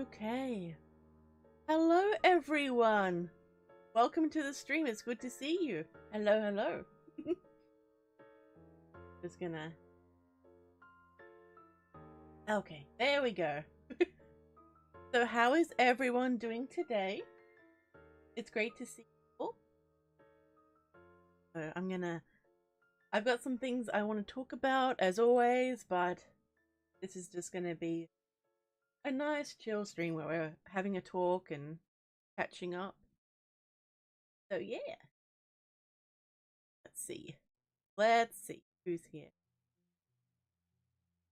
Okay. Hello, everyone. Welcome to the stream. It's good to see you. Hello, hello. Just gonna... Okay, there we go. So how is everyone doing today? It's great to see you. So I've got some things I want to talk about, as always, but this is just gonna be a nice chill stream where we're having a talk and catching up. So yeah. Let's see who's here.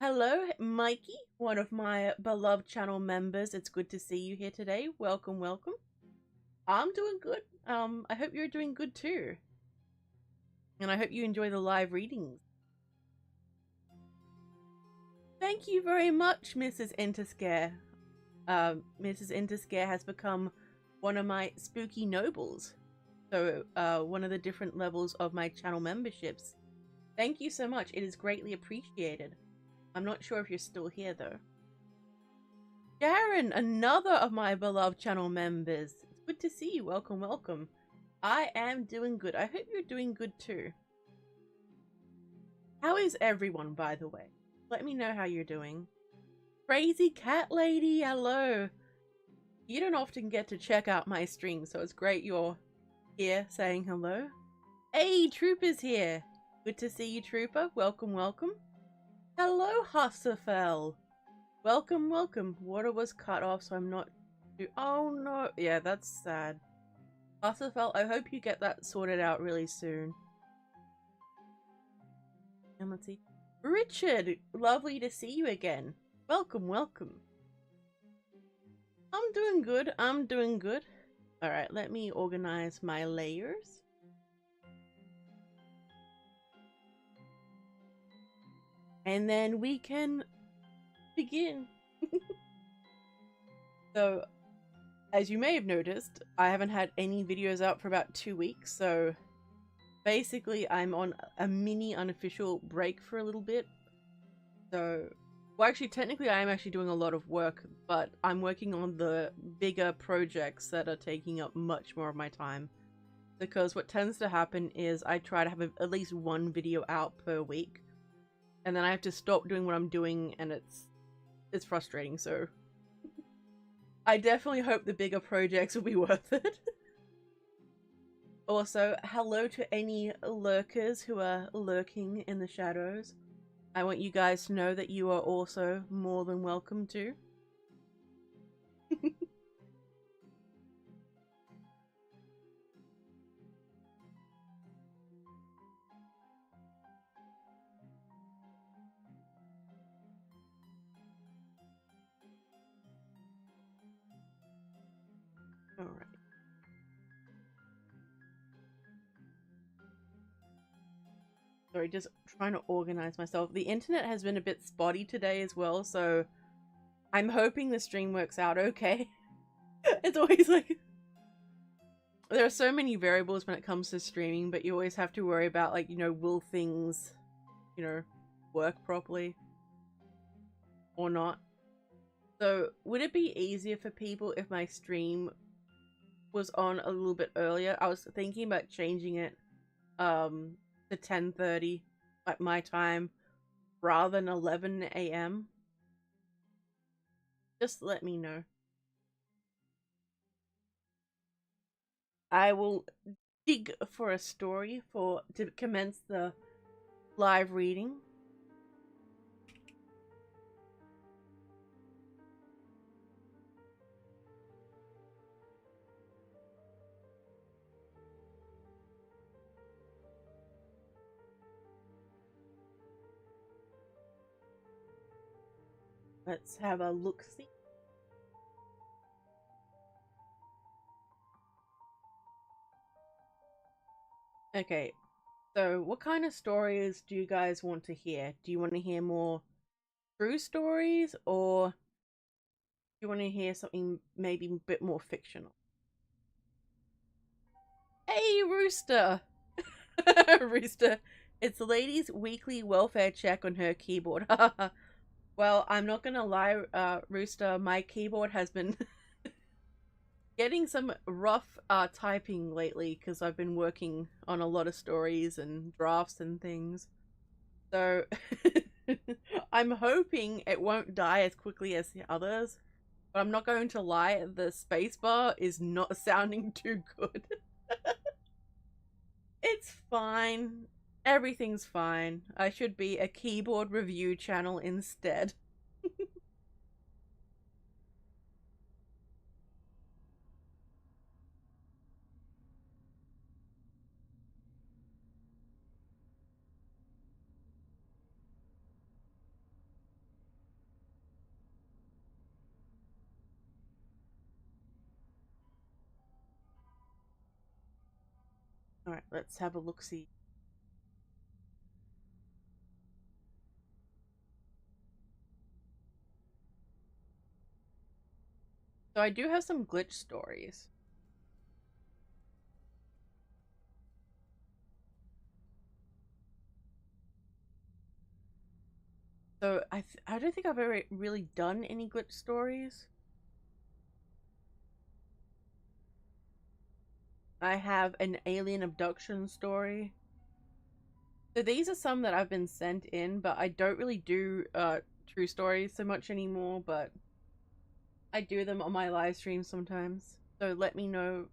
Hello, Mikey, one of my beloved channel members. It's good to see you here today. Welcome, welcome. I'm doing good. I hope you're doing good too. And I hope you enjoy the live readings. Thank you very much, Mrs. Enterscare. Mrs. Enterscare has become one of my spooky nobles. So, one of the different levels of my channel memberships. Thank you so much. It is greatly appreciated. I'm not sure if you're still here, though. Sharon, another of my beloved channel members. It's good to see you. Welcome, welcome. I am doing good. I hope you're doing good, too. How is everyone, by the way? Let me know how you're doing. Crazy Cat Lady, hello. You don't often get to check out my stream, so it's great you're here saying hello. Hey, Trooper's here. Good to see you, Trooper. Welcome, welcome. Hello, Hussafel. Welcome, welcome. Water was cut off, so I'm not... Oh, no. Yeah, that's sad. Hussafel, I hope you get that sorted out really soon. And let's see. Richard, lovely to see you again. Welcome, welcome. I'm doing good. I'm doing good. Alright, let me organize my layers. And then we can begin. So, as you may have noticed, I haven't had any videos out for about 2 weeks, so basically I'm on a mini unofficial break for a little bit. So, well, actually, technically I am actually doing a lot of work, but I'm working on the bigger projects that are taking up much more of my time. Because what tends to happen is I try to have at least one video out per week. And then I have to stop doing what I'm doing, and it's frustrating, so... I definitely hope the bigger projects will be worth it. Also, hello to any lurkers who are lurking in the shadows. I want you guys to know that you are also more than welcome to. Alright. Sorry, just trying to organize myself. The internet has been a bit spotty today as well, so I'm hoping the stream works out okay. It's always like... There are so many variables when it comes to streaming, but you always have to worry about, like, you know, will things, you know, work properly or not. So, would it be easier for people if my stream was on a little bit earlier? I was thinking about changing it to 10:30 at my time rather than 11 AM. Just let me know. I will dig for a story to commence the live reading. Let's have a look-see. Okay, so what kind of stories do you guys want to hear? Do you want to hear more true stories, or do you want to hear something maybe a bit more fictional? Hey, Rooster! Rooster, it's the lady's weekly welfare check on her keyboard. Well, I'm not gonna lie, Rooster, my keyboard has been getting some rough typing lately because I've been working on a lot of stories and drafts and things. So I'm hoping it won't die as quickly as the others. But I'm not going to lie, the spacebar is not sounding too good. It's fine. Everything's fine. I should be a keyboard review channel instead. Alright, let's have a look-see. So I do have some glitch stories. So I don't think I've ever really done any glitch stories. I have an alien abduction story. So these are some that I've been sent in, but I don't really do true stories so much anymore, but I do them on my live stream sometimes. So let me know.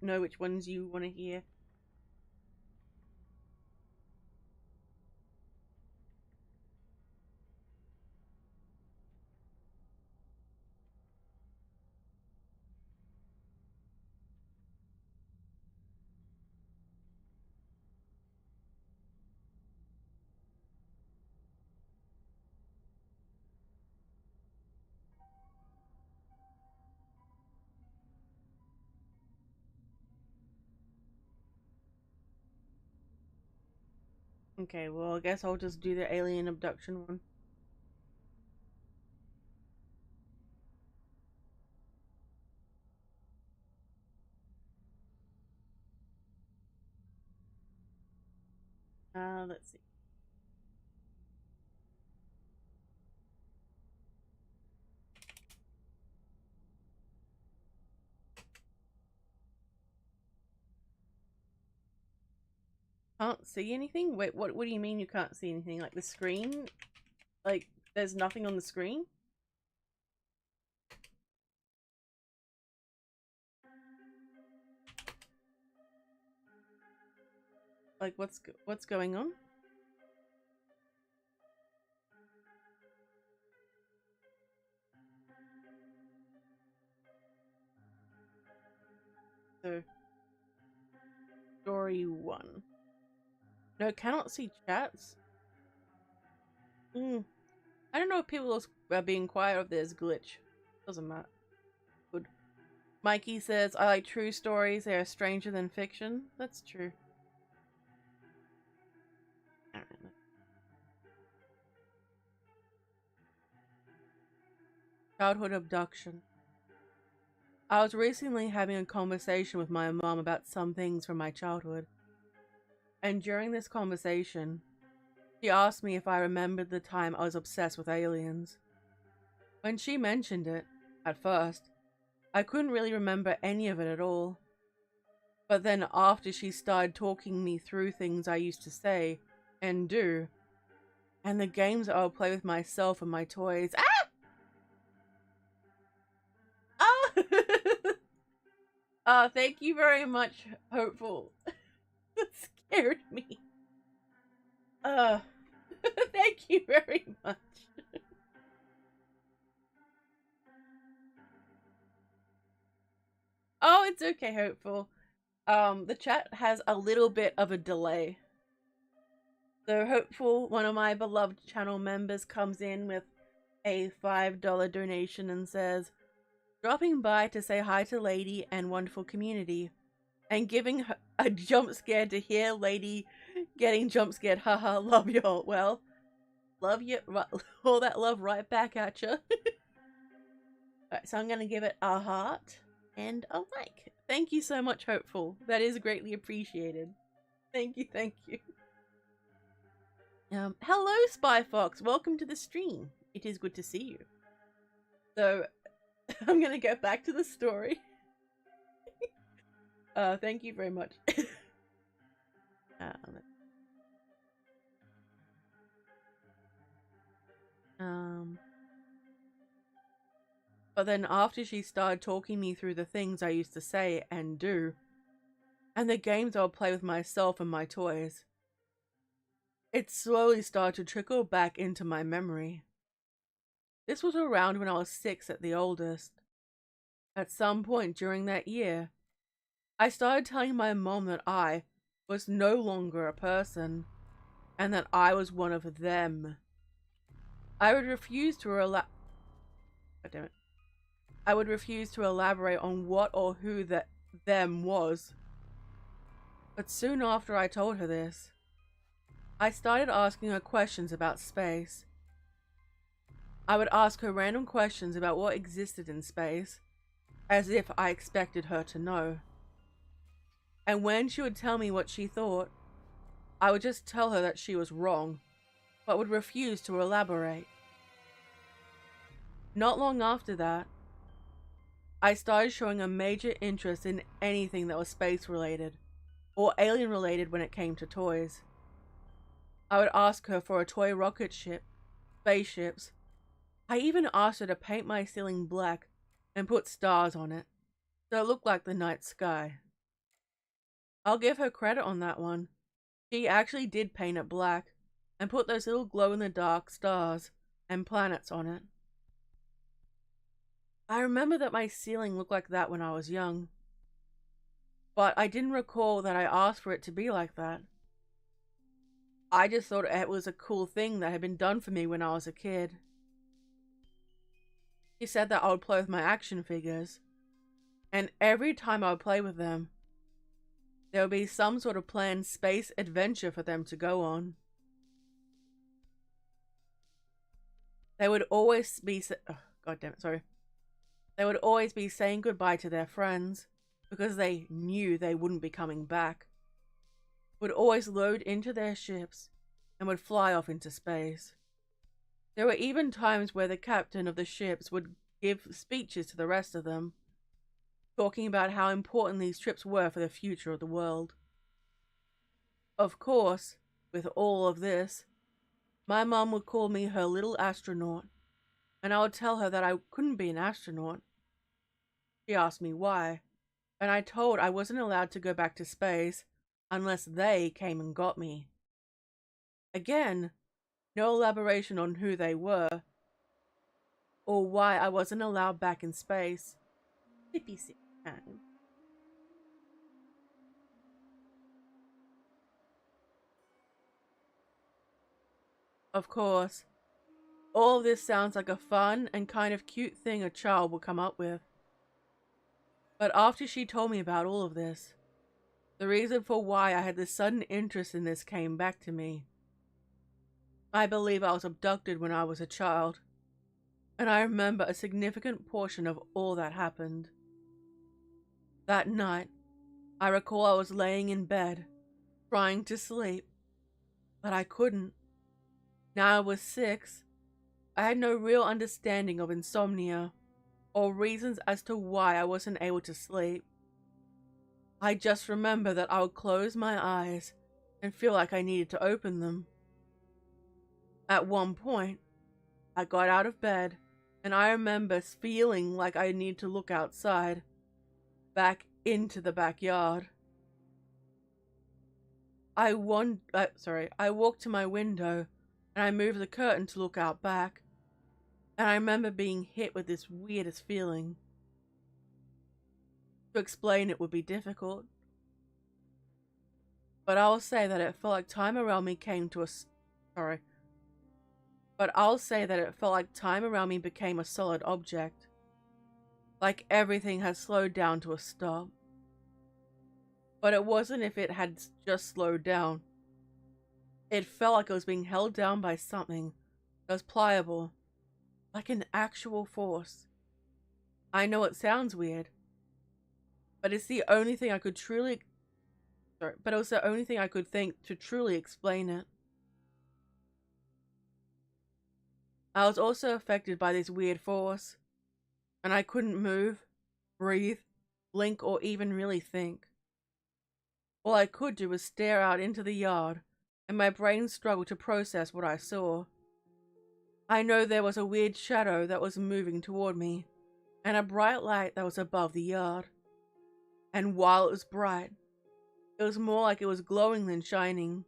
Know which ones you want to hear. Okay, well, I guess I'll just do the alien abduction one. Let's see. Can't see anything? Wait, what do you mean you can't see anything? Like the screen? Like, there's nothing on the screen? Like, what's going on? So, story 1. No, cannot see chats? I don't know if people are being quiet or if there's glitch. Doesn't matter. Good. Mikey says, I like true stories. They are stranger than fiction. That's true. Childhood abduction. I was recently having a conversation with my mom about some things from my childhood. And during this conversation, she asked me if I remembered the time I was obsessed with aliens. When she mentioned it, at first, I couldn't really remember any of it at all. But then after she started talking me through things I used to say and do, and the games I would play with myself and my toys. Ah! Thank you very much, Hopeful. That scared me. Thank you very much. Oh, it's okay, Hopeful. The chat has a little bit of a delay. So Hopeful, one of my beloved channel members, comes in with a $5 donation and says, dropping by to say hi to Lady and wonderful community, and giving her a jump scare to hear Lady getting jump scared. Haha, love y'all. Well, love you. All that love right back at you. Alright, so I'm gonna give it a heart and a like. Thank you so much, Hopeful. That is greatly appreciated. Thank you, thank you. Hello, Spy Fox. Welcome to the stream. It is good to see you. So, I'm gonna get back to the story. Thank you very much. But then after she started talking me through the things I used to say and do, and the games I would play with myself and my toys, it slowly started to trickle back into my memory. This was around when I was 6 at the oldest. At some point during that year, I started telling my mom that I was no longer a person, and that I was one of them. I would refuse to elaborate on what or who that them was. But soon after I told her this, I started asking her questions about space. I would ask her random questions about what existed in space, as if I expected her to know. And when she would tell me what she thought, I would just tell her that she was wrong, but would refuse to elaborate. Not long after that, I started showing a major interest in anything that was space related, or alien related when it came to toys. I would ask her for a toy rocket ship, spaceships. I even asked her to paint my ceiling black and put stars on it, so it looked like the night sky. I'll give her credit on that one. She actually did paint it black and put those little glow-in-the-dark stars and planets on it. I remember that my ceiling looked like that when I was young, but I didn't recall that I asked for it to be like that. I just thought it was a cool thing that had been done for me when I was a kid. She said that I would play with my action figures, and every time I would play with them, there would be some sort of planned space adventure for them to go on. They would always be They would always be saying goodbye to their friends because they knew they wouldn't be coming back. Would always load into their ships and would fly off into space. There were even times where the captain of the ships would give speeches to the rest of them, talking about how important these trips were for the future of the world. Of course, with all of this, my mum would call me her little astronaut, and I would tell her that I couldn't be an astronaut. She asked me why, and I told I wasn't allowed to go back to space unless they came and got me. Again, no elaboration on who they were, or why I wasn't allowed back in space. Sippy sip time. Of course, all of this sounds like a fun and kind of cute thing a child would come up with. But after she told me about all of this, the reason for why I had this sudden interest in this came back to me. I believe I was abducted when I was a child, and I remember a significant portion of all that happened. That night, I recall I was laying in bed, trying to sleep, but I couldn't. Now I was 6. I had no real understanding of insomnia, or reasons as to why I wasn't able to sleep. I just remember that I would close my eyes and feel like I needed to open them. At one point, I got out of bed, and I remember feeling like I needed to look outside, back into the backyard. I walked to my window, and I moved the curtain to look out back, and I remember being hit with this weirdest feeling. To explain it would be difficult, but I'll say that it felt like time around me became a solid object. Like everything had slowed down to a stop. But it wasn't if it had just slowed down. It felt like it was being held down by something that was pliable, like an actual force. I know it sounds weird, but it's the only thing I could truly, sorry, but it was the only thing I could think to truly explain it. I was also affected by this weird force, and I couldn't move, breathe, blink, or even really think. All I could do was stare out into the yard, and my brain struggled to process what I saw. I know there was a weird shadow that was moving toward me, and a bright light that was above the yard. And while it was bright, it was more like it was glowing than shining.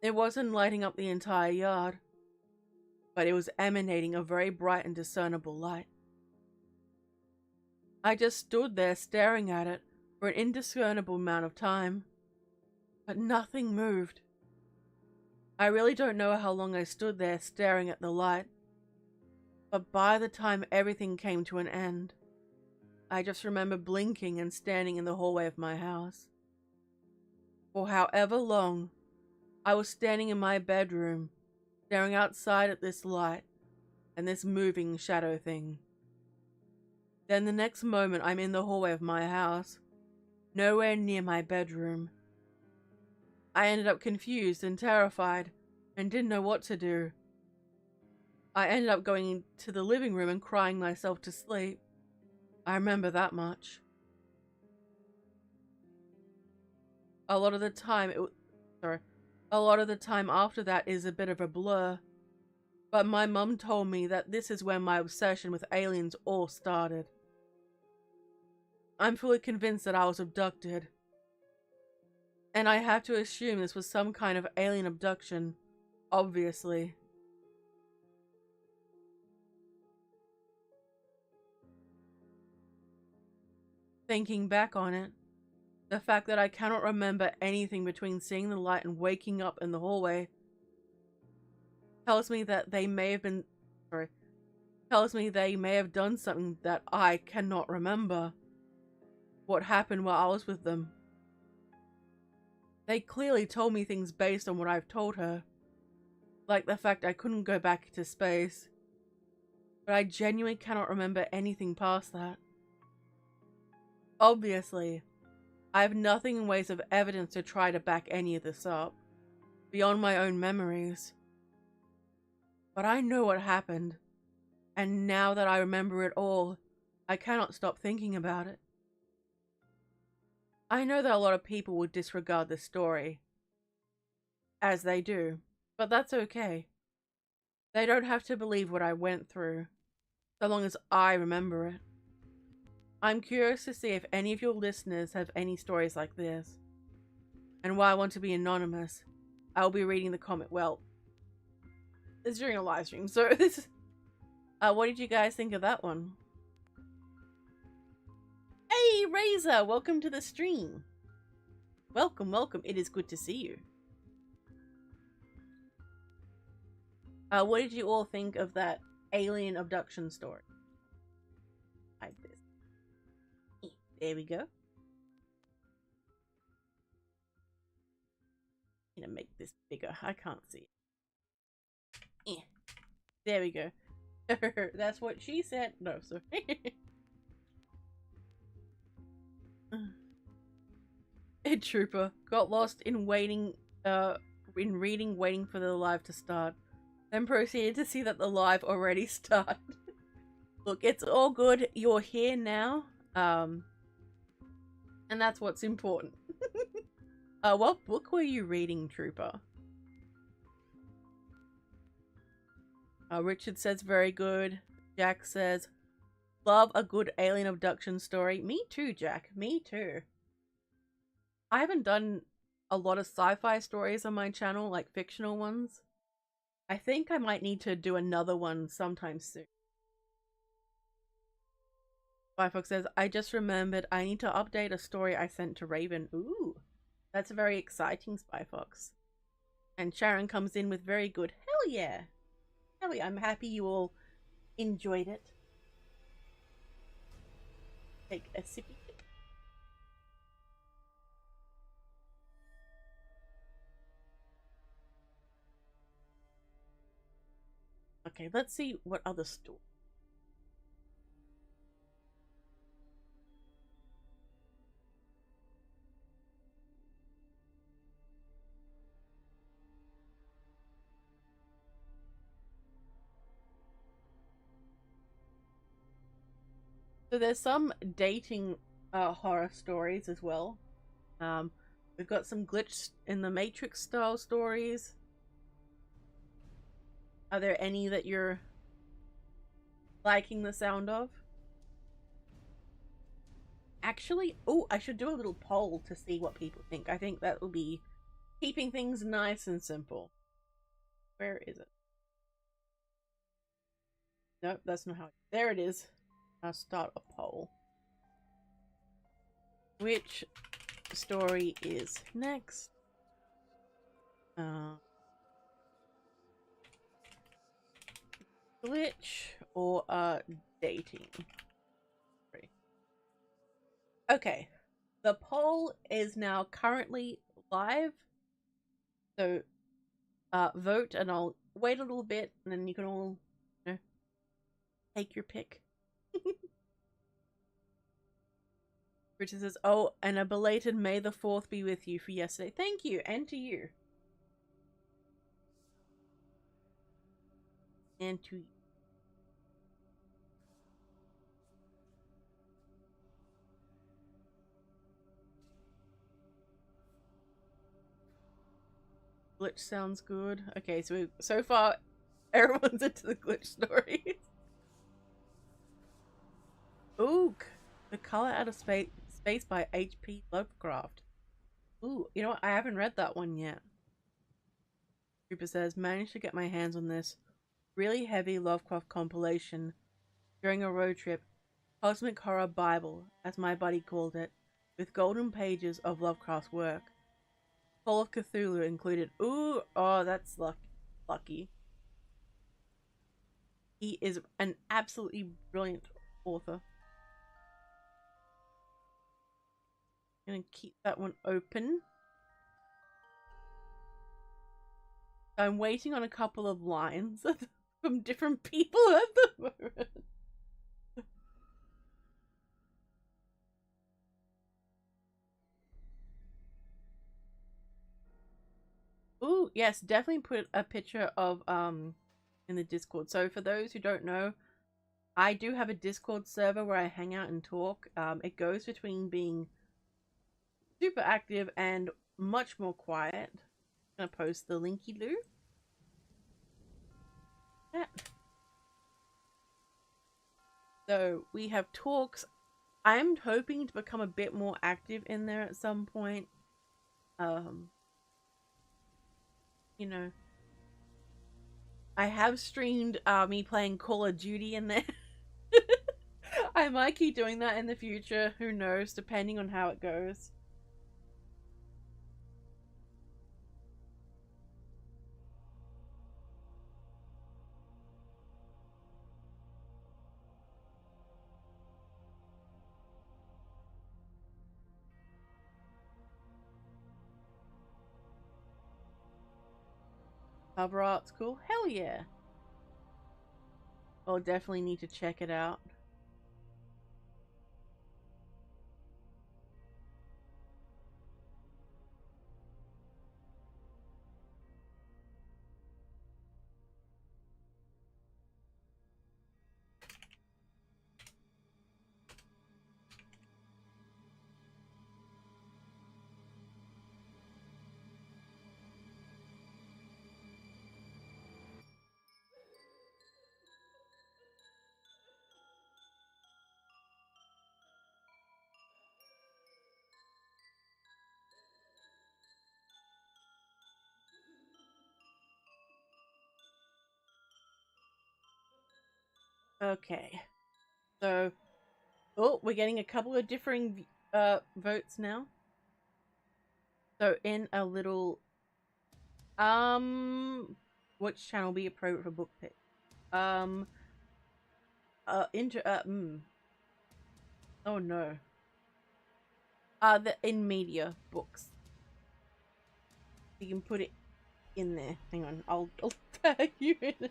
It wasn't lighting up the entire yard, but it was emanating a very bright and discernible light. I just stood there staring at it for an indiscernible amount of time, but nothing moved. I really don't know how long I stood there staring at the light, but by the time everything came to an end, I just remember blinking and standing in the hallway of my house. For however long, I was standing in my bedroom, staring outside at this light and this moving shadow thing. Then the next moment I'm in the hallway of my house, nowhere near my bedroom. I ended up confused and terrified and didn't know what to do. I ended up going to the living room and crying myself to sleep. I remember that much. A lot of the time after that is a bit of a blur. But my mum told me that this is when my obsession with aliens all started. I'm fully convinced that I was abducted. And I have to assume this was some kind of alien abduction, obviously. Thinking back on it, the fact that I cannot remember anything between seeing the light and waking up in the hallway tells me that they may have done something that I cannot remember. What happened while I was with them. They clearly told me things based on what I've told her. Like the fact I couldn't go back to space. But I genuinely cannot remember anything past that. Obviously, I have nothing in ways of evidence to try to back any of this up, beyond my own memories. But I know what happened, and now that I remember it all, I cannot stop thinking about it. I know that a lot of people will disregard this story, as they do, but that's okay. They don't have to believe what I went through, so long as I remember it. I'm curious to see if any of your listeners have any stories like this. And while I want to be anonymous, I'll be reading the comment. Well, it's during a live stream, so this is... what did you guys think of that one? Hey, Razor! Welcome to the stream. Welcome, welcome. It is good to see you. What did you all think of that alien abduction story? Like this. There we go. I'm gonna make this bigger. I can't see it. There we go. That's what she said. No, sorry. A trooper got lost in waiting for the live to start, then proceeded to see that the live already started. Look, it's all good. You're here now. And that's what's important. What book were you reading, Trooper? Richard says very good. Jack says, love a good alien abduction story. Me too, Jack. Me too. I haven't done a lot of sci-fi stories on my channel, like fictional ones. I think I might need to do another one sometime soon. Firefox says, I just remembered I need to update a story I sent to Raven. Ooh, that's very exciting, Spyfox. And Sharon comes in with very good. Hell yeah. Hell yeah, I'm happy you all enjoyed it. Take a sippy. Okay, let's see what other story. So there's some dating horror stories as well. We've got some glitch in the Matrix style stories. Are there any that you're liking the sound of? Actually, oh, I should do a little poll to see what people think. I think that will be keeping things nice and simple. Where is it? Nope, that's not how there it is. I'll start a poll. Which story is next? Glitch or dating? Okay, the poll is now currently live, so vote, and I'll wait a little bit, and then you can all, you know, take your pick. Richard says, "Oh, and a belated May the 4th be with you for yesterday." Thank you, and to you, and to you. Glitch sounds good. Okay, so far everyone's into the glitch stories. Ooh, The Color Out of Space by H.P. Lovecraft. Ooh, you know what? I haven't read that one yet. Cooper says, managed to get my hands on this really heavy Lovecraft compilation during a road trip. Cosmic Horror Bible, as my buddy called it, with golden pages of Lovecraft's work. Call of Cthulhu included. Ooh, oh, that's lucky. He is an absolutely brilliant author. I'm gonna keep that one open. I'm waiting on a couple of lines from different people at the moment. Ooh, yes, definitely put a picture of in the Discord. So for those who don't know, I do have a Discord server where I hang out and talk. It goes between being super active and much more quiet. I'm gonna post the linky loo. Yeah. So we have talks. I'm hoping to become a bit more active in there at some point. You know, I have streamed me playing Call of Duty in there. I might keep doing that in the future. Who knows, depending on how it goes. Cover art's cool. Hell yeah. I'll definitely need to check it out. Okay. So, oh, we're getting a couple of differing votes now. So in a little which channel be appropriate for book pick? Oh no. The in media books. You can put it in there. Hang on, I'll tag you in it.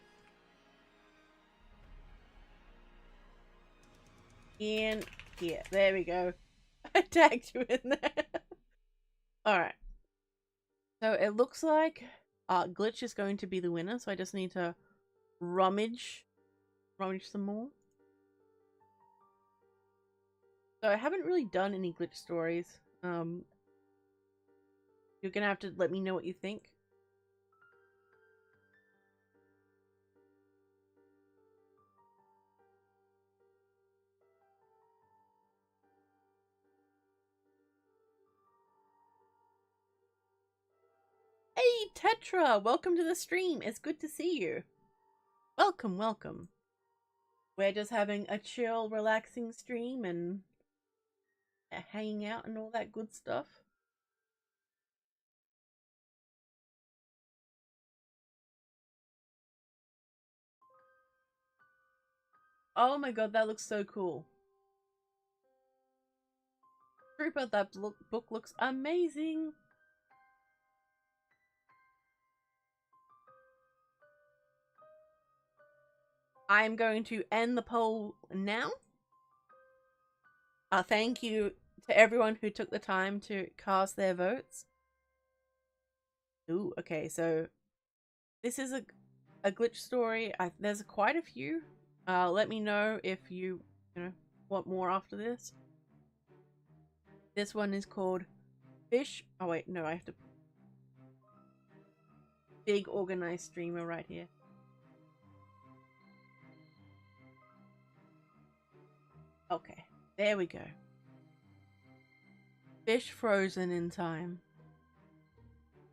In here. There we go. I tagged you in there. Alright. So it looks like Glitch is going to be the winner, so I just need to rummage some more. So I haven't really done any glitch stories. You're gonna have to let me know what you think. Hey Tetra, welcome to the stream. It's good to see you. Welcome, welcome. We're just having a chill, relaxing stream and hanging out and all that good stuff. Oh my god, that looks so cool. Trooper, that book looks amazing. I'm going to end the poll now. Thank you to everyone who took the time to cast their votes. Ooh, okay, so this is a glitch story. There's quite a few. Let me know if you want more after this. This one is called Fish. Oh wait, no, I have to. Big organized streamer right here. Okay, there we go. Fish frozen in time.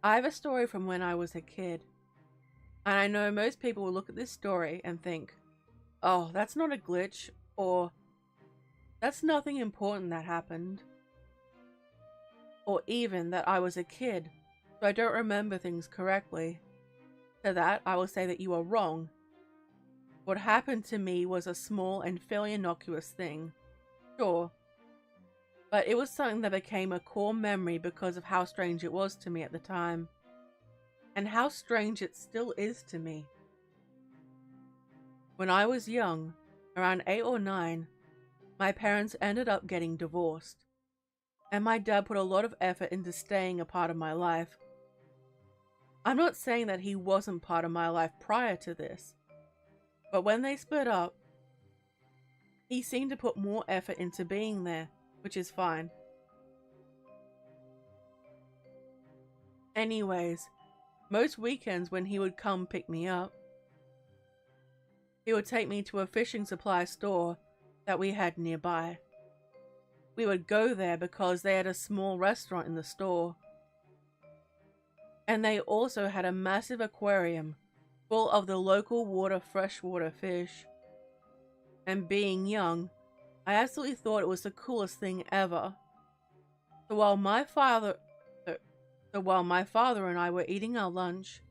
I have a story from when I was a kid. And I know most people will look at this story and think, oh, that's not a glitch, or that's nothing important that happened. Or even that I was a kid, so I don't remember things correctly. To that, I will say that you are wrong. What happened to me was a small and fairly innocuous thing. Sure. But it was something that became a core memory because of how strange it was to me at the time. And how strange it still is to me. When I was young, around 8 or 9, my parents ended up getting divorced. And my dad put a lot of effort into staying a part of my life. I'm not saying that he wasn't part of my life prior to this. But when they split up, he seemed to put more effort into being there, which is fine. Anyways, most weekends when he would come pick me up, he would take me to a fishing supply store that we had nearby. We would go there because they had a small restaurant in the store. And they also had a massive aquarium full of the local freshwater fish. And being young, I absolutely thought it was the coolest thing ever. So while my father and I were eating our lunch,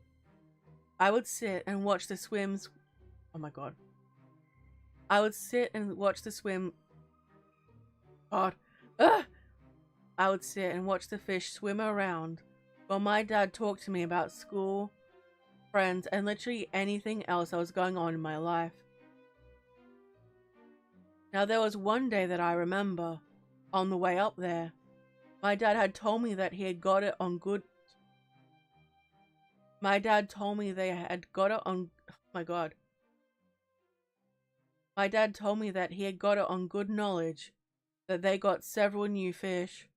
I would sit and watch the swims. Oh my god. I would sit and watch the swim. God. Ugh! I would sit and watch the fish swim around while my dad talked to me about school, friends, and literally anything else that was going on in my life. Now there was one day that I remember, on the way up there, my dad had told me that he had got it on good... My dad told me they had got it on... Oh my god. My dad told me that he had got it on good knowledge that they got several new fish,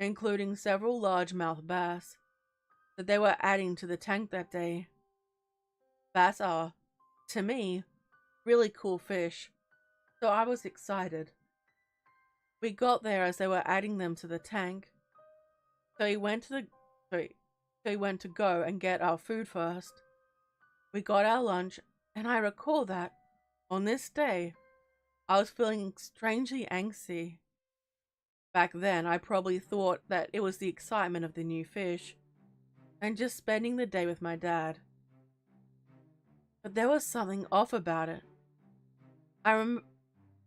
including several largemouth bass, that they were adding to the tank that day. Bass are, to me, really cool fish, so I was excited. We got there as they were adding them to the tank, so he went to go and get our food first. We got our lunch, and I recall that, on this day, I was feeling strangely angsty. Back then, I probably thought that it was the excitement of the new fish, and just spending the day with my dad. But there was something off about it.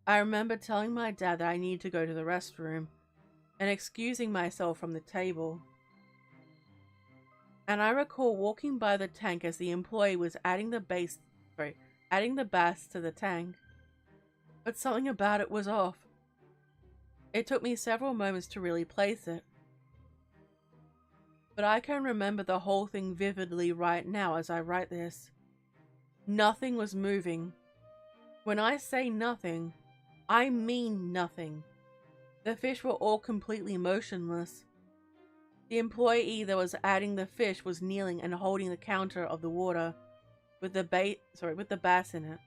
I remember telling my dad that I needed to go to the restroom, and excusing myself from the table. And I recall walking by the tank as the employee was adding the bass to the tank. But something about it was off. It took me several moments to really place it. But I can remember the whole thing vividly right now as I write this. Nothing was moving. When I say nothing, I mean nothing. The fish were all completely motionless. The employee that was adding the fish was kneeling and holding the counter of the water with the bass in it.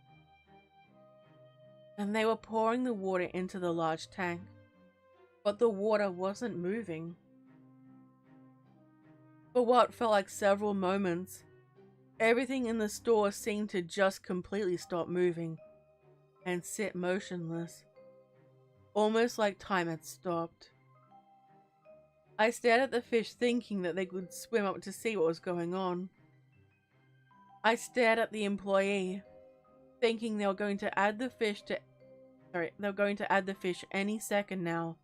And they were pouring the water into the large tank. But the water wasn't moving. For what felt like several moments, everything in the store seemed to just completely stop moving and sit motionless, almost like time had stopped. I stared at the fish thinking that they could swim up to see what was going on. I stared at the employee thinking they were going to add the fish any second now.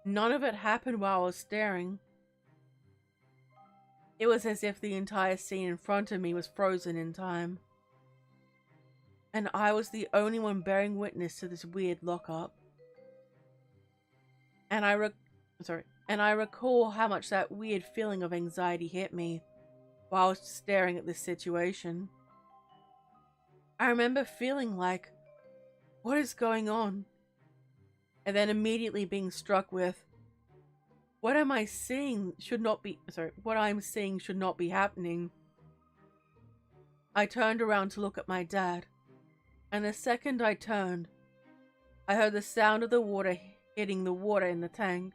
None of it happened while I was staring. It was as if the entire scene in front of me was frozen in time. And I was the only one bearing witness to this weird lockup. And I recall how much that weird feeling of anxiety hit me while I was staring at this situation. I remember feeling like, what is going on? And then immediately being struck with, what I'm seeing should not be happening. I turned around to look at my dad, and the second I turned, I heard the sound of the water hitting the water in the tank,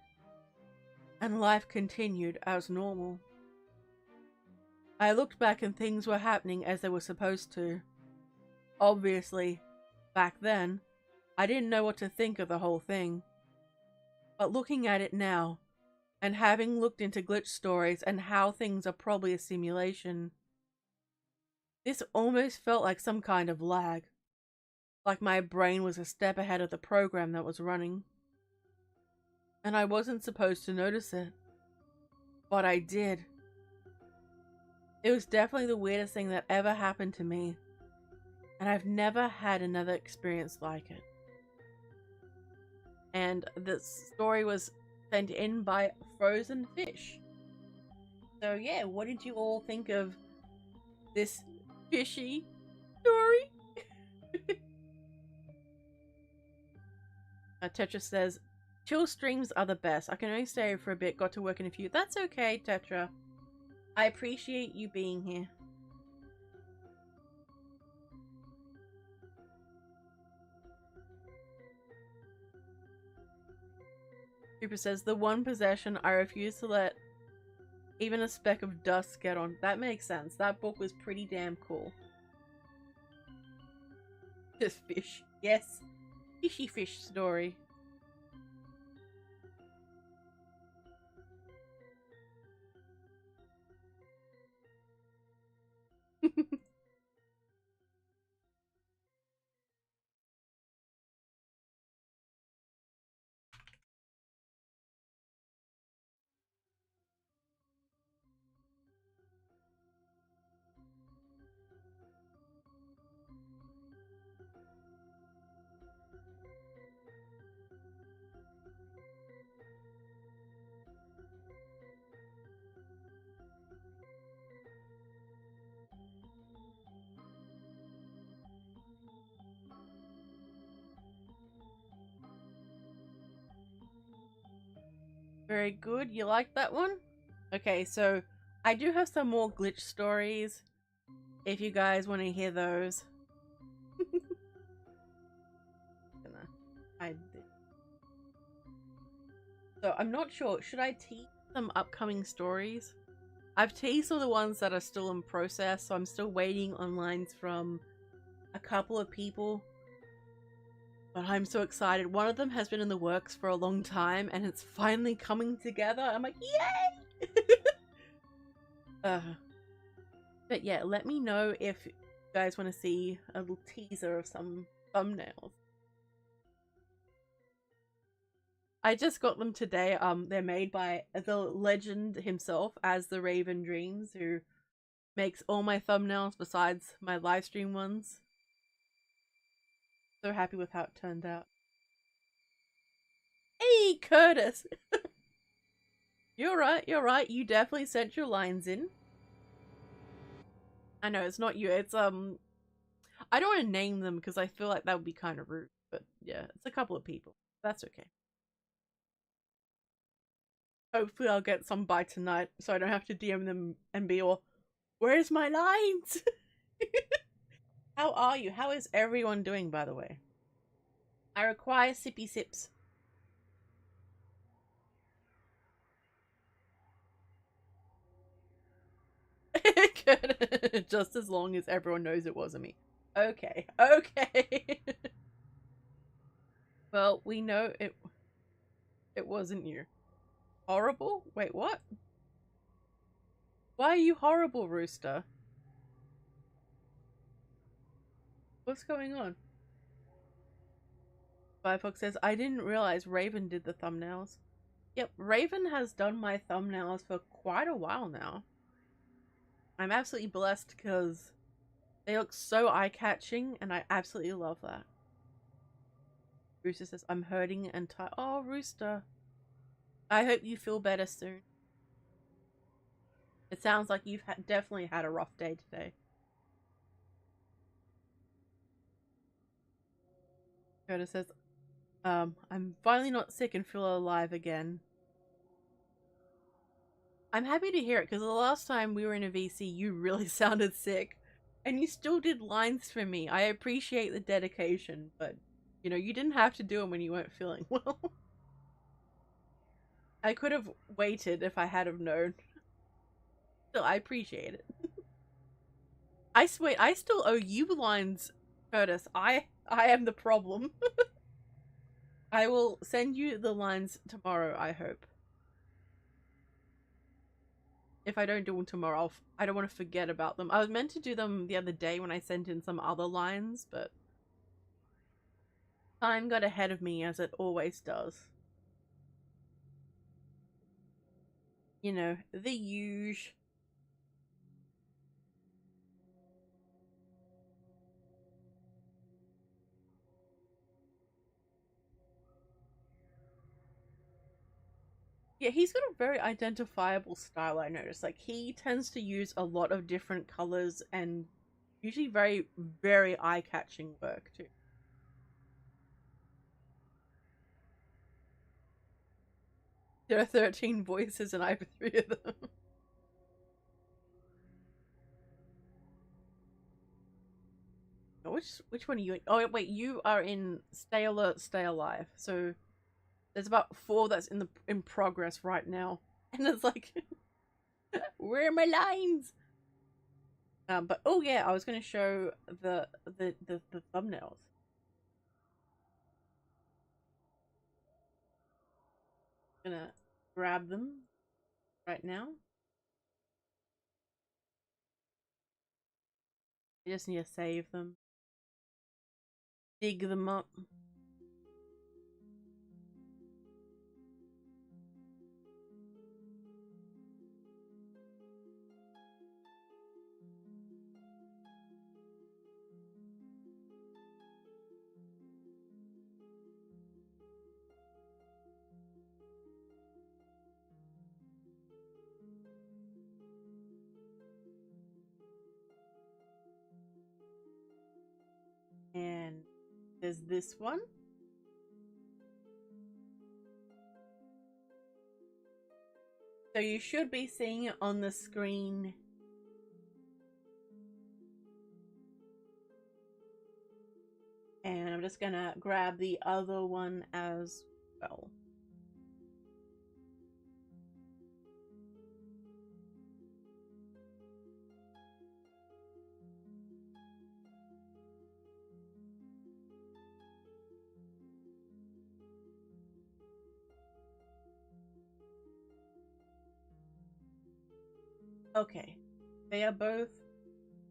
and life continued as normal. I looked back and things were happening as they were supposed to. Obviously, back then, I didn't know what to think of the whole thing. But looking at it now, and having looked into glitch stories and how things are probably a simulation, this almost felt like some kind of lag. Like my brain was a step ahead of the program that was running. And I wasn't supposed to notice it. But I did. It was definitely the weirdest thing that ever happened to me. And I've never had another experience like it. And this story was sent in by Frozen Fish. So yeah, what did you all think of this fishy story? Tetra says, chill streams are the best. I can only stay for a bit, got to work in a few. That's okay, Tetra. I appreciate you being here. Cooper says, the one possession I refuse to let even a speck of dust get on. That makes sense. That book was pretty damn cool. This fish. Yes. Fishy fish story. Very good. You like that one? Okay, so I do have some more glitch stories if you guys want to hear those. Gonna hide this. So I'm not sure. Should I tease some upcoming stories? I've teased all the ones that are still in process, so I'm still waiting on lines from a couple of people. But I'm so excited. One of them has been in the works for a long time and it's finally coming together. I'm like, yay! But yeah, let me know if you guys want to see a little teaser of some thumbnails. I just got them today. They're made by the legend himself, as the Raven Dreams, who makes all my thumbnails besides my live stream ones. So happy with how it turned out. Hey, Curtis! You're right, you're right. You definitely sent your lines in. I know, it's not you. It's, I don't want to name them because I feel like that would be kind of rude. But yeah, it's a couple of people. That's okay. Hopefully I'll get some by tonight so I don't have to DM them and be all, where's my lines? How are you? How is everyone doing, by the way? I require sippy sips. Good. Just as long as everyone knows it wasn't me. Okay, okay. Well, we know it wasn't you. Horrible? Wait, what? Why are you horrible, Rooster? What's going on? Firefox says, I didn't realize Raven did the thumbnails. Yep, Raven has done my thumbnails for quite a while now. I'm absolutely blessed because they look so eye-catching and I absolutely love that. Rooster says, I'm hurting and tired. Oh, Rooster. I hope you feel better soon. It sounds like you've definitely had a rough day today. Curtis says, I'm finally not sick and feel alive again. I'm happy to hear it because the last time we were in a VC, you really sounded sick. And you still did lines for me. I appreciate the dedication, but, you know, you didn't have to do them when you weren't feeling well. I could have waited if I had have known. Still, I appreciate it. I swear, I still owe you lines, Curtis. I am the problem. I will send you the lines tomorrow, I hope. If I don't do them tomorrow, I don't want to forget about them. I was meant to do them the other day when I sent in some other lines, but time got ahead of me as it always does. You know, the usual. Yeah, he's got a very identifiable style, I noticed. Like, he tends to use a lot of different colors and usually very, very eye-catching work, too. There are 13 voices and I have 3 of them. Which one are you in? Oh, wait, you are in Stay Alert, Stay Alive. So there's about 4 that's in progress right now. And it's like, where are my lines? But oh yeah, I was gonna show the thumbnails. Gonna grab them right now. I just need to save them. Dig them up. And there's this one. So you should be seeing it on the screen. And I'm just gonna grab the other one as well. Okay, they are both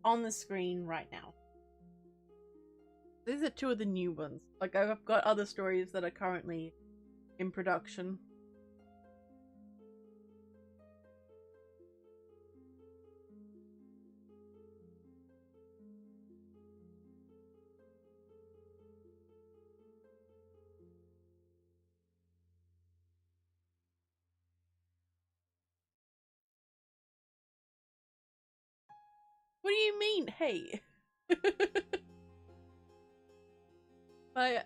on the screen right now. These are 2 of the new ones. Like, I've got other stories that are currently in production. What do you mean? Hey. I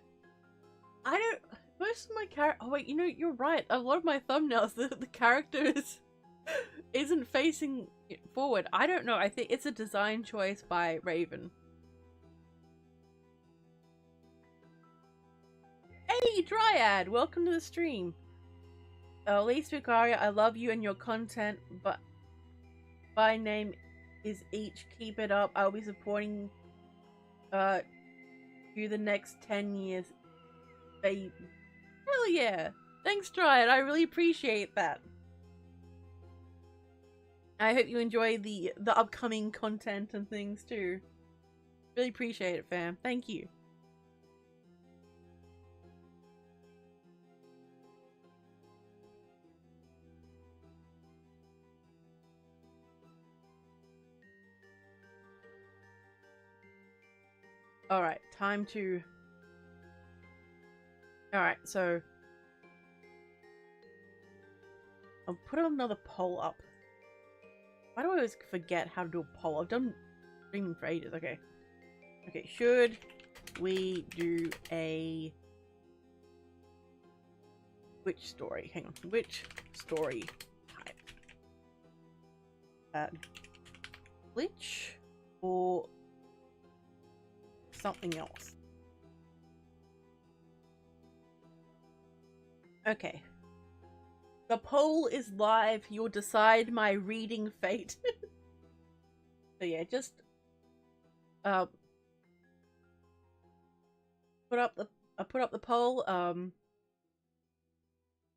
don't. most of my character. Oh wait, you know, you're right. A lot of my thumbnails, the character isn't facing forward. I don't know. I think it's a design choice by Raven. Hey, Dryad! Welcome to the stream. Spookaria, I love you and your content, but my name is each. Keep it up. I'll be supporting you the next 10 years. Baby. Hell yeah. Thanks, Dryad. I really appreciate that. I hope you enjoy the upcoming content and things too. Really appreciate it, fam. Thank you. Alright, time to... Alright, so... I'll put another poll up. Why do I always forget how to do a poll? I've done streaming for ages. Okay. Okay, should we do a... Which story? Hang on. Which story type? Glitch or something else? Okay. The poll is live. You'll decide my reading fate. So yeah, just put up the poll.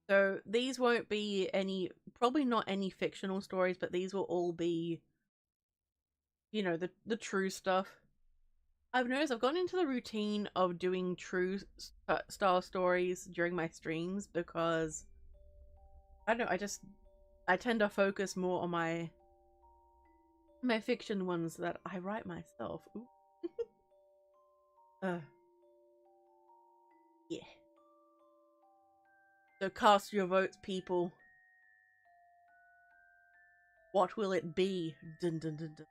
So these won't be any, probably not any fictional stories, but these will all be, you know, the true stuff. I've noticed I've gotten into the routine of doing true style stories during my streams because I don't know, I tend to focus more on my fiction ones that I write myself. Ooh. Yeah. So cast your votes, people. What will it be? Dun dun dun dun.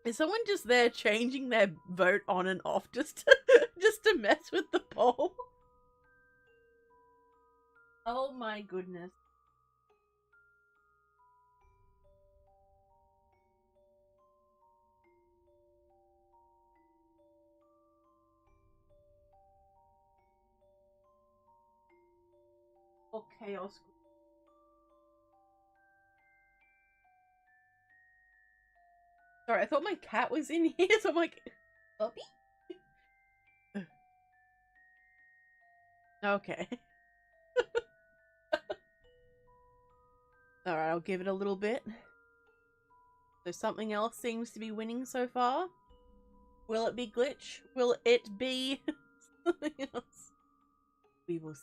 Is someone just there changing their vote on and off just to mess with the poll? Oh my goodness. Oh, chaos. Sorry, I thought my cat was in here, so I'm like, puppy? Okay. Alright, I'll give it a little bit. So something else seems to be winning so far. Will it be glitch? Will it be something else? We will see.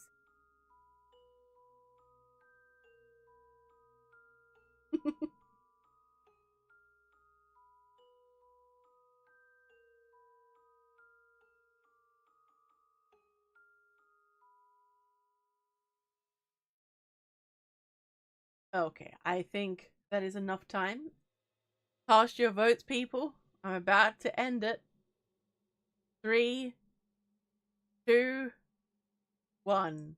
Okay, I think that is enough time. Cast your votes, people. I'm about to end it. 3, 2, 1.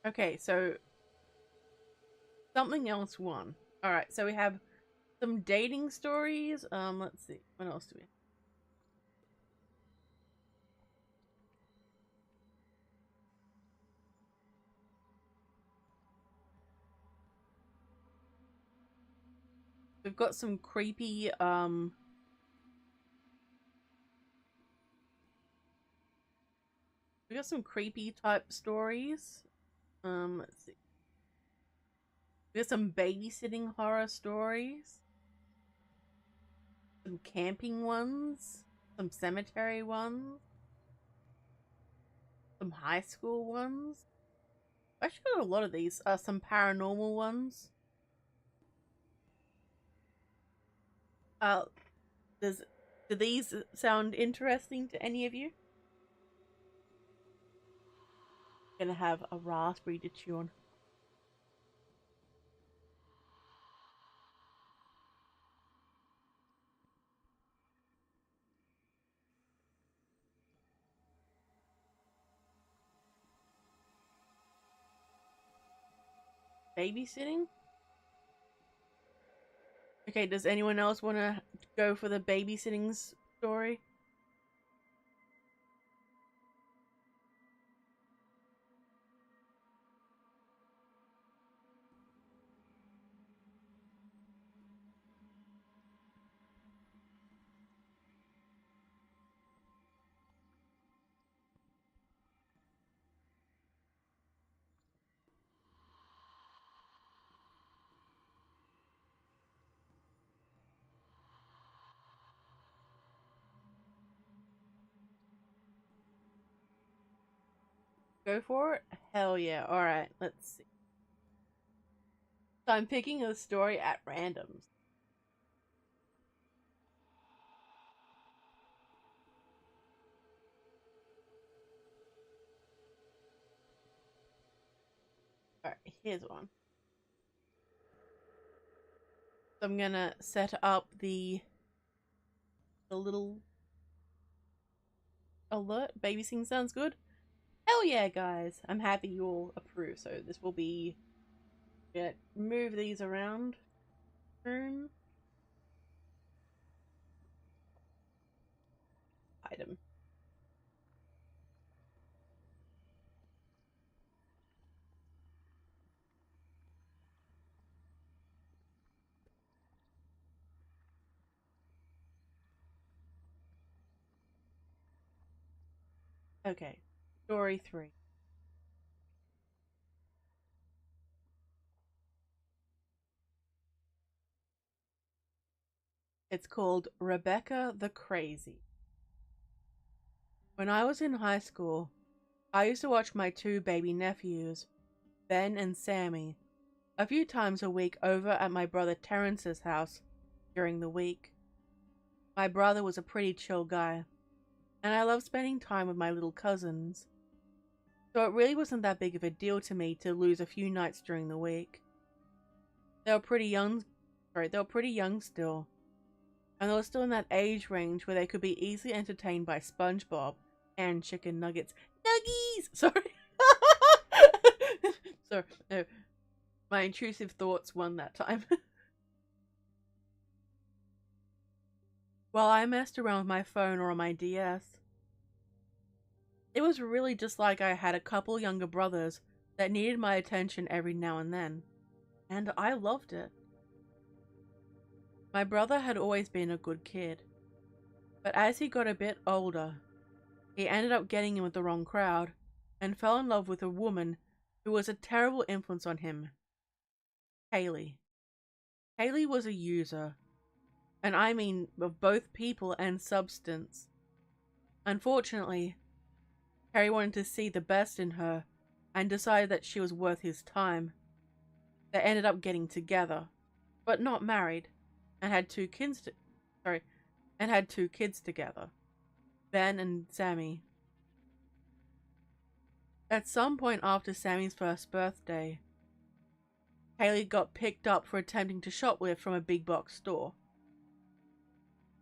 Okay, so something else won. Alright, so we have some dating stories. Let's see. What else do we have? We've got some creepy, we got some creepy type stories. Let's see. We got some babysitting horror stories. Some camping ones. Some cemetery ones. Some high school ones. I actually got a lot of these. Some paranormal ones. Do these sound interesting to any of you? Gonna have a raspberry to chew on. Babysitting? Okay, does anyone else want to go for the babysitting story? Go for it? Hell yeah. Alright, let's see. So I'm picking a story at randoms. Alright, here's one. So I'm gonna set up the little alert. Babysitting sounds good? Hell yeah, guys. I'm happy you all approve. So this will be... Yeah, move these around. Room. Item. Okay. Story 3. It's called Rebecca the Crazy. When I was in high school, I used to watch my 2 baby nephews, Ben and Sammy, a few times a week over at my brother Terrence's house during the week. My brother was a pretty chill guy, and I loved spending time with my little cousins. So it really wasn't that big of a deal to me to lose a few nights during the week. They were pretty young still, and they were still in that age range where they could be easily entertained by SpongeBob and chicken nuggets. Nuggies! Sorry. Sorry, no. My intrusive thoughts won that time. While I messed around with my phone or on my DS. It was really just like I had a couple younger brothers that needed my attention every now and then, and I loved it. My brother had always been a good kid, but as he got a bit older, he ended up getting in with the wrong crowd and fell in love with a woman who was a terrible influence on him. Kaylee. Kaylee was a user, and I mean of both people and substance. Unfortunately, Harry wanted to see the best in her and decided that she was worth his time. They ended up getting together, but not married, and had 2 kids together, Ben and Sammy. At some point after Sammy's first birthday, Kaylee got picked up for attempting to shoplift from a big box store.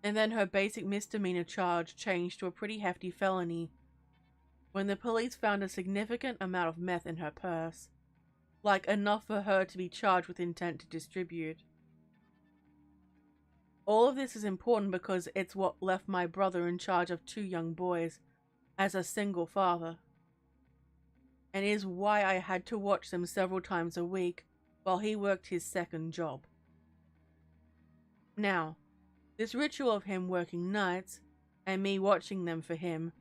And then her basic misdemeanor charge changed to a pretty hefty felony when the police found a significant amount of meth in her purse, like enough for her to be charged with intent to distribute. All of this is important because it's what left my brother in charge of 2 young boys as a single father, and is why I had to watch them several times a week while he worked his second job. Now, this ritual of him working nights and me watching them for him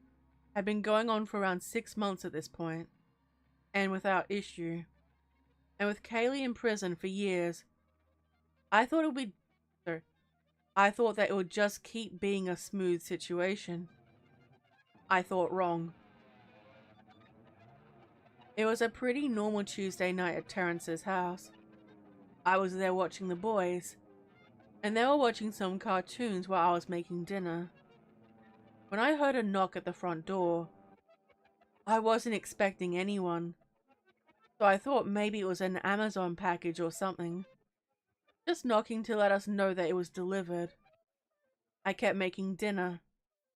had been going on for around 6 months at this point, and without issue. And with Kaylee in prison for years, I thought that it would just keep being a smooth situation. I thought wrong. It was a pretty normal Tuesday night at Terrence's house. I was there watching the boys, and they were watching some cartoons while I was making dinner. When I heard a knock at the front door, I wasn't expecting anyone, so I thought maybe it was an Amazon package or something, just knocking to let us know that it was delivered. I kept making dinner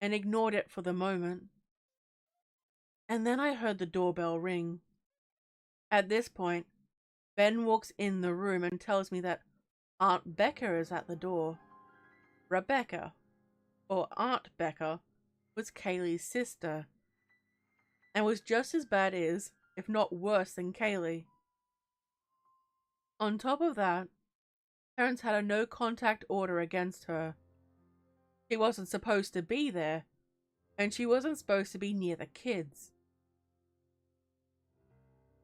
and ignored it for the moment. And then I heard the doorbell ring. At this point, Ben walks in the room and tells me that Aunt Becca is at the door. Rebecca, or Aunt Becca, was Kaylee's sister, and was just as bad as, if not worse than Kaylee. On top of that, Terrence had a no-contact order against her. She wasn't supposed to be there, and she wasn't supposed to be near the kids.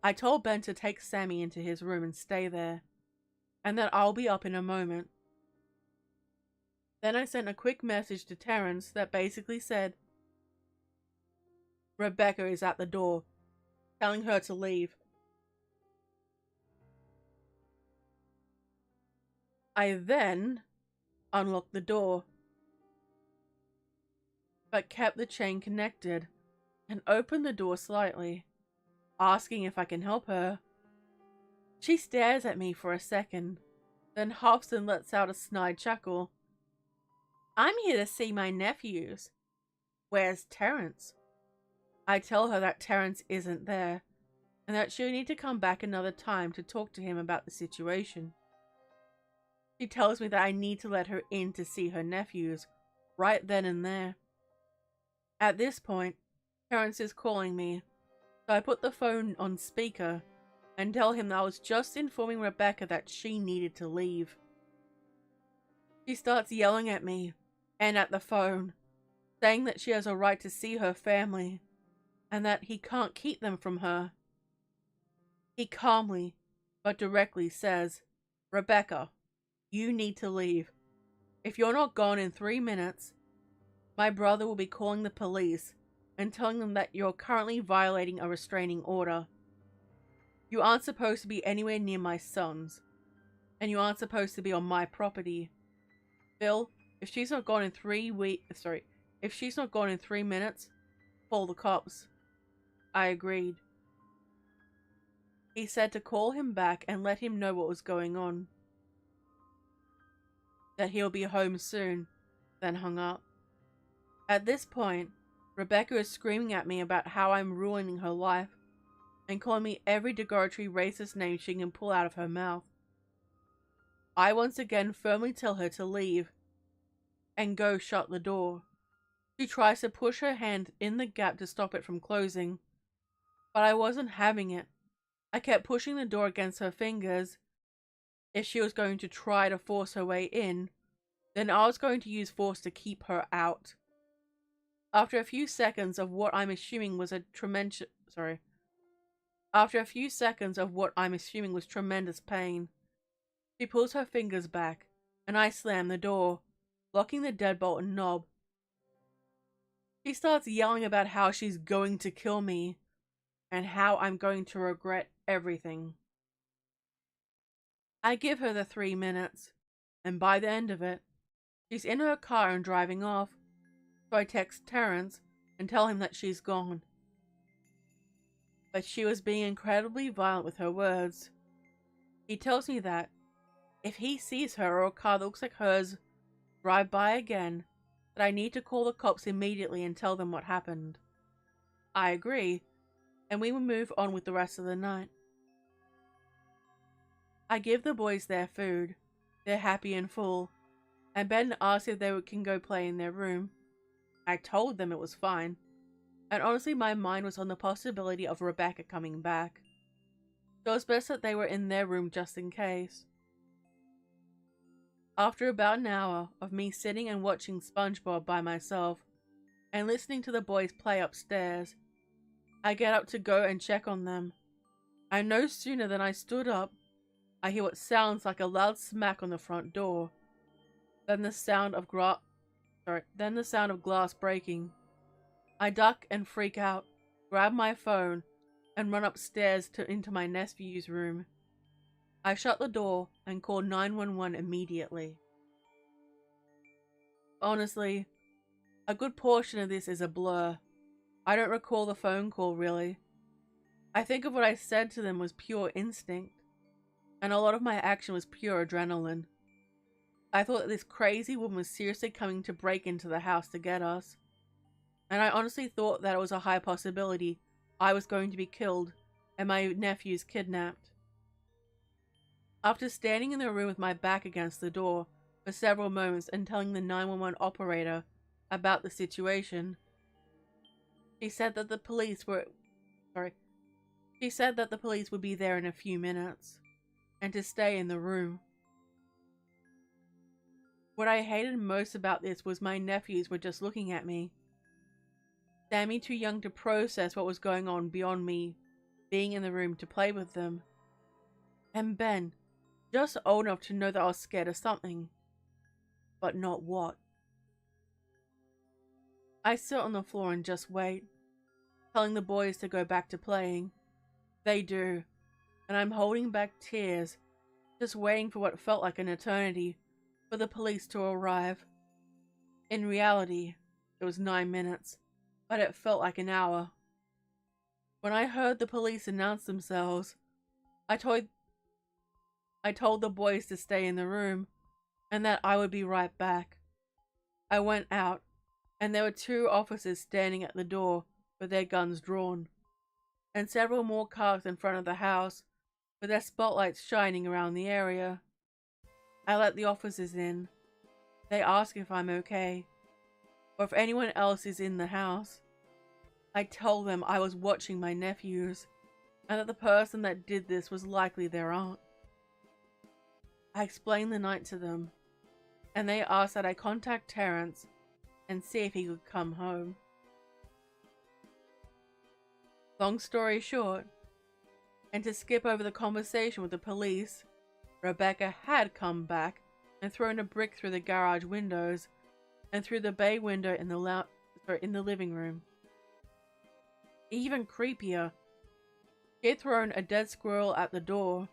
I told Ben to take Sammy into his room and stay there, and that I'll be up in a moment. Then I sent a quick message to Terrence that basically said, Rebecca is at the door, telling her to leave. I then unlocked the door, but kept the chain connected and opened the door slightly, asking if I can help her. She stares at me for a second, then huffs and lets out a snide chuckle. I'm here to see my nephews. Where's Terrence? I tell her that Terrence isn't there, and that she'll need to come back another time to talk to him about the situation. She tells me that I need to let her in to see her nephews, right then and there. At this point, Terrence is calling me, so I put the phone on speaker and tell him that I was just informing Rebecca that she needed to leave. She starts yelling at me and at the phone, saying that she has a right to see her family and that he can't keep them from her. He calmly but directly says, Rebecca, you need to leave. If you're not gone in 3 minutes, my brother will be calling the police and telling them that you're currently violating a restraining order. You aren't supposed to be anywhere near my sons, and you aren't supposed to be on my property. Bill, if she's not gone in 3 minutes, call the cops. I agreed. He said to call him back and let him know what was going on. That he'll be home soon, then hung up. At this point, Rebecca is screaming at me about how I'm ruining her life and calling me every derogatory racist name she can pull out of her mouth. I once again firmly tell her to leave and go shut the door. She tries to push her hand in the gap to stop it from closing, but I wasn't having it. I kept pushing the door against her fingers. If she was going to try to force her way in, then I was going to use force to keep her out. After a few seconds of what I'm assuming was tremendous pain, she pulls her fingers back, and I slam the door, locking the deadbolt and knob. She starts yelling about how she's going to kill me, and how I'm going to regret everything. I give her the 3 minutes, and by the end of it, she's in her car and driving off, so I text Terrence and tell him that she's gone. But she was being incredibly violent with her words. He tells me that if he sees her or a car that looks like hers drive by again, that I need to call the cops immediately and tell them what happened. I agree, and we will move on with the rest of the night. I give the boys their food. They're happy and full, and Ben asks if they can go play in their room. I told them it was fine, and honestly my mind was on the possibility of Rebecca coming back, so it was best that they were in their room just in case. After about an hour of me sitting and watching SpongeBob by myself, and listening to the boys play upstairs, I get up to go and check on them. And no sooner than I stood up, I hear what sounds like a loud smack on the front door, then the sound of glass breaking. I duck and freak out, grab my phone, and run upstairs into my nephew's room. I shut the door and call 911 immediately. Honestly, a good portion of this is a blur. I don't recall the phone call really. I think of what I said to them was pure instinct, and a lot of my action was pure adrenaline. I thought that this crazy woman was seriously coming to break into the house to get us, and I honestly thought that it was a high possibility I was going to be killed and my nephews kidnapped. After standing in the room with my back against the door for several moments and telling the 911 operator about the situation, she said that the police would be there in a few minutes and to stay in the room. What I hated most about this was my nephews were just looking at me. Sammy too young to process what was going on beyond me being in the room to play with them. And Ben, just old enough to know that I was scared of something. But not what. I sit on the floor and just wait, telling the boys to go back to playing. They do, and I'm holding back tears, just waiting for what felt like an eternity for the police to arrive. In reality, it was 9 minutes, but it felt like an hour. When I heard the police announce themselves, I told the boys to stay in the room and that I would be right back. I went out, and there were 2 officers standing at the door with their guns drawn, and several more cars in front of the house with their spotlights shining around the area. I let the officers in. They ask if I'm okay, or if anyone else is in the house. I told them I was watching my nephews, and that the person that did this was likely their aunt. I explained the night to them, and they asked that I contact Terrence and see if he could come home. Long story short, and to skip over the conversation with the police, Rebecca had come back and thrown a brick through the garage windows and through the bay window in the living room. Even creepier, she had thrown a dead squirrel at the door,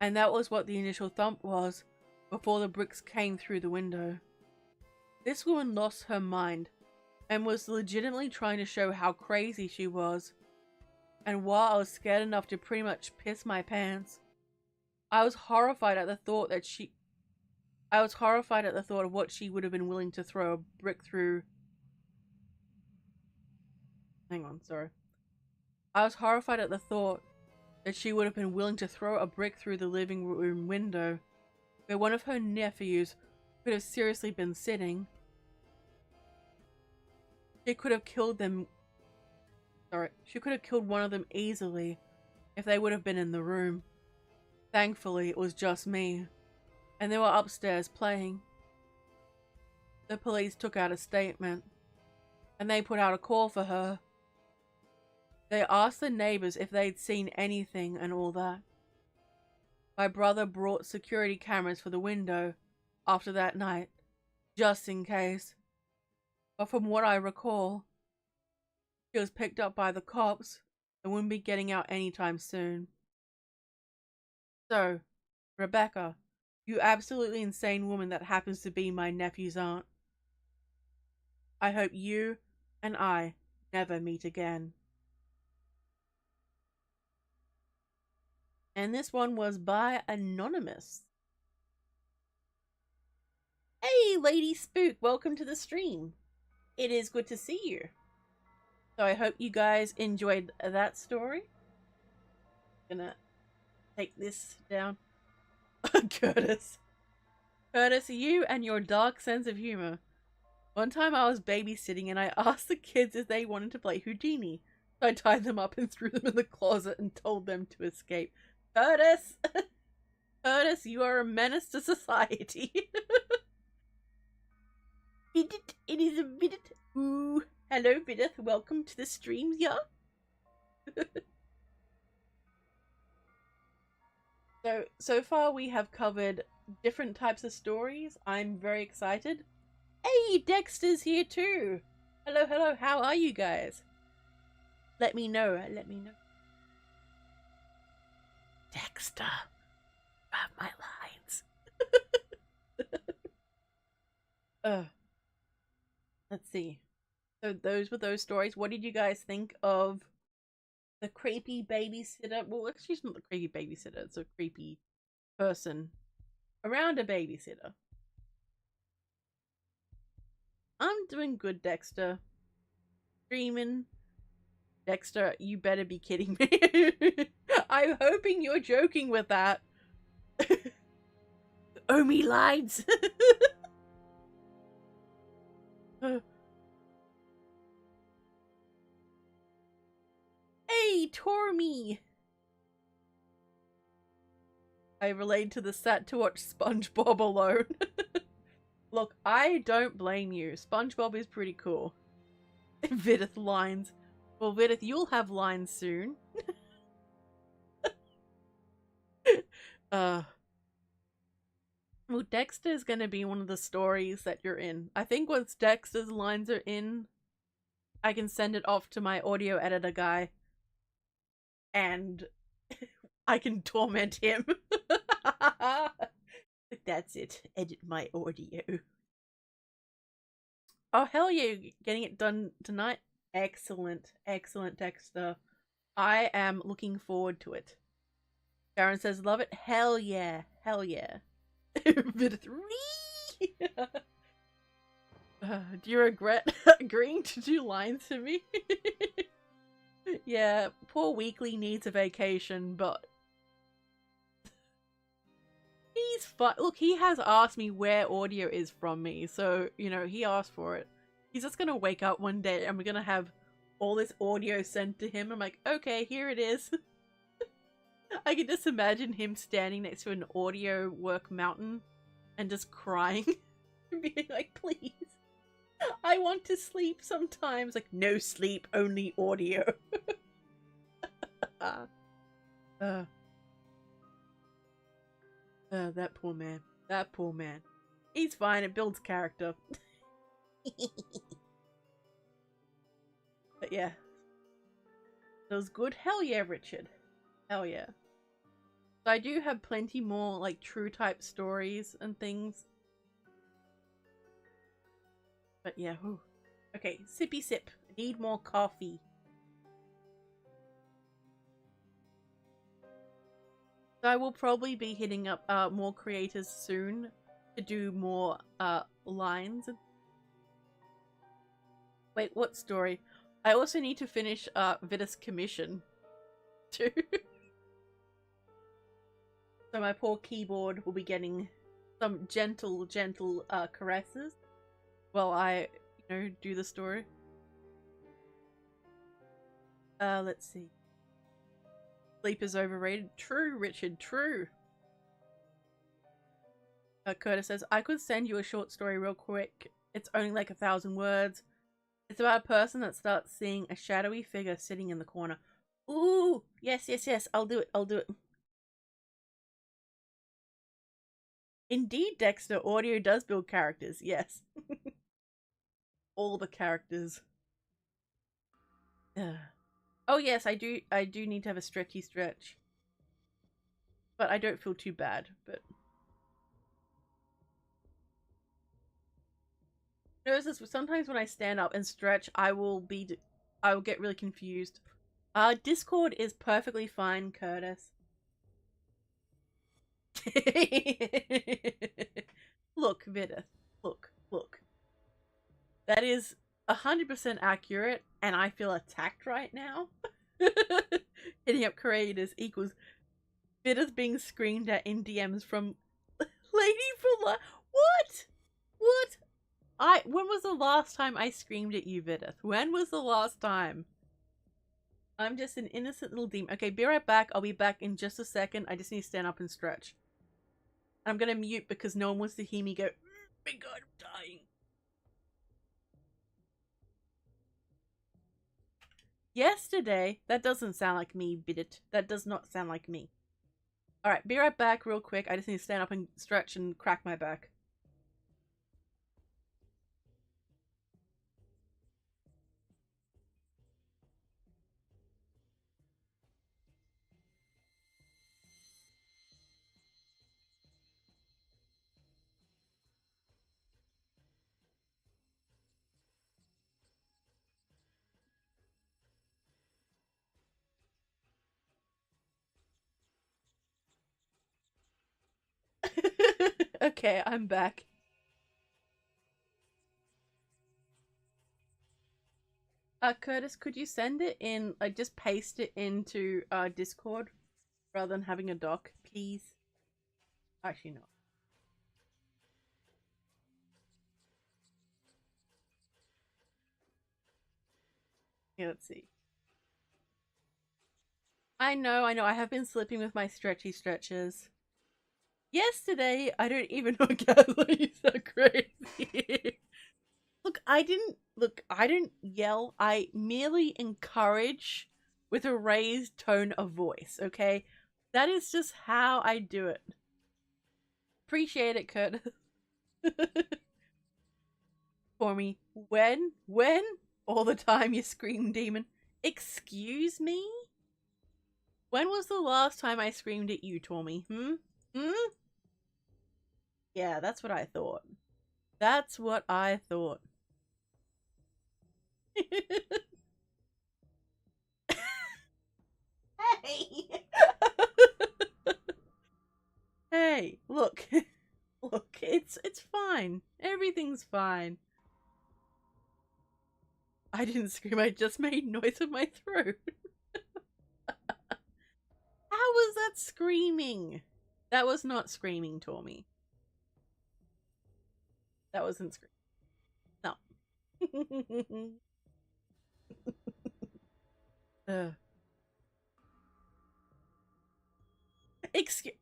and that was what the initial thump was before the bricks came through the window. This woman lost her mind and was legitimately trying to show how crazy she was. And while I was scared enough to pretty much piss my pants, I was horrified at the thought of what she would have been willing to throw a brick through. I was horrified at the thought that she would have been willing to throw a brick through the living room window where one of her nephews could have seriously been sitting. She could have killed one of them easily if they would have been in the room. Thankfully, it was just me, and they were upstairs playing. The police took out a statement, and they put out a call for her. They asked the neighbors if they'd seen anything and all that. My brother brought security cameras for the window after that night, just in case. But from what I recall, she was picked up by the cops and wouldn't be getting out anytime soon. So, Rebecca, you absolutely insane woman that happens to be my nephew's aunt, I hope you and I never meet again. And this one was by Anonymous. Hey, Lady Spook, welcome to the stream. It is good to see you. So I hope you guys enjoyed that story. Gonna take this down. Curtis, you and your dark sense of humor. One time I was babysitting and I asked the kids if they wanted to play Houdini. So I tied them up and threw them in the closet and told them to escape. Curtis! Curtis, you are a menace to society. Bidit, it is a Bidit. Ooh, hello Bidit, welcome to the stream, yeah? So far we have covered different types of stories. I'm very excited. Hey, Dexter's here too. Hello, how are you guys? Let me know. Dexter, grab my lines. Let's see. So those were those stories. What did you guys think of the creepy babysitter? Well, she's not the creepy babysitter. It's a creepy person around a babysitter. I'm doing good, Dexter. Streaming. Dexter, you better be kidding me. I'm hoping you're joking with that. owe me lines. Hey, Tormy! I relate to the sat to watch SpongeBob alone. Look, I don't blame you. SpongeBob is pretty cool. Vidith lines. Well, Vidith, you'll have lines soon. Well, Dexter's gonna be one of the stories that you're in. I think once Dexter's lines are in, I can send it off to my audio editor guy. And I can torment him. That's it. Edit my audio. Oh, hell yeah, you're getting it done tonight? Excellent. Excellent, Dexter. I am looking forward to it. Sharon says, love it. Hell yeah. Hell yeah. Bit of 3. Do you regret agreeing to do lines for me? Yeah, poor Weekly needs a vacation, but he's fine. Look, he has asked me where audio is from me, so, you know, he asked for it. He's just gonna wake up one day and we're gonna have all this audio sent to him. I'm like, okay, here it is. I can just imagine him standing next to an audio work mountain and just crying. Being like, please, I want to sleep sometimes. Like, no sleep, only audio. That poor man. That poor man. He's fine, it builds character. But yeah. That was good. Hell yeah, Richard. Hell yeah. So I do have plenty more, like, true type stories and things. But yeah, whew. Okay, sippy sip. I need more coffee. So I will probably be hitting up more creators soon to do more lines. Wait, what story? I also need to finish Vidus commission too. So my poor keyboard will be getting some gentle caresses while I, you know, do the story. Let's see. Sleep is overrated. True, Richard, true. Curtis says, I could send you a short story real quick. It's only like 1,000 words. It's about a person that starts seeing a shadowy figure sitting in the corner. Ooh, yes. I'll do it. Indeed, Dexter, audio does build characters, yes. All the characters. Oh yes, I do need to have a stretchy stretch. But I don't feel too bad, but notice this, sometimes when I stand up and stretch, I will get really confused. Discord is perfectly fine, Curtis. Look, Vidith. Look. That is 100% accurate, and I feel attacked right now. Hitting up creators equals Vidith being screamed at in DMs from Lady for Life. What? When was the last time I screamed at you, Vidith? When was the last time? I'm just an innocent little demon. Okay, be right back. I'll be back in just a second. I just need to stand up and stretch. I'm gonna mute because no one wants to hear me go, oh my god, I'm dying. Yesterday? That doesn't sound like me, Bidit. That does not sound like me. Alright, be right back real quick. I just need to stand up and stretch and crack my back. Okay, I'm back. Curtis, could you send it in, like, just paste it into Discord rather than having a doc, please? Actually, no. Yeah, let's see. I know, I have been slipping with my stretchy stretches. Yesterday, I don't even know, Gasly, you're so crazy. I didn't yell. I merely encourage with a raised tone of voice, okay? That is just how I do it. Appreciate it, Kurt. For me. When? All the time, you scream demon. Excuse me? When was the last time I screamed at you, Tommy? Yeah, that's what I thought. That's what I thought. Hey! Hey, look. Look, it's fine. Everything's fine. I didn't scream, I just made noise in my throat. How was that screaming? That was not screaming, Tommy. That wasn't screaming. No.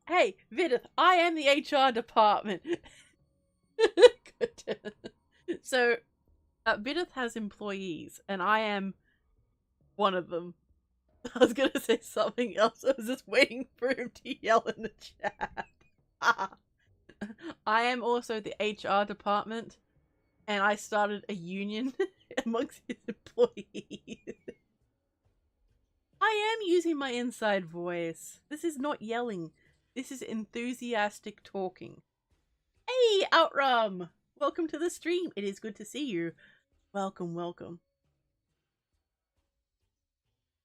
Hey, Vidith, I am the HR department. Good. So, Vidith has employees, and I am one of them. I was gonna say something else. I was just waiting for him to yell in the chat. I am also the HR department, and I started a union amongst his employees. I am using my inside voice. This is not yelling. This is enthusiastic talking. Hey, Outrum! Welcome to the stream. It is good to see you. Welcome, welcome.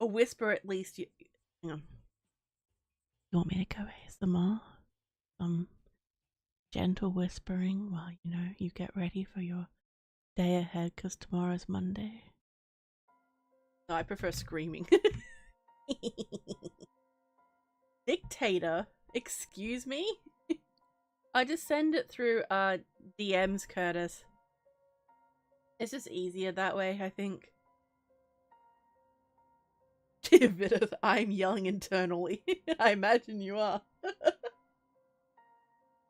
A whisper at least. Hang on. You want me to go ASMR? Gentle whispering while, you know, you get ready for your day ahead because tomorrow's Monday. No, I prefer screaming. Dictator? Excuse me? I just send it through DMs, Curtis. It's just easier that way, I think. A bit of I'm yelling internally. I imagine you are.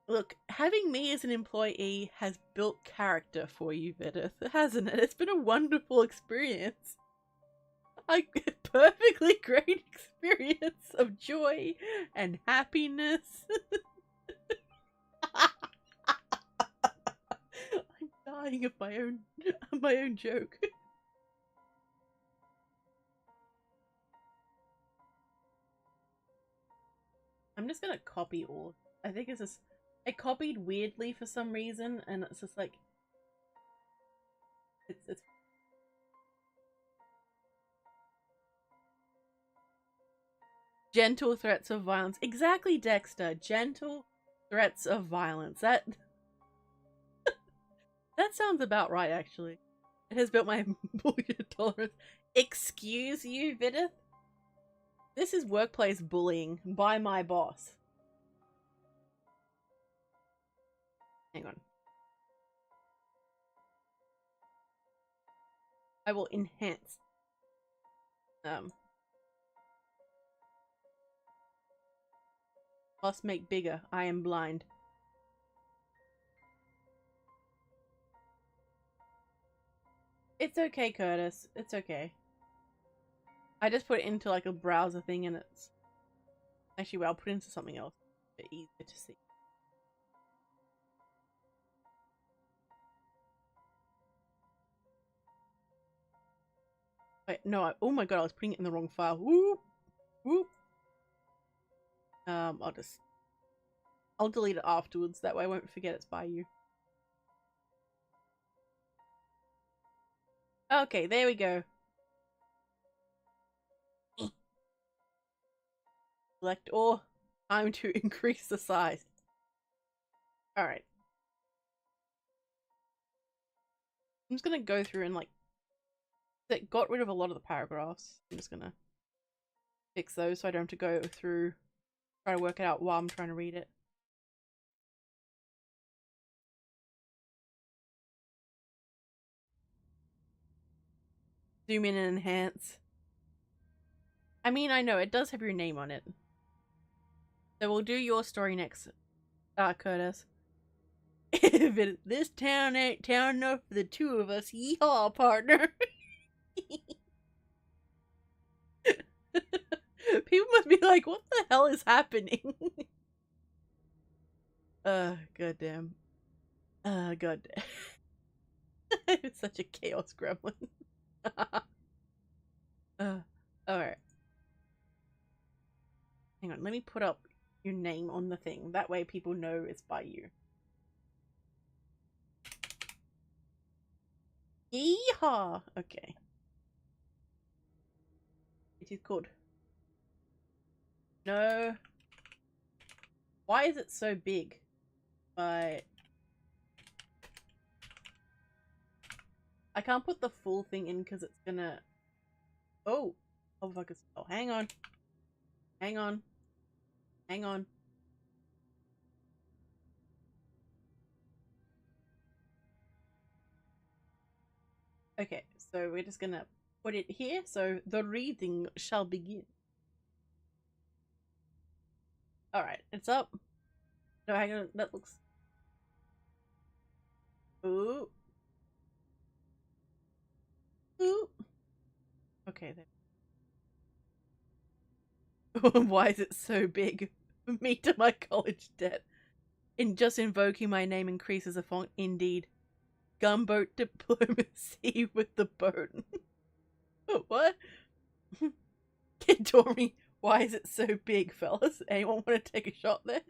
Look, having me as an employee has built character for you, Vidith, hasn't it? It's been a wonderful experience. A perfectly great experience of joy and happiness. I'm dying of my own joke. I'm just gonna copy all. I think it's just I copied weirdly for some reason, and it's just like it's gentle threats of violence. Exactly, Dexter. Gentle threats of violence. That sounds about right, actually. It has built my bullshit tolerance. Excuse you, Vidith? This is workplace bullying by my boss. Hang on. I will enhance. Boss make bigger. I am blind. It's okay, Curtis. It's okay. I just put it into like a browser thing and it's... Actually, well, I'll put it into something else. A bit easier to see. Wait, no, oh my god, I was putting it in the wrong file. Whoop! Whoop! I'll delete it afterwards. That way I won't forget it's by you. Okay, there we go. Select all. Time to increase the size. Alright. I'm just gonna go through and like... It got rid of a lot of the paragraphs. I'm just gonna fix those so I don't have to go through... Try to work it out while I'm trying to read it. Zoom in and enhance. I mean, I know, it does have your name on it. So we'll do your story next, Curtis. This town ain't town enough for the two of us, yeehaw, partner. People must be like, what the hell is happening? Goddamn. Goddamn. It's such a chaos gremlin. Alright. Hang on, let me put up your name on the thing. That way people know it's by you. Yeehaw! Okay. It is called. No. Why is it so big? I can't put the full thing in because it's gonna. Oh fuck! Oh, hang on. Hang on. Hang on. Okay, so we're just gonna put it here. So the reading shall begin. All right, it's up. No, hang on. That looks. Ooh. Ooh. Okay, then. Why is it so big? Me to my college debt. In just invoking my name increases a font. Indeed. Gunboat diplomacy with the boat. What? Kidori, why is it so big, fellas? Anyone want to take a shot there?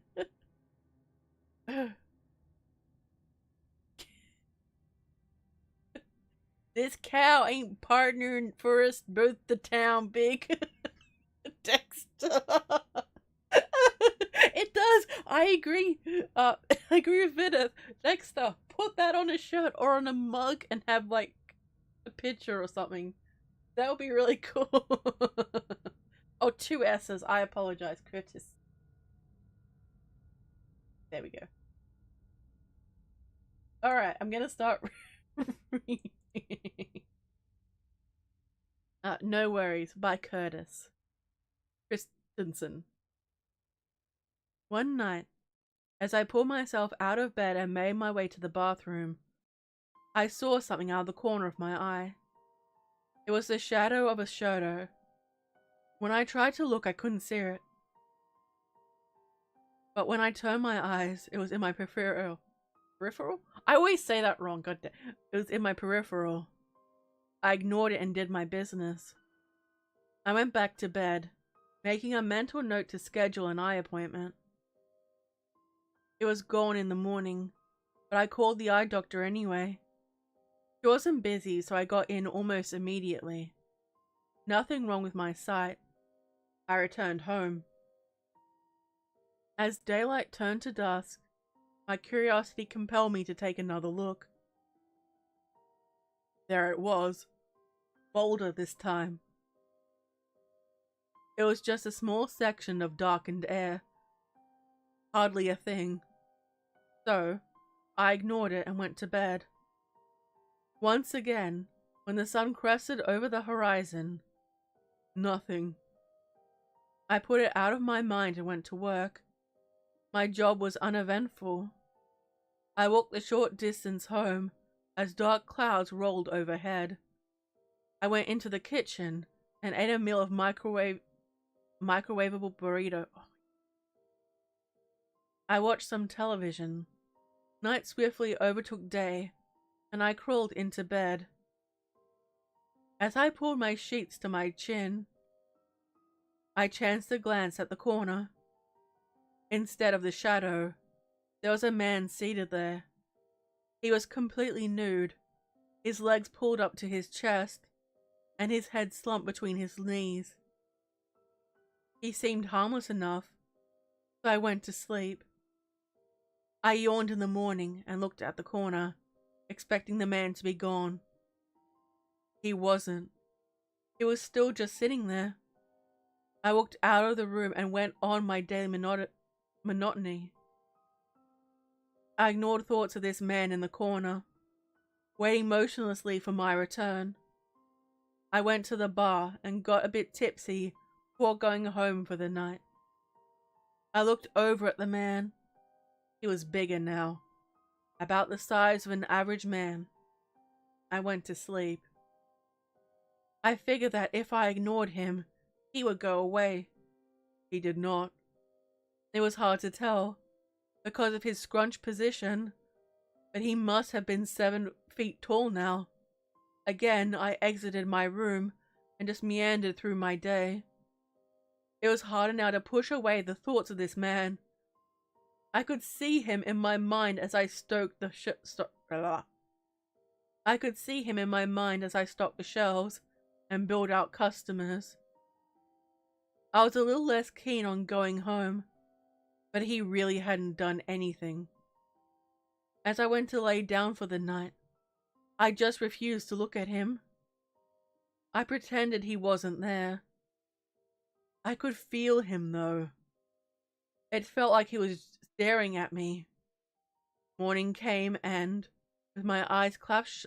This cow ain't partnering for us both the town big. Dexter. It does. I agree. I agree with Vidith. Dexter, put that on a shirt or on a mug and have like a picture or something. That would be really cool. Oh, 2 S's. I apologize, Curtis. There we go. Alright, I'm gonna start reading. No Worries by Curtis Christensen. One night, as I pulled myself out of bed and made my way to the bathroom, I saw something out of the corner of my eye. It was the shadow of a shadow. When I tried to look, I couldn't see it. But when I turned my eyes, it was in my peripheral. Peripheral? I always say that wrong, goddamn. It was in my peripheral. I ignored it and did my business. I went back to bed, making a mental note to schedule an eye appointment. It was gone in the morning, but I called the eye doctor anyway. She wasn't busy, so I got in almost immediately. Nothing wrong with my sight. I returned home. As daylight turned to dusk, my curiosity compelled me to take another look. There it was, bolder this time. It was just a small section of darkened air. Hardly a thing. So, I ignored it and went to bed. Once again, when the sun crested over the horizon, nothing. I put it out of my mind and went to work. My job was uneventful. I walked the short distance home as dark clouds rolled overhead. I went into the kitchen and ate a meal of microwavable burrito. I watched some television. Night swiftly overtook day, and I crawled into bed. As I pulled my sheets to my chin, I chanced to glance at the corner. Instead of the shadow, there was a man seated there. He was completely nude, his legs pulled up to his chest, and his head slumped between his knees. He seemed harmless enough, so I went to sleep. I yawned in the morning and looked at the corner, expecting the man to be gone. He wasn't. He was still just sitting there. I walked out of the room and went on my daily monotony. I ignored thoughts of this man in the corner, waiting motionlessly for my return. I went to the bar and got a bit tipsy before going home for the night. I looked over at the man. He was bigger now, about the size of an average man. I went to sleep. I figured that if I ignored him, he would go away. He did not. It was hard to tell, because of his scrunched position, but he must have been 7 feet tall now. Again, I exited my room and just meandered through my day. It was harder now to push away the thoughts of this man. I could see him in my mind as I stocked the shelves and billed out customers. I was a little less keen on going home, but he really hadn't done anything. As I went to lay down for the night, I just refused to look at him. I pretended he wasn't there. I could feel him though. It felt like he was staring at me. Morning came and, with my eyes clasped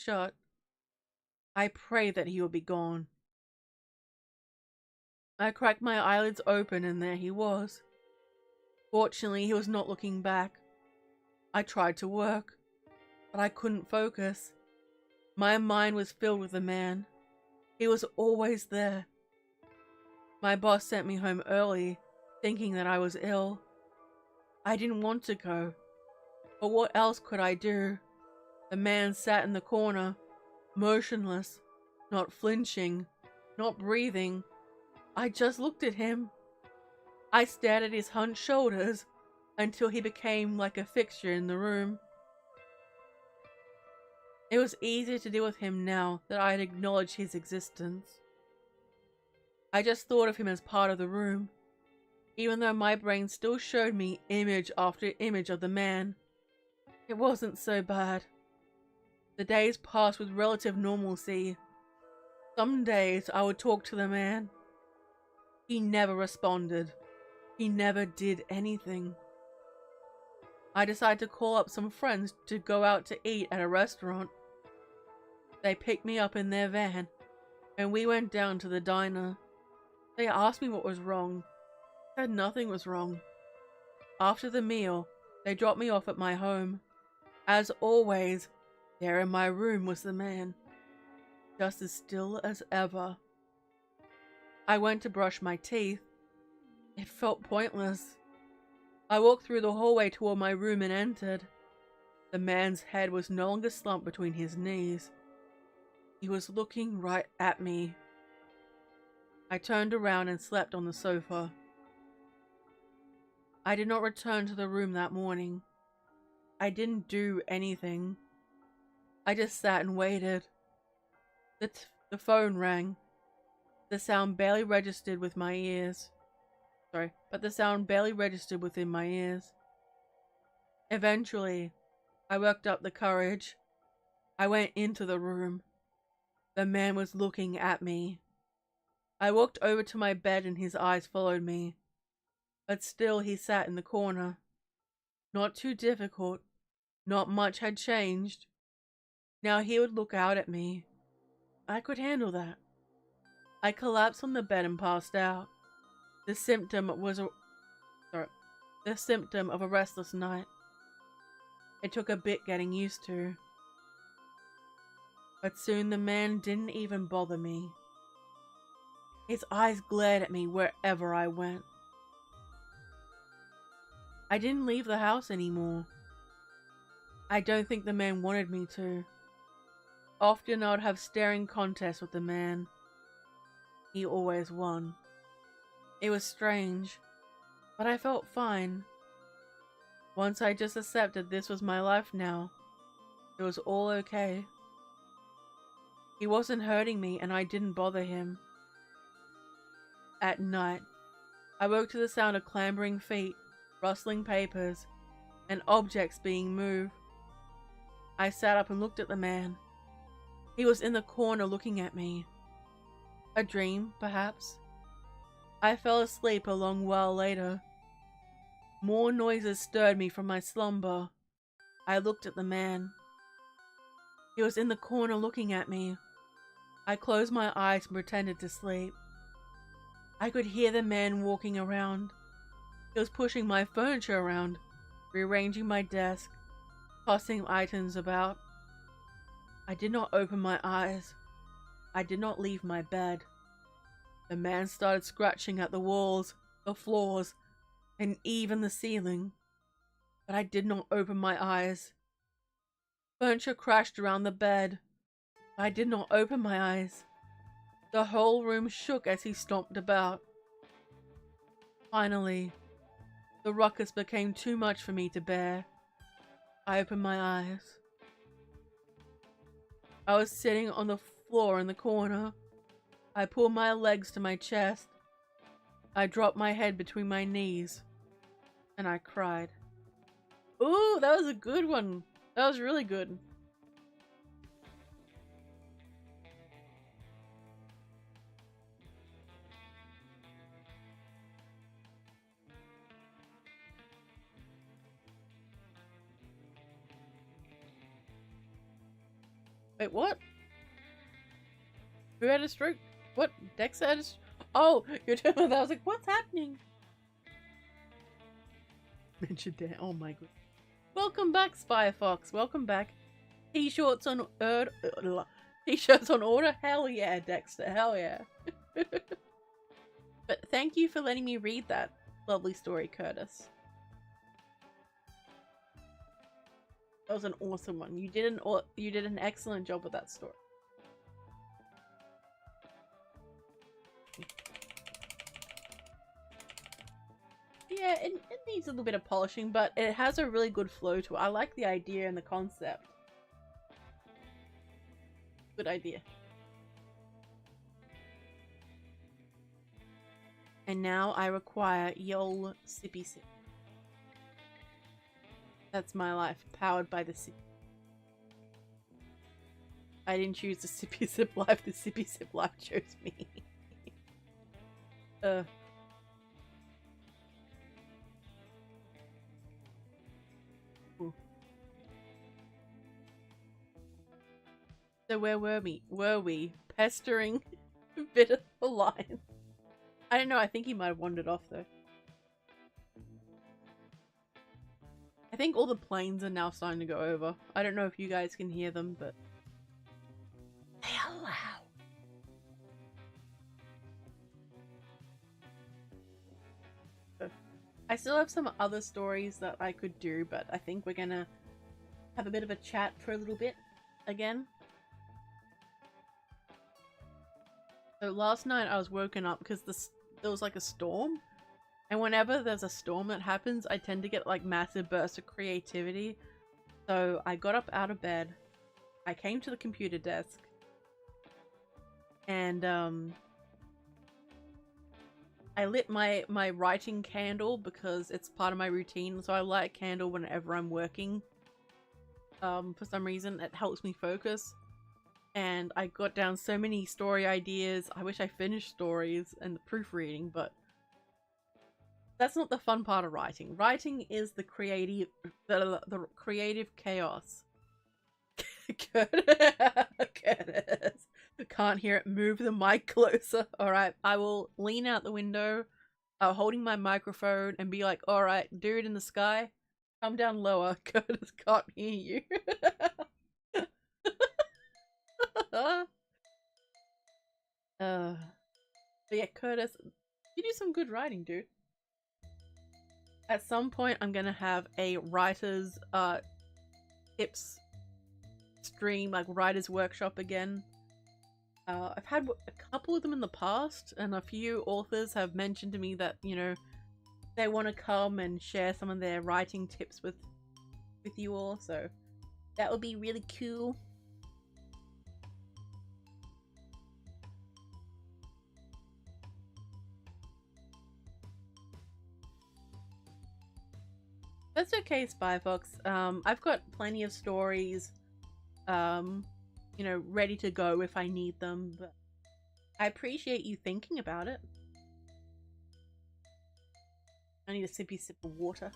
shut, I prayed that he would be gone. I cracked my eyelids open and there he was. Fortunately, he was not looking back. I tried to work, but I couldn't focus. My mind was filled with the man. He was always there. My boss sent me home early, thinking that I was ill. I didn't want to go, but what else could I do? The man sat in the corner, motionless, not flinching, not breathing. I just looked at him. I stared at his hunched shoulders until he became like a fixture in the room. It was easier to deal with him now that I had acknowledged his existence. I just thought of him as part of the room, even though my brain still showed me image after image of the man. It wasn't so bad. The days passed with relative normalcy. Some days I would talk to the man. He never responded. He never did anything. I decided to call up some friends to go out to eat at a restaurant. They picked me up in their van, and we went down to the diner. They asked me what was wrong. I said nothing was wrong. After the meal, they dropped me off at my home. As always, there in my room was the man, just as still as ever. I went to brush my teeth. It felt pointless. I walked through the hallway toward my room and entered. The man's head was no longer slumped between his knees. He was looking right at me. I turned around and slept on the sofa. I did not return to the room that morning. I didn't do anything. I just sat and waited. The phone rang. The sound barely registered with my ears. The sound barely registered within my ears. Eventually, I worked up the courage. I went into the room. The man was looking at me. I walked over to my bed and his eyes followed me. But still he sat in the corner. Not too difficult. Not much had changed. Now he would look out at me. I could handle that. I collapsed on the bed and passed out. The symptom of a restless night. It took a bit getting used to. But soon the man didn't even bother me. His eyes glared at me wherever I went. I didn't leave the house anymore. I don't think the man wanted me to. Often I would have staring contests with the man. He always won. It was strange, but I felt fine. Once I just accepted this was my life now, it was all okay. He wasn't hurting me and I didn't bother him. At night, I woke to the sound of clambering feet, rustling papers, and objects being moved. I sat up and looked at the man. He was in the corner looking at me. A dream, perhaps? I fell asleep a long while later. More noises stirred me from my slumber. I looked at the man. He was in the corner looking at me. I closed my eyes and pretended to sleep. I could hear the man walking around. He was pushing my furniture around, rearranging my desk, tossing items about. I did not open my eyes. I did not leave my bed. The man started scratching at the walls, the floors, and even the ceiling. But I did not open my eyes. Furniture crashed around the bed. I did not open my eyes. The whole room shook as he stomped about. Finally, the ruckus became too much for me to bear. I opened my eyes. I was sitting on the floor in the corner. I pulled my legs to my chest. I dropped my head between my knees. And I cried. Ooh, that was a good one. That was really good. Wait, what? Who had a stroke? What? Dex had a Oh, you're talking about that. I was like, what's happening? Mentioned that. Oh my god. Welcome back, Spy Fox. Welcome back. T-shirts on T-shirts on order. Hell yeah, Dexter. Hell yeah. But thank you for letting me read that lovely story, Curtis. That was an awesome one. You did an excellent job with that story. Yeah, it needs a little bit of polishing, but it has a really good flow to it. I like the idea and the concept. Good idea. And now I require Yol Sippy Sip. That's my life, powered by the sip. I didn't choose the Sippy Sip life, the Sippy Sip life chose me. So where were we? Pestering a bit of the line. I don't know, I think he might have wandered off though. I think all the planes are now starting to go over. I don't know if you guys can hear them, but they are loud. I still have some other stories that I could do, but I think we're gonna have a bit of a chat for a little bit again. So last night I was woken up because there was like a storm. And whenever there's a storm that happens, I tend to get like massive bursts of creativity. So I got up out of bed. I came to the computer desk. And I lit my writing candle because it's part of my routine. So I light a candle whenever I'm working. For some reason, it helps me focus. And I got down so many story ideas. I wish I finished stories and the proofreading, but that's not the fun part of writing. Writing is the creative chaos. Curtis. Can't hear it. Move the mic closer. Alright, I will lean out the window, holding my microphone and be like, alright, dude in the sky, come down lower. Curtis can't hear you. But yeah, Curtis, you do some good writing, dude. At some point, I'm gonna have a writer's tips stream, like writer's workshop again. I've had a couple of them in the past, and a few authors have mentioned to me that, you know, they want to come and share some of their writing tips with you all, so that would be really cool. That's okay, Spy Fox. I've got plenty of stories, you know, ready to go if I need them, but I appreciate you thinking about it. I need a sippy sip of water.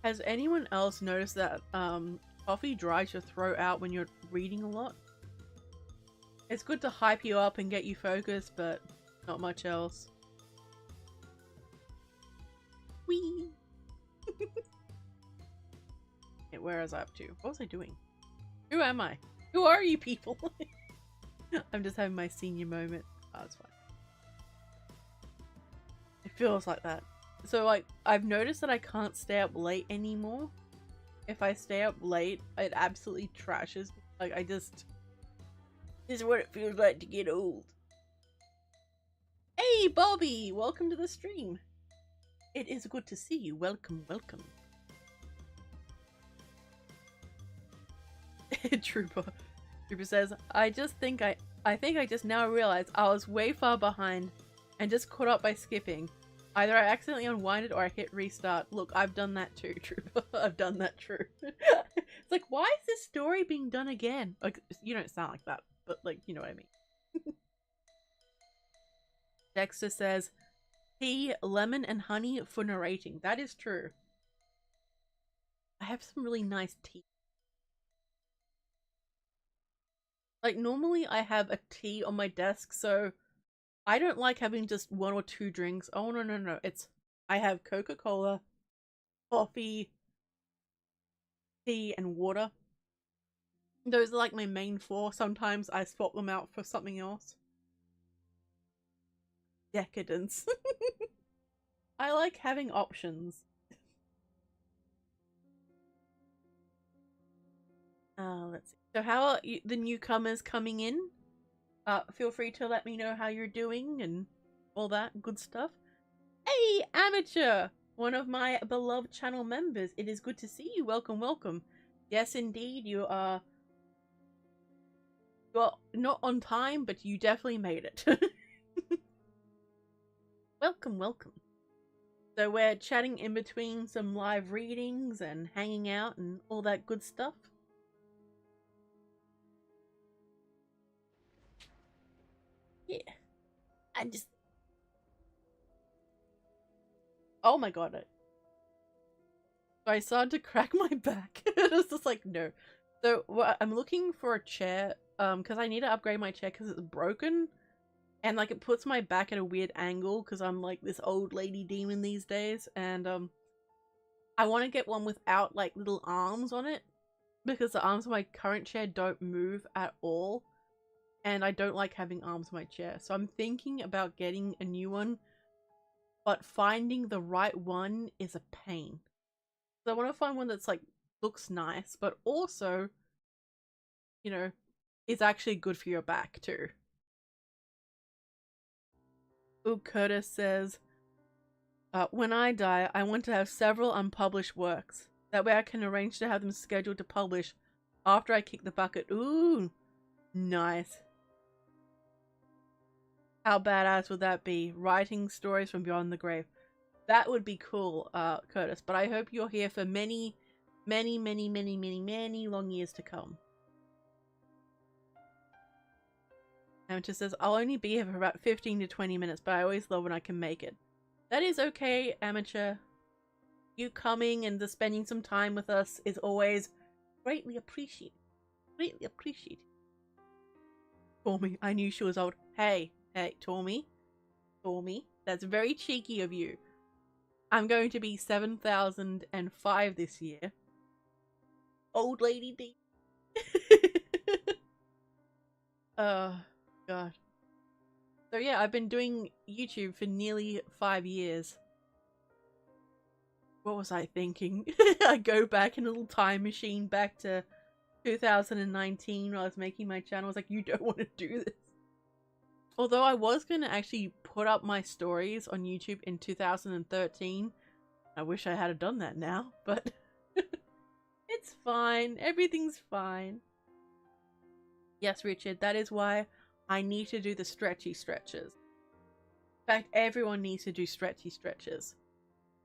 Has anyone else noticed that coffee dries your throat out when you're reading a lot? It's good to hype you up and get you focused, but not much else. Whee! Okay, where was I up to? What was I doing? Who am I? Who are you people? I'm just having my senior moment. Oh, it's fine. It feels like that. So, like, I've noticed that I can't stay up late anymore. If I stay up late, it absolutely trashes. Like, I just... This is what it feels like to get old. Hey, Bobby! Welcome to the stream. It is good to see you. Welcome, welcome. Trooper says, I think I just now realized I was way far behind and just caught up by skipping. Either I accidentally unwinded or I hit restart. Look, I've done that too, Trooper. I've done that too. It's like, why is this story being done again? Like, you don't sound like that, but like, you know what I mean. Dexter says, tea, lemon, and honey for narrating. That is true. I have some really nice tea. Like, normally I have a tea on my desk, so I don't like having just one or two drinks. Oh, no, no, no. I have Coca-Cola, coffee, tea, and water. Those are like my main four. Sometimes I swap them out for something else. Decadence. I like having options. Let's see. So how are the newcomers coming in? Feel free to let me know how you're doing and all that good stuff. Hey, Amateur! One of my beloved channel members. It is good to see you. Welcome, welcome. Yes, indeed, you are... Well, not on time, but you definitely made it. Welcome, welcome. So we're chatting in between some live readings and hanging out and all that good stuff. Yeah. Oh my god. I started to crack my back. It was just like, no. So I'm looking for a chair, because I need to upgrade my chair because it's broken. And like it puts my back at a weird angle because I'm like this old lady demon these days. And I want to get one without like little arms on it. Because the arms of my current chair don't move at all. And I don't like having arms on my chair. So I'm thinking about getting a new one. But finding the right one is a pain. So I want to find one that's like looks nice, but also, you know, is actually good for your back too. Ooh, Curtis says, when I die, I want to have several unpublished works. That way I can arrange to have them scheduled to publish after I kick the bucket. Ooh, nice. How badass would that be? Writing stories from beyond the grave. That would be cool, Curtis. But I hope you're here for many, many, many, many, many, many long years to come. Amateur says, I'll only be here for about 15 to 20 minutes, but I always love when I can make it. That is okay, Amateur. You coming and just spending some time with us is always greatly appreciated. Greatly appreciated. Tormy, I knew she was old. Hey, Tormy. Tormy, that's very cheeky of you. I'm going to be 7,005 this year. Old lady D. Oh, God. So yeah, I've been doing YouTube for nearly 5 years. What was I thinking? I go back in a little time machine back to 2019 when I was making my channel. I was like, you don't want to do this. Although I was going to actually put up my stories on YouTube in 2013. I wish I had done that now, but it's fine. Everything's fine. Yes, Richard, that is why I need to do the stretchy stretches. In fact, everyone needs to do stretchy stretches.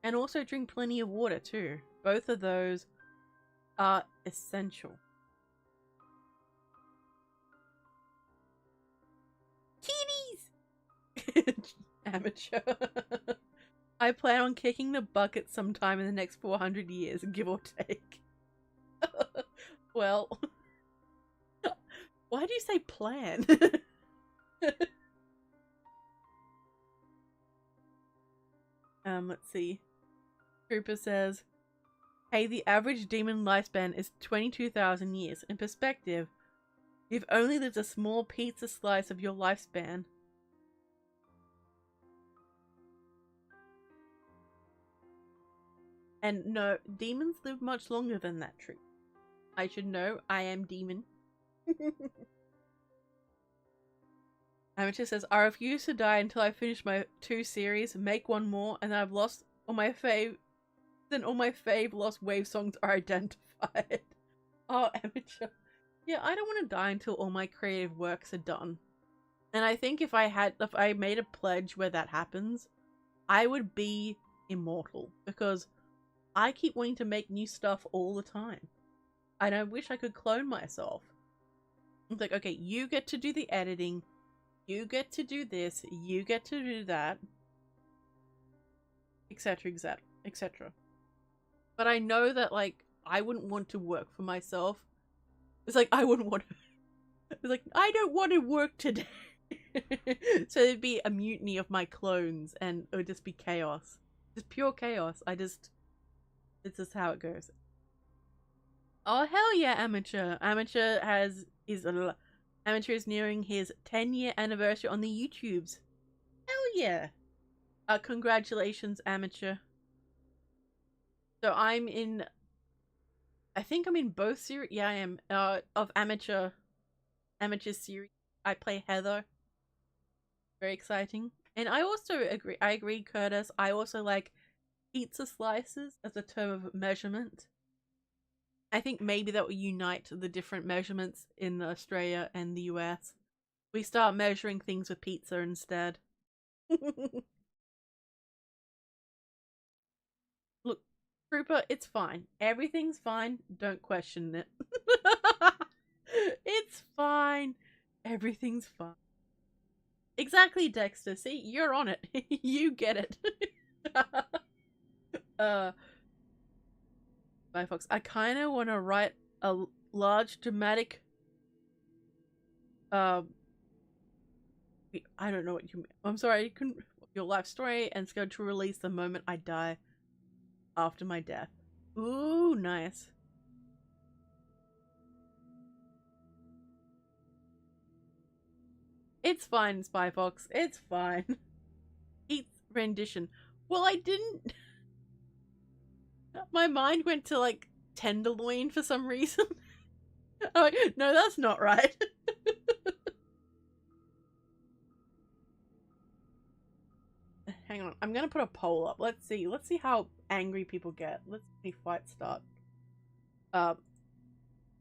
And also drink plenty of water too. Both of those are essential. Kitties! Amateur. I plan on kicking the bucket sometime in the next 400 years, give or take. Well, why do you say plan? Let's see. Trooper says, hey, the average demon lifespan is 22,000 years. In perspective, you've only lived a small pizza slice of your lifespan. And no, demons live much longer than that, Troop. I should know, I am demon. Amateur says, I refuse to die until I finish my 2 series, make one more, and I've lost all my fave. Then all my fave lost wave songs are identified. Oh, Amateur. Yeah, I don't want to die until all my creative works are done. And I think if I made a pledge where that happens, I would be immortal. Because I keep wanting to make new stuff all the time. And I wish I could clone myself. It's like, okay, you get to do the editing. You get to do this. You get to do that. Etc, etc, etc. But I know that, like, I wouldn't want to work for myself. It's like, I wouldn't want to... It's like, I don't want to work today. So there'd be a mutiny of my clones and it would just be chaos. Just pure chaos. It's just how it goes. Oh, hell yeah, Amateur. Amateur is nearing his 10-year anniversary on the YouTubes. Hell yeah. Congratulations, Amateur. So I think I'm in both series. Yeah, I am. Of Amateur series. I play Heather. Very exciting. And I also agree, Curtis. I also like pizza slices as a term of measurement. I think maybe that will unite the different measurements in Australia and the US. We start measuring things with pizza instead. Look, Trooper, it's fine. Everything's fine. Don't question it. It's fine. Everything's fine. Exactly, Dexter. See, you're on it. You get it. Bye, Fox. I kind of want to write a large dramatic. I don't know what you mean. I'm sorry. You can your life story and schedule to release the moment I die. After my death. Ooh, nice. It's fine, Spy Fox. It's fine. Eat rendition. Well, I didn't. My mind went to like tenderloin for some reason. I'm like, no, that's not right. Hang on, I'm gonna put a poll up. Let's see how angry people get. Let's see fight start.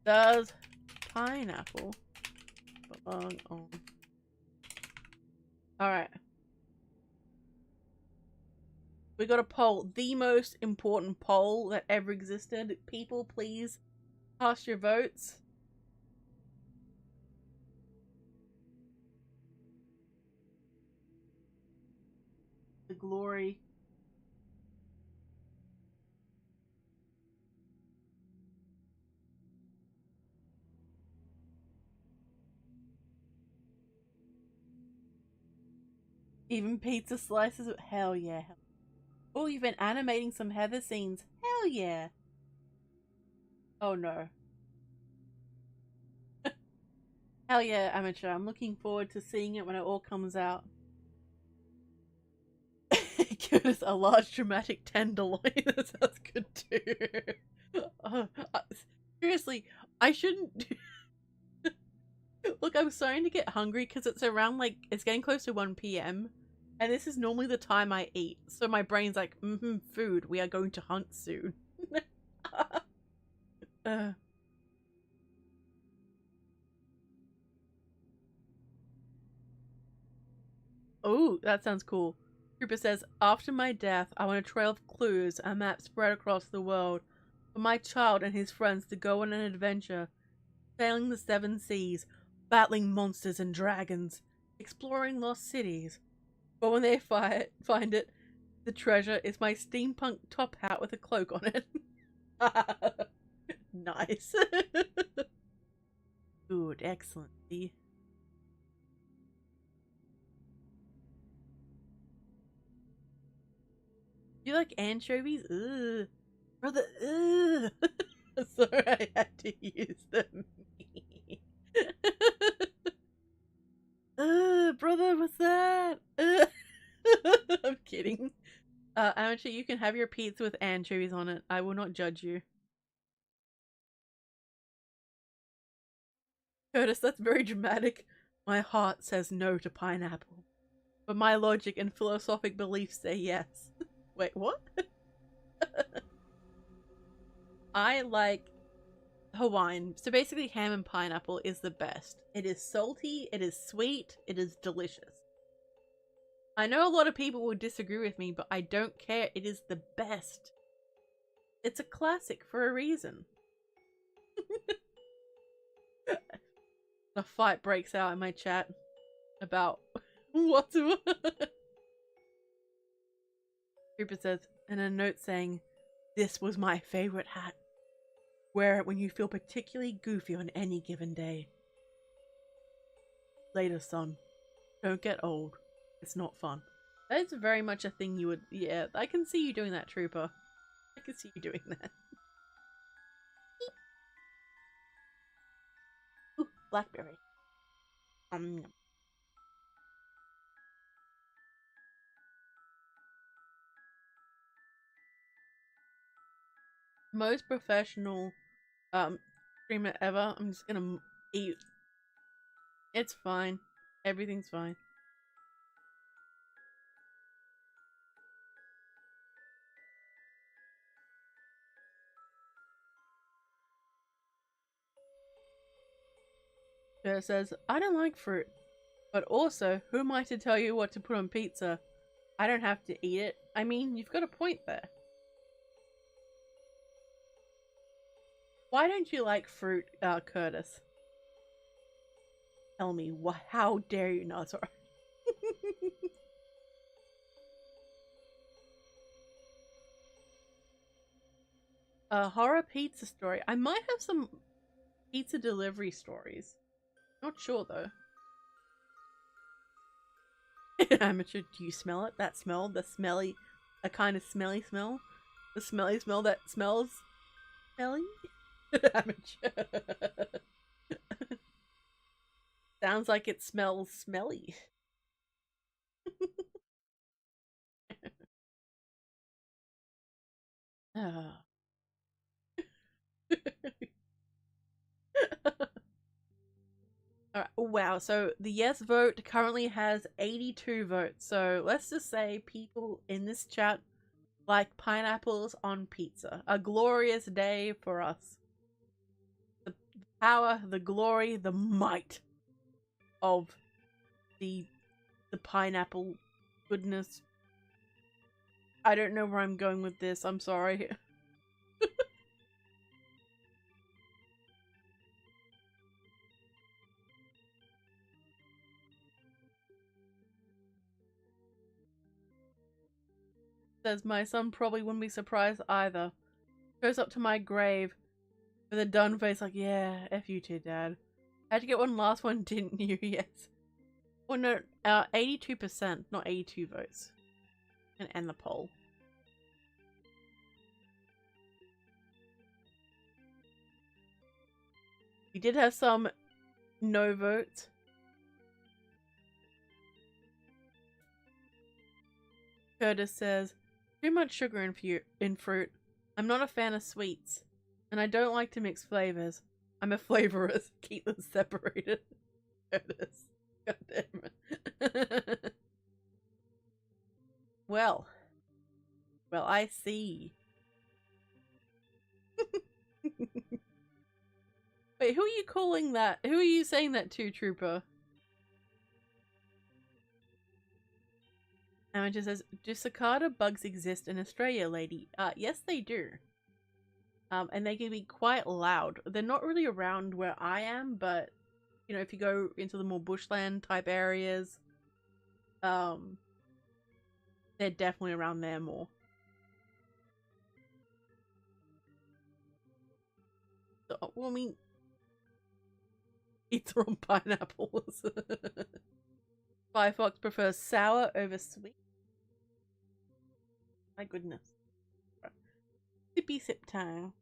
Does pineapple belong on? Alright. We got a poll. The most important poll that ever existed. People, please cast your votes. The glory. Even pizza slices. Hell yeah. Oh, you've been animating some Heather scenes. Hell yeah. Oh no. Hell yeah, Amateur. I'm looking forward to seeing it when it all comes out. Give us a large dramatic tenderloin. That sounds good too. Seriously, I shouldn't. Look, I'm starting to get hungry because it's around like it's getting close to 1 p.m. and this is normally the time I eat. So my brain's like, food. We are going to hunt soon. Oh, that sounds cool. Trooper says, after my death, I want a trail of clues, a map spread across the world, for my child and his friends to go on an adventure, sailing the 7 seas, battling monsters and dragons, exploring lost cities. But when they find it, The treasure is my steampunk top hat with a cloak on it. Nice. Good, excellent. See? You like anchovies? Ugh. Brother, ugh. Sorry, I had to use them. Brother, what's that? I'm kidding. Amateur, you can have your pizza with anchovies on it. I will not judge you. Curtis, that's very dramatic. My heart says no to pineapple, but my logic and philosophic beliefs say yes. Wait, what? I like Hawaiian. So basically ham and pineapple is the best. It is salty, it is sweet, it is delicious. I know a lot of people will disagree with me, but I don't care. It is the best. It's a classic for a reason. A fight breaks out in my chat about what's Trooper says, and a note saying, "This was my favorite hat. Wear it when you feel particularly goofy on any given day." Later, son. Don't get old. It's not fun. That is very much a thing you would... Yeah, I can see you doing that, Trooper. I can see you doing that. Ooh, blackberry. Most professional streamer ever. I'm just gonna eat. It's fine. Everything's fine. Joe says, I don't like fruit. But also, who am I to tell you what to put on pizza? I don't have to eat it. I mean, you've got a point there. Why don't you like fruit, Curtis? Tell me, how dare you not? Sorry. A horror pizza story. I might have some pizza delivery stories. Not sure though. Amateur, do you smell it? That smell? The smelly, a kind of smelly smell? The smelly smell that smells smelly? Amateur. Sounds like it smells smelly. Oh. Alright, wow, so the yes vote currently has 82 votes, so let's just say people in this chat like pineapples on pizza. A glorious day for us. The power, the glory, the might of the pineapple goodness. I don't know where I'm going with this, I'm sorry. Says my son probably wouldn't be surprised either. Goes up to my grave with a done face like, yeah, F you too, Dad. Had to get one last one, didn't you? Yes. Well, no, 82%, not 82 votes. And end the poll. We did have some no votes. Curtis says, too much sugar in fruit. I'm not a fan of sweets. And I don't like to mix flavors. I'm a flavorist. Keep them separated. Curtis. God damn it. Well, I see. Wait, who are you calling that? Who are you saying that to, Trooper? Amateur says, do cicada bugs exist in Australia, lady? Yes they do. And they can be quite loud. They're not really around where I am, but, you know, if you go into the more bushland type areas, They're definitely around there more. So, well, I mean, it's on pineapples. Firefox prefers sour over sweet. My goodness. Sippy sip time.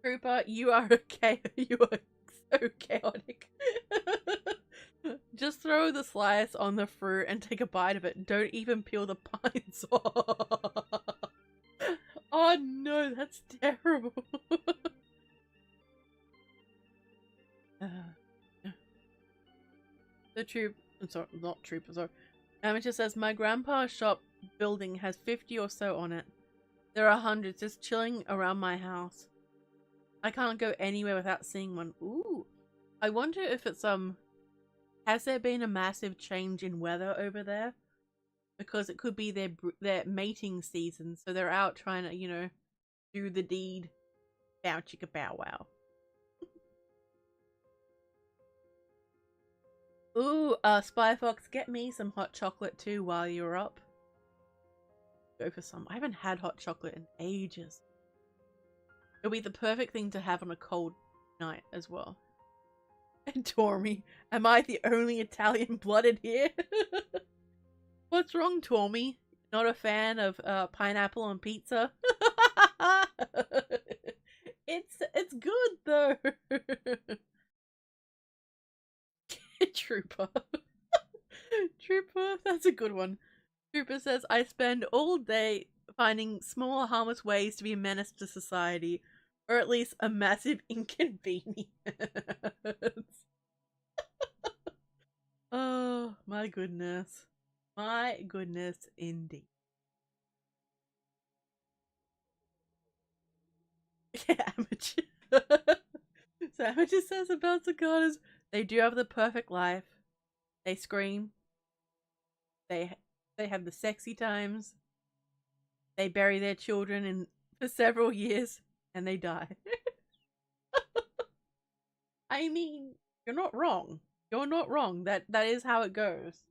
Trooper, you are okay. You are so chaotic. Just throw the slice on the fruit and take a bite of it. Don't even peel the pines off. Oh no, that's terrible. The troop, I'm sorry, not trooper, sorry. Amateur says, my grandpa's shop building has 50 or so on it. There are hundreds just chilling around my house. I can't go anywhere without seeing one. Ooh. I wonder if it's, has there been a massive change in weather over there? Because it could be their mating season, so they're out trying to, you know, do the deed. Bow chicka bow wow. Ooh, Spy Fox, get me some hot chocolate too while you're up. Go for some. I haven't had hot chocolate in ages. It'll be the perfect thing to have on a cold night as well. And Tormy, am I the only Italian-blooded here? What's wrong, Tormy? Not a fan of pineapple on pizza? It's good though. Trooper. Trooper, that's a good one. Trooper says, I spend all day finding small harmless ways to be a menace to society, or at least a massive inconvenience. Oh, my goodness. My goodness, indeed. Yeah, Amateur. So Amateur says about cicadas, they do have the perfect life. They scream. They have the sexy times. They bury their children for several years, and they die. I mean, you're not wrong. You're not wrong. That is how it goes.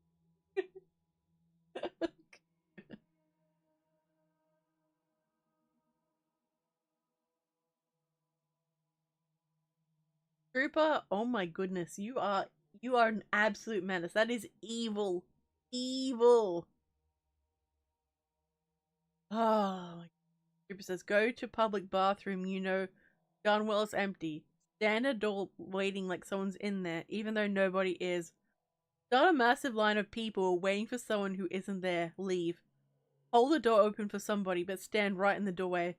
Trooper, oh my goodness, you are an absolute menace. That is evil. Evil. Oh, Trooper says, go to public bathroom, you know, darn well it's empty. Stand at door waiting like someone's in there, even though nobody is. Start a massive line of people waiting for someone who isn't there. Leave. Hold the door open for somebody, but stand right in the doorway.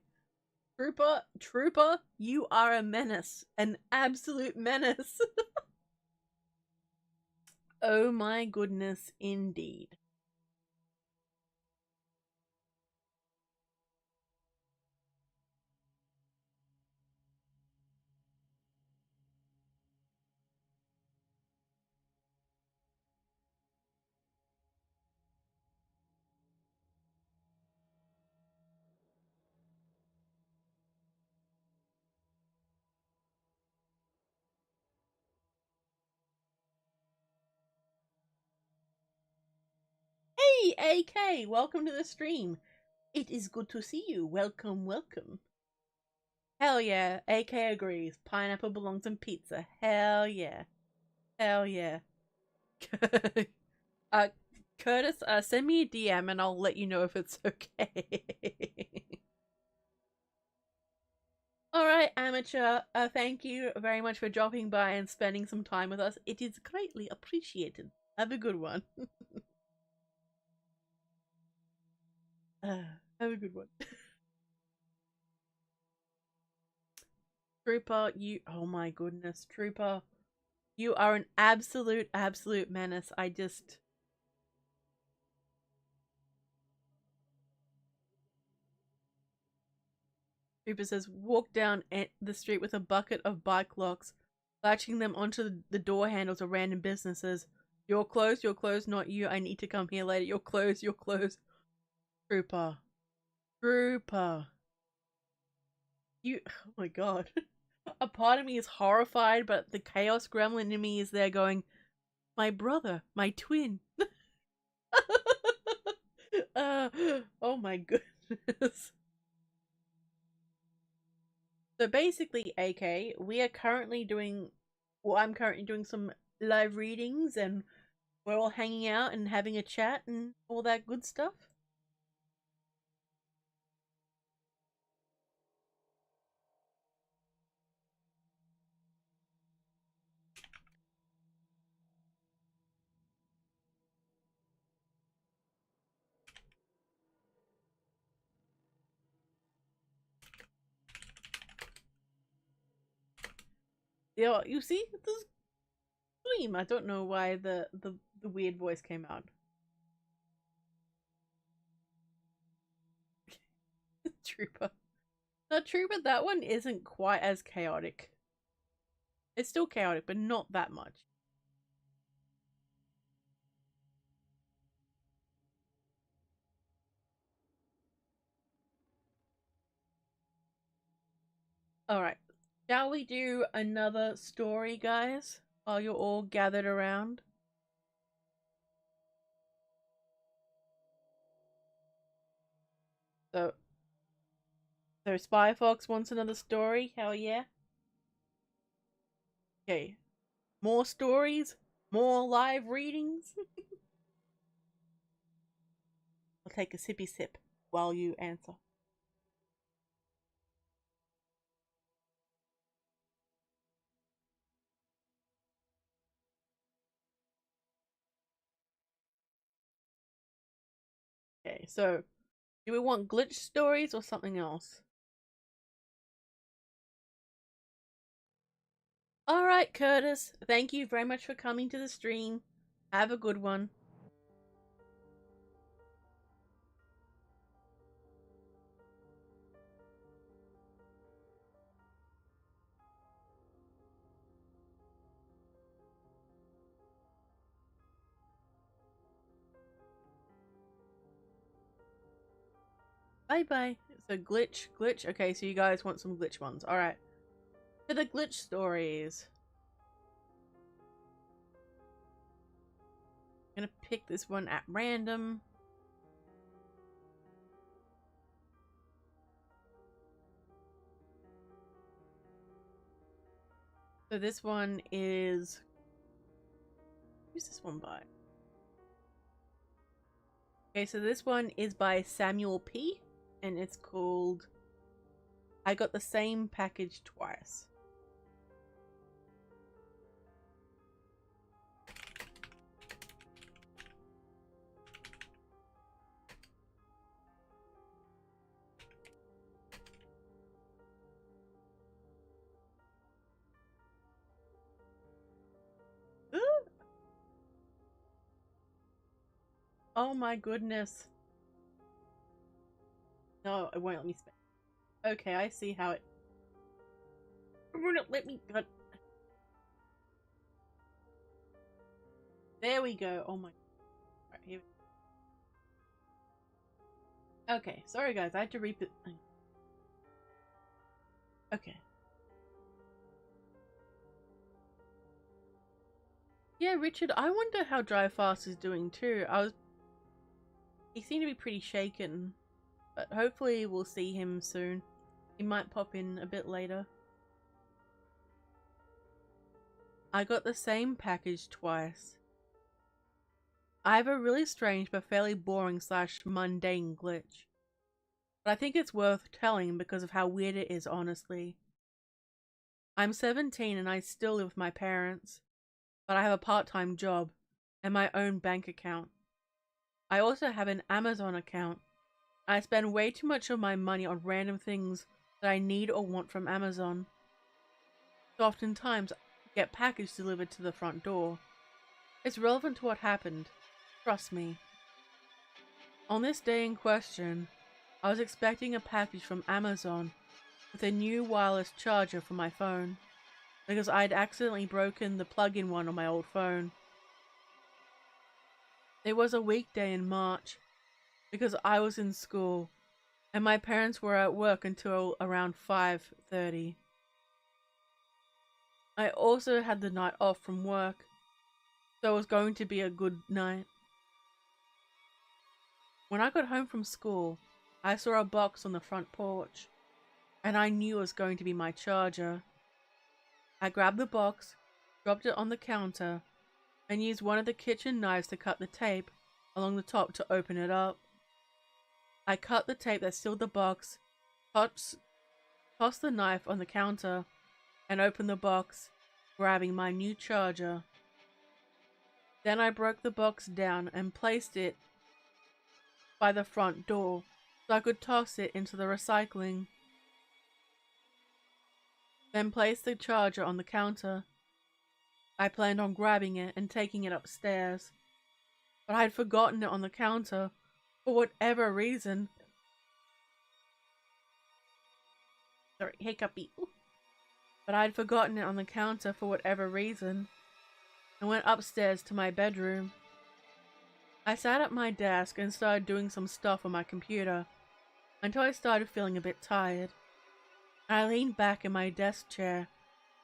Trooper, you are a menace. An absolute menace. Oh my goodness, indeed. Hey, AK, welcome to the stream. It is good to see you. Welcome, welcome. Hell yeah, AK agrees. Pineapple belongs in pizza. Hell yeah. Hell yeah. Curtis, send me a DM and I'll let you know if it's okay. Alright, Amateur, thank you very much for dropping by and spending some time with us. It is greatly appreciated. Have a good one. Have a good one. Trooper, oh my goodness, Trooper, you are an absolute menace. Trooper says, walk down the street with a bucket of bike locks, latching them onto the door handles of random businesses. You're closed, not you. I need to come here later. You're closed. Trooper. You, oh my god. A part of me is horrified, but the chaos gremlin in me is there going, my brother, my twin. uh, oh my goodness. So basically, AK, we are currently doing, well, I'm currently doing some live readings and we're all hanging out and having a chat and all that good stuff. Yeah, you see, this stream. I don't know why the weird voice came out. Trooper. The Trooper, that one isn't quite as chaotic. It's still chaotic, but not that much. Alright. Shall we do another story, guys? While you're all gathered around? So, Spy Fox wants another story? Hell yeah. Okay. More stories? More live readings? I'll take a sippy sip while you answer. Okay, so do we want glitch stories or something else? Alright, Curtis. Thank you very much for coming to the stream. Have a good one. Bye bye. So glitch. Okay, so you guys want some glitch ones. Alright. For the glitch stories. I'm gonna pick this one at random. So this one is... who's this one by? Okay, so this one is by Samuel P. And it's called I Got the Same Package Twice. Oh my goodness. No, it won't let me spend. Okay, I see how it... it won't let me... God. There we go. Oh my... Right, here. Okay, sorry guys, I had to repeat. Okay. Yeah, Richard, I wonder how Drive Fast is doing too. He seemed to be pretty shaken, but hopefully we'll see him soon. He might pop in a bit later. I got the same package twice. I have a really strange but fairly boring / mundane glitch. But I think it's worth telling because of how weird it is, honestly. I'm 17 and I still live with my parents, but I have a part-time job and my own bank account. I also have an Amazon account. I spend way too much of my money on random things that I need or want from Amazon. So oftentimes, I get packages delivered to the front door. It's relevant to what happened. Trust me. On this day in question, I was expecting a package from Amazon with a new wireless charger for my phone, because I'd accidentally broken the plug-in one on my old phone. It was a weekday in March, because I was in school, and my parents were at work until around 5:30. I also had the night off from work, so it was going to be a good night. When I got home from school, I saw a box on the front porch, and I knew it was going to be my charger. I grabbed the box, dropped it on the counter, and used one of the kitchen knives to cut the tape along the top to open it up. I cut the tape that sealed the box, tossed the knife on the counter, and opened the box, grabbing my new charger. Then I broke the box down and placed it by the front door so I could toss it into the recycling. Then placed the charger on the counter. I planned on grabbing it and taking it upstairs, but I had forgotten it on the counter for whatever reason. Sorry, hiccupy. But I had forgotten it on the counter for whatever reason and went upstairs to my bedroom. I sat at my desk and started doing some stuff on my computer until I started feeling a bit tired. I leaned back in my desk chair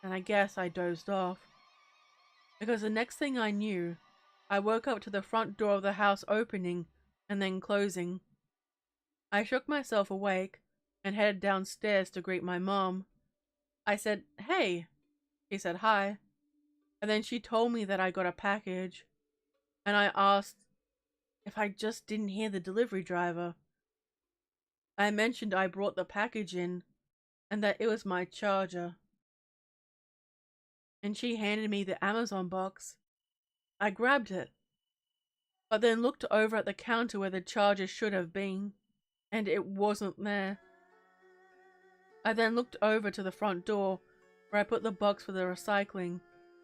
and I guess I dozed off. Because the next thing I knew, I woke up to the front door of the house opening and then closing. I shook myself awake and headed downstairs to greet my mom. I said, "Hey." She said, "Hi." And then she told me that I got a package. And I asked if I just didn't hear the delivery driver. I mentioned I brought the package in and that it was my charger. And she handed me the Amazon box. I grabbed it, but then looked over at the counter where the charger should have been, and it wasn't there. I then looked over to the front door where I put the box for the recycling,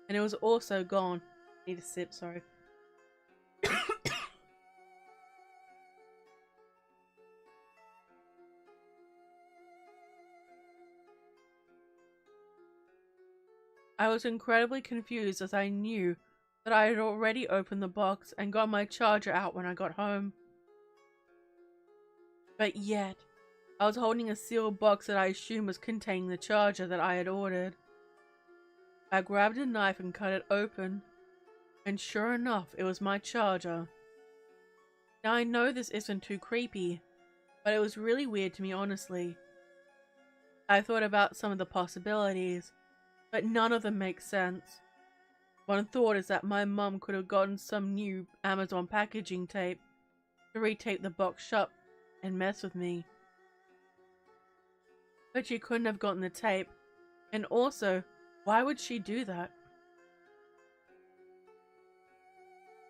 and it was also gone. I need a sip, sorry. I was incredibly confused as I knew that I had already opened the box and got my charger out when I got home. But yet, I was holding a sealed box that I assumed was containing the charger that I had ordered. I grabbed a knife and cut it open, and sure enough, it was my charger. Now I know this isn't too creepy, but it was really weird to me, honestly. I thought about some of the possibilities, but none of them make sense. One thought is that my mum could have gotten some new Amazon packaging tape to retape the box shut and mess with me. But she couldn't have gotten the tape, and also, why would she do that?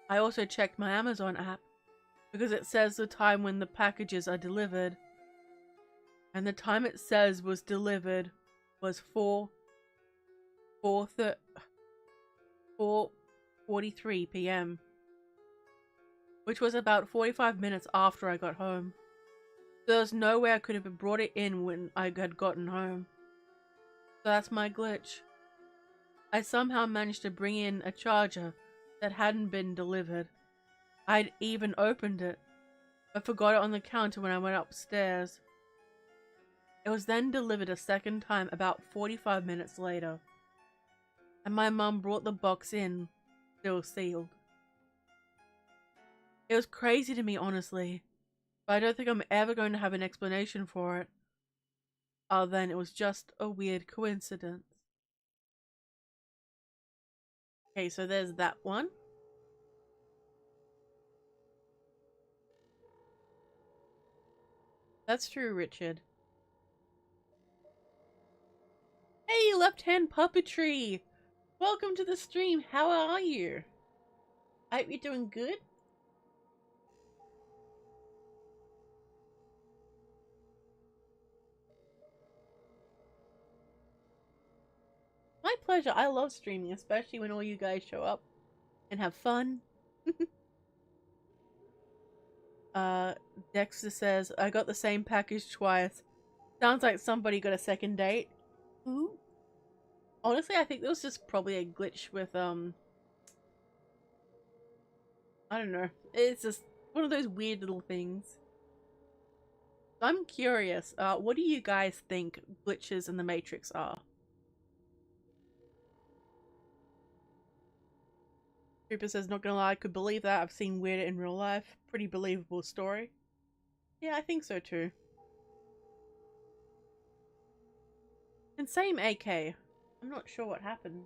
I also checked my Amazon app because it says the time when the packages are delivered, and the time it says was delivered was 4:43 p.m., which was about 45 minutes after I got home. So there's no way I could have brought it in when I had gotten home. So that's my glitch. I somehow managed to bring in a charger that hadn't been delivered. I'd even opened it, but forgot it on the counter when I went upstairs. It was then delivered a second time about 45 minutes later, and my mum brought the box in, still sealed. It was crazy to me, honestly, but I don't think I'm ever going to have an explanation for it, other than it was just a weird coincidence. Okay, so there's that one. That's true, Richard. Hey, left-hand puppetry! Welcome to the stream, how are you? I hope you're doing good. My pleasure, I love streaming, especially when all you guys show up and have fun. Dexter says, I got the same package twice. Sounds like somebody got a second date. Ooh. Honestly, I think there was just probably a glitch with, I don't know. It's just one of those weird little things. I'm curious, what do you guys think glitches in the Matrix are? Cooper says, not gonna lie, I could believe that. I've seen weirder in real life. Pretty believable story. Yeah, I think so too. And same AK. I'm not sure what happened.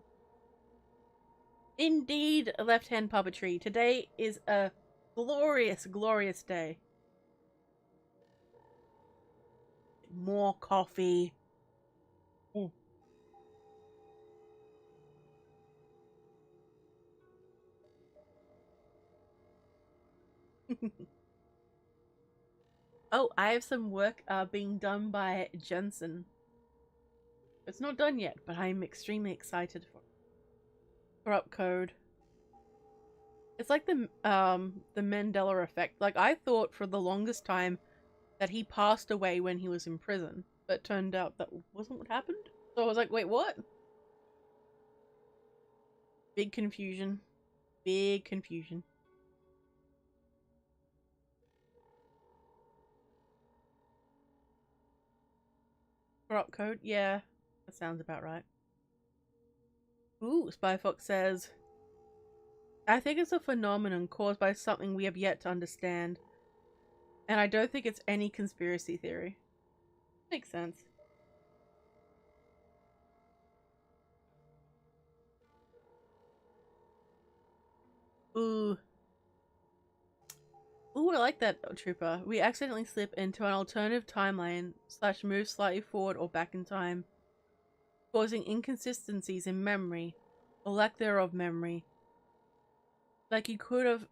Indeed, left-hand puppetry. Today is a glorious, glorious day. More coffee. Mm. Oh, I have some work being done by Jensen. It's not done yet, but I'm extremely excited for it. Corrupt code. It's like the Mandela effect. Like, I thought for the longest time that he passed away when he was in prison, but it turned out that wasn't what happened. So I was like, wait, what? Big confusion. Big confusion. Corrupt code? Yeah, that sounds about right. Ooh, Spyfox says, I think it's a phenomenon caused by something we have yet to understand. And I don't think it's any conspiracy theory. Makes sense. Ooh. Ooh, I like that, Trooper. We accidentally slip into an alternative timeline / move slightly forward or back in time, causing inconsistencies in memory, or lack thereof memory. Like you could have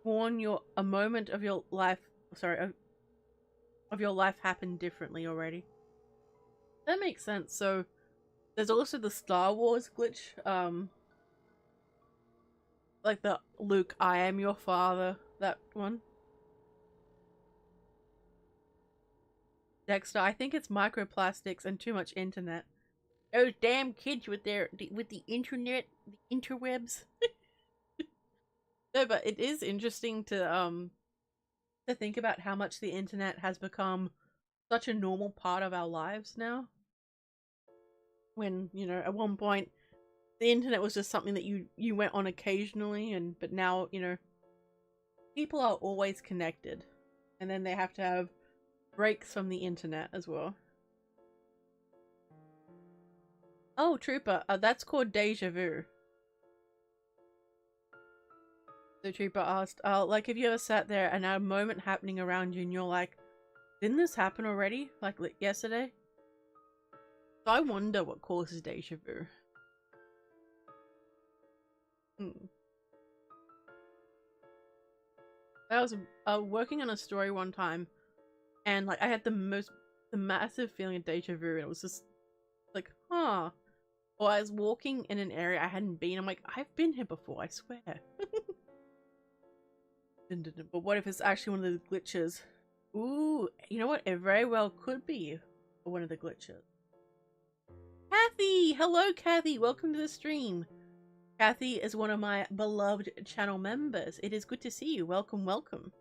worn a moment of your life, of your life happened differently already. That makes sense. So there's also the Star Wars glitch, like the Luke, I am your father, that one. Dexter, I think it's microplastics and too much internet. Those damn kids with the internet, the interwebs. No, but it is interesting to think about how much the internet has become such a normal part of our lives now. When, you know, at one point the internet was just something that you went on occasionally, but now, you know, people are always connected, and then they have to have breaks from the internet as well. Oh, Trooper, that's called deja vu. The Trooper asked, like, have you ever sat there and had a moment happening around you and you're like, didn't this happen already? Like yesterday? So I wonder what causes deja vu. I was working on a story one time, and like I had the massive feeling of deja vu, and it was just like, huh. Or I was walking in an area I hadn't been. I'm like, I've been here before, I swear. But what if it's actually one of the glitches? Ooh, you know what? It very well could be one of the glitches. Kathy! Hello, Kathy! Welcome to the stream. Kathy is one of my beloved channel members. It is good to see you. Welcome, welcome.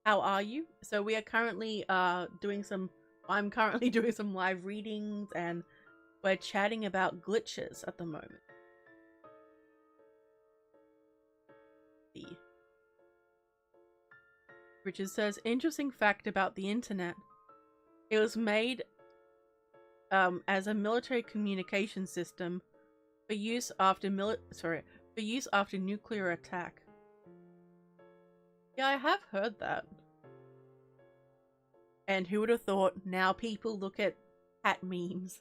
How are you? So we are currently I'm currently doing some live readings, and we're chatting about glitches at the moment. Richard says, interesting fact about the internet. It was made as a military communication system for use after nuclear attack. Yeah, I have heard that. And who would have thought now people look at cat memes?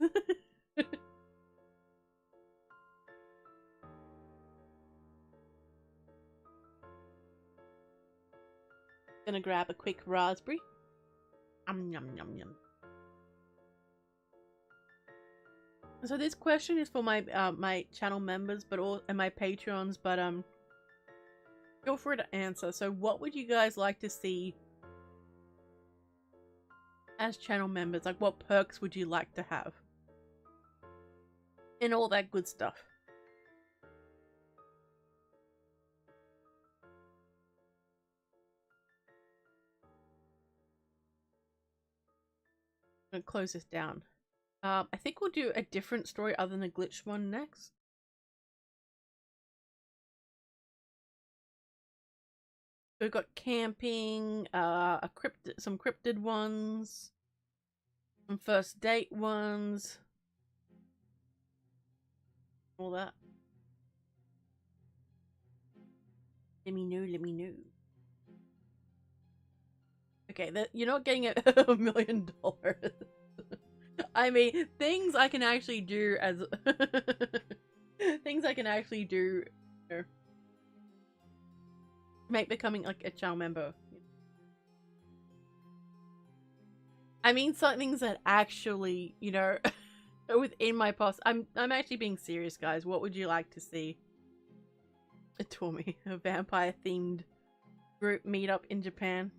Gonna grab a quick raspberry. Yum yum yum. So this question is for my my channel members, and my Patreons, but feel free to answer. So what would you guys like to see as channel members? Like, what perks would you like to have? And all that good stuff. I'm gonna close this down. I think we'll do a different story other than a glitch one next. We've got camping, some cryptid ones, some first date ones, all that. Let me know, let me know. Okay, you're not getting $1 million. I mean, things I can actually do as things I can actually do, you know, make becoming like a channel member. I mean, some things that actually, you know, within my past. I'm actually being serious, guys. What would you like to see? It tore me a vampire themed group meetup in Japan.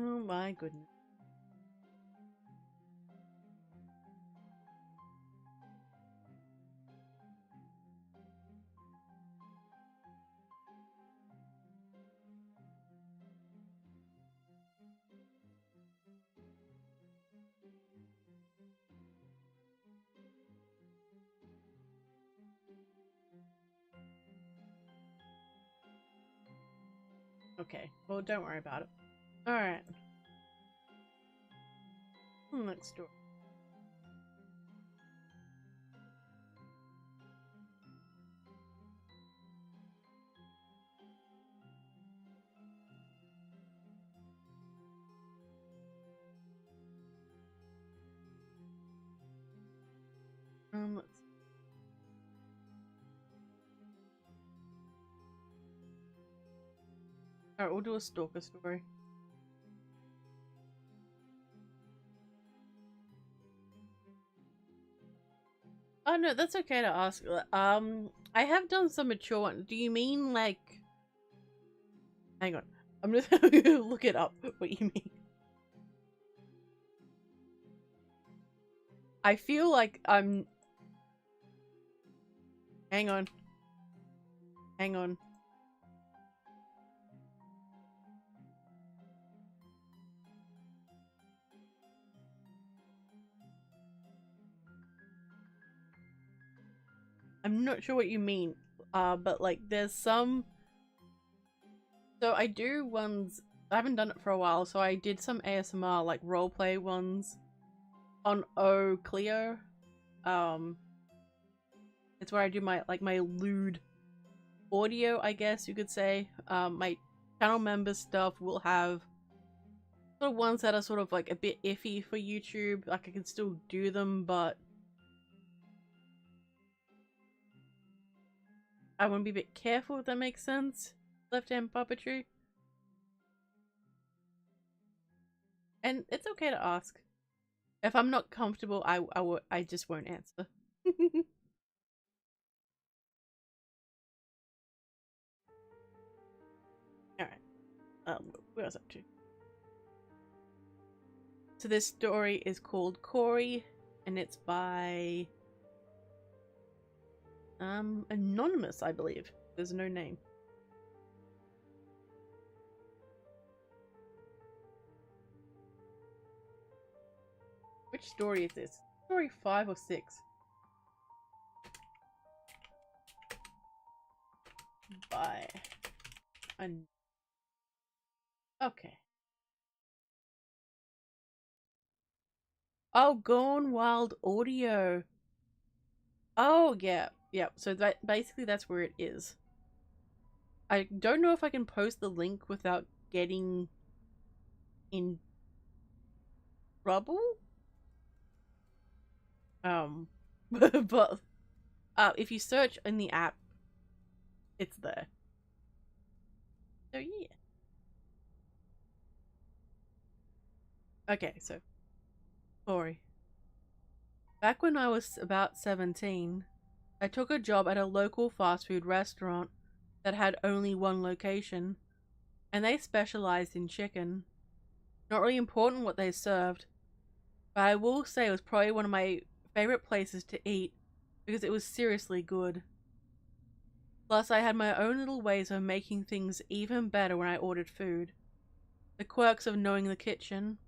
Oh my goodness. Okay, well, don't worry about it. Alright. Next door. Let's see. Alright, we'll do a stalker story. Oh no, that's okay to ask. I have done some mature ones. Do you mean like... Hang on. I'm just gonna look it up, what you mean. I feel like I'm... Hang on. Hang on. I'm not sure what you mean. But like there's some... So I do ones... I haven't done it for a while, so I did some ASMR, like roleplay ones on Clio. It's where I do my lewd audio, I guess you could say. My channel member stuff will have sort of ones that are sort of like a bit iffy for YouTube. Like I can still do them, but I want to be a bit careful, if that makes sense. Left-hand puppetry. And it's okay to ask. If I'm not comfortable, I just won't answer. Alright. What else up to? So this story is called Corey, and it's by anonymous, I believe. There's no name. Which story is this? Story 5 or 6? By okay. Oh, Gone Wild Audio. Oh, yeah. Yeah, so that basically that's where it is. I don't know if I can post the link without getting in trouble. But if you search in the app, it's there. So yeah. Okay, so story. Back when I was about 17, I took a job at a local fast food restaurant that had only one location, and they specialized in chicken. Not really important what they served, but I will say it was probably one of my favorite places to eat because it was seriously good. Plus, I had my own little ways of making things even better when I ordered food. The quirks of knowing the kitchen.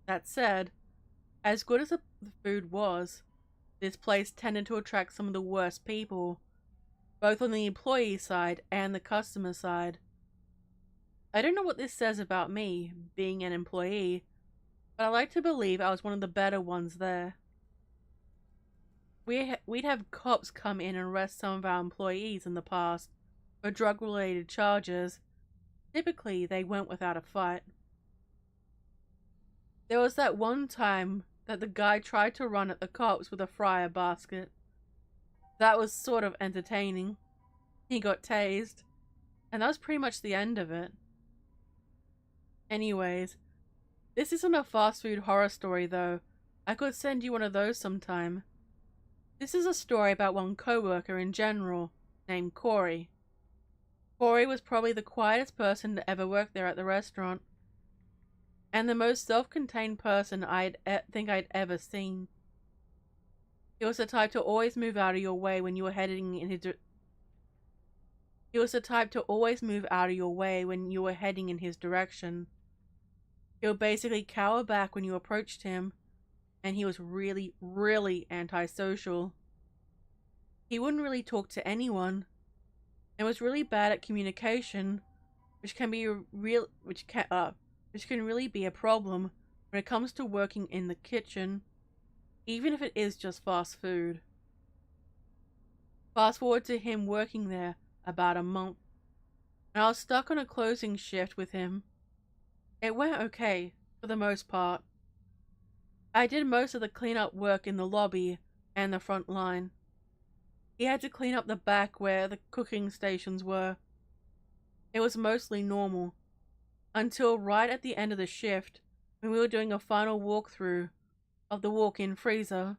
That said, as good as the food was, this place tended to attract some of the worst people, both on the employee side and the customer side. I don't know what this says about me, being an employee, but I like to believe I was one of the better ones there. We'd have cops come in and arrest some of our employees in the past for drug-related charges. Typically, they went without a fight. There was that one time that the guy tried to run at the cops with a fryer basket. That was sort of entertaining. He got tased, and that was pretty much the end of it. Anyways, this isn't a fast food horror story though. I could send you one of those sometime. This is a story about one coworker in general, named Corey. Corey was probably the quietest person to ever work there at the restaurant, and the most self-contained person I'd ever seen. He was the type to always move out of your way when you were heading in his direction. He would basically cower back when you approached him, and he was really, really antisocial. He wouldn't really talk to anyone, and was really bad at communication, which can really be a problem when it comes to working in the kitchen, even if it is just fast food. Fast forward to him working there about a month, and I was stuck on a closing shift with him. It went okay, for the most part. I did most of the cleanup work in the lobby and the front line. He had to clean up the back where the cooking stations were. It was mostly normal, until right at the end of the shift, when we were doing a final walkthrough of the walk-in freezer.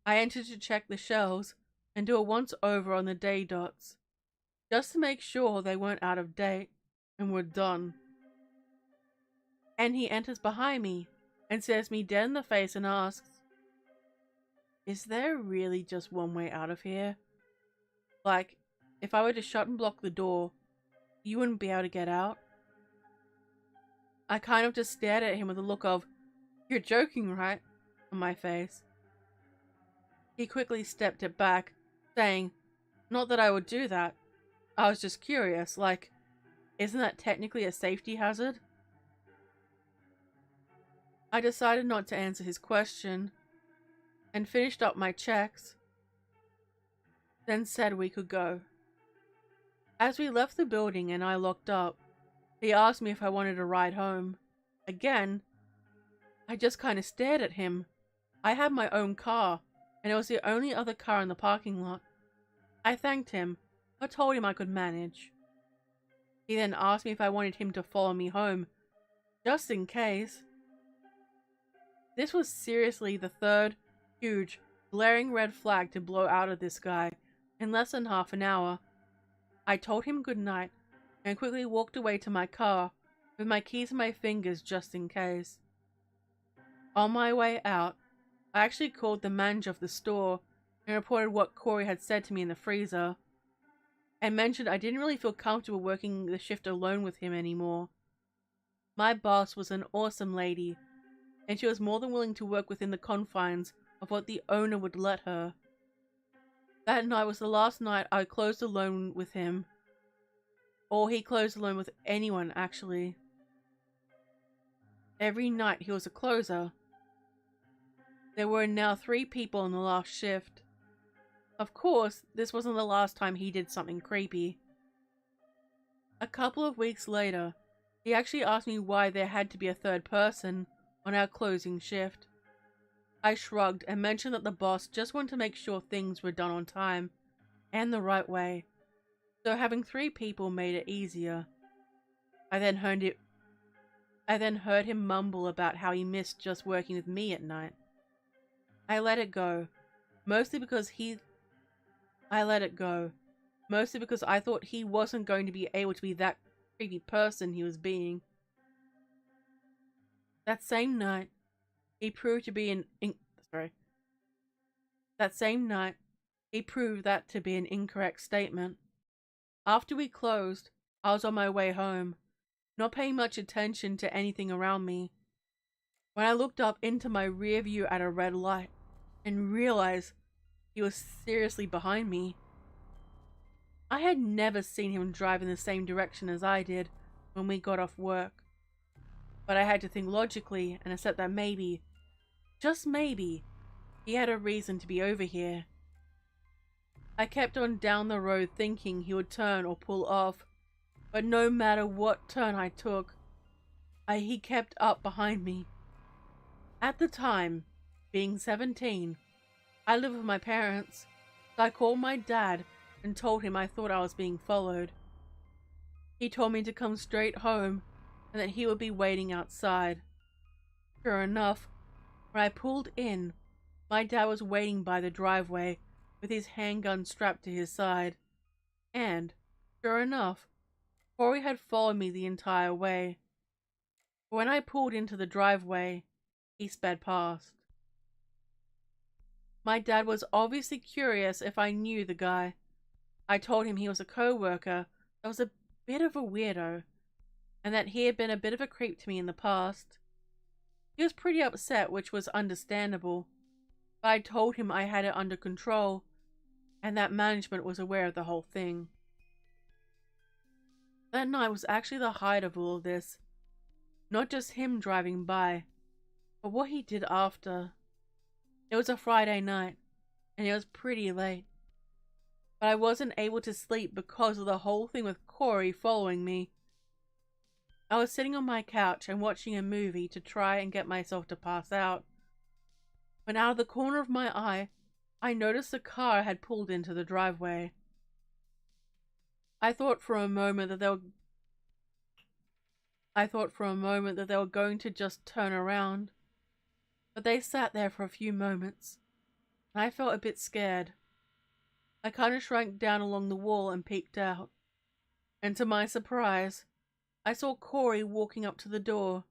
I entered to check the shelves and do a once-over on the day dots, just to make sure they weren't out of date and were done. And he enters behind me and stares me dead in the face and asks, "Is there really just one way out of here? Like, if I were to shut and block the door, you wouldn't be able to get out?" I kind of just stared at him with a look of, "You're joking, right?" on my face. He quickly stepped it back, saying, "Not that I would do that. I was just curious, like, isn't that technically a safety hazard?" I decided not to answer his question, and finished up my checks, then said we could go. As we left the building and I locked up, he asked me if I wanted a ride home. Again, I just kind of stared at him. I had my own car, and it was the only other car in the parking lot. I thanked him, but told him I could manage. He then asked me if I wanted him to follow me home, just in case. This was seriously the third huge, glaring red flag to blow out of this guy in less than half an hour. I told him good night and quickly walked away to my car with my keys in my fingers just in case. On my way out, I actually called the manager of the store and reported what Corey had said to me in the freezer, and mentioned I didn't really feel comfortable working the shift alone with him anymore. My boss was an awesome lady, and she was more than willing to work within the confines of what the owner would let her. That night was the last night I closed alone with him. Or he closed alone with anyone, actually. Every night he was a closer. There were now 3 people in the last shift. Of course, this wasn't the last time he did something creepy. A couple of weeks later, he actually asked me why there had to be a third person on our closing shift. I shrugged and mentioned that the boss just wanted to make sure things were done on time and the right way, so having 3 people made it easier. I then heard him mumble about how he missed just working with me at night. I let it go, mostly because I thought he wasn't going to be able to be that creepy person he was being. That same night, he proved to be an That same night, he proved that to be an incorrect statement. After we closed, I was on my way home, not paying much attention to anything around me, when I looked up into my rear view at a red light and realized he was seriously behind me. I had never seen him drive in the same direction as I did when we got off work, but I had to think logically and accept that maybe, just maybe, he had a reason to be over here. I kept on down the road thinking he would turn or pull off, but no matter what turn I took, he kept up behind me. At the time, being 17, I lived with my parents, so I called my dad and told him I thought I was being followed. He told me to come straight home and that he would be waiting outside. Sure enough, when I pulled in, my dad was waiting by the driveway with his handgun strapped to his side, and, sure enough, Corey had followed me the entire way. When I pulled into the driveway, he sped past. My dad was obviously curious if I knew the guy. I told him he was a co-worker that was a bit of a weirdo, and that he had been a bit of a creep to me in the past. He was pretty upset, which was understandable, but I told him I had it under control, and that management was aware of the whole thing. That night was actually the height of all of this. Not just him driving by, but what he did after. It was a Friday night, and it was pretty late. But I wasn't able to sleep because of the whole thing with Corey following me. I was sitting on my couch and watching a movie to try and get myself to pass out, when out of the corner of my eye, I noticed a car had pulled into the driveway. I thought for a moment that they were going to just turn around, but they sat there for a few moments, and I felt a bit scared. I kind of shrank down along the wall and peeked out, and to my surprise, I saw Corey walking up to the door.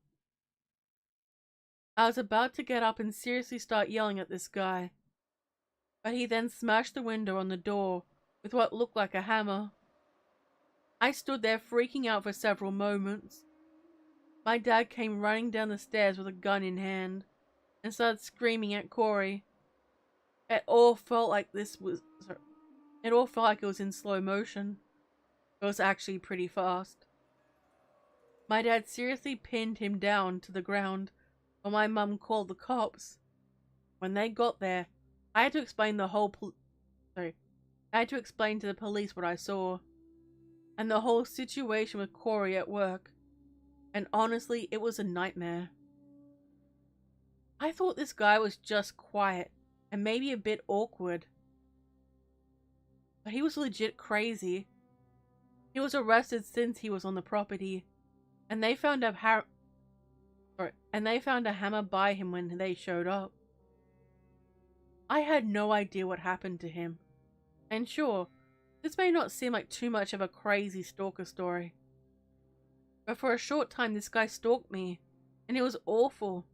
I was about to get up and seriously start yelling at this guy, but he then smashed the window on the door with what looked like a hammer. I stood there freaking out for several moments. My dad came running down the stairs with a gun in hand and started screaming at Corey. It all felt like it was in slow motion. It was actually pretty fast. My dad seriously pinned him down to the ground while my mum called the cops. When they got there, I had to explain to the police what I saw and the whole situation with Corey at work. And honestly, it was a nightmare. I thought this guy was just quiet and maybe a bit awkward, but he was legit crazy. He was arrested since he was on the property, and they found a hammer by him when they showed up. I had no idea what happened to him, and sure, this may not seem like too much of a crazy stalker story, but for a short time this guy stalked me, and it was awful.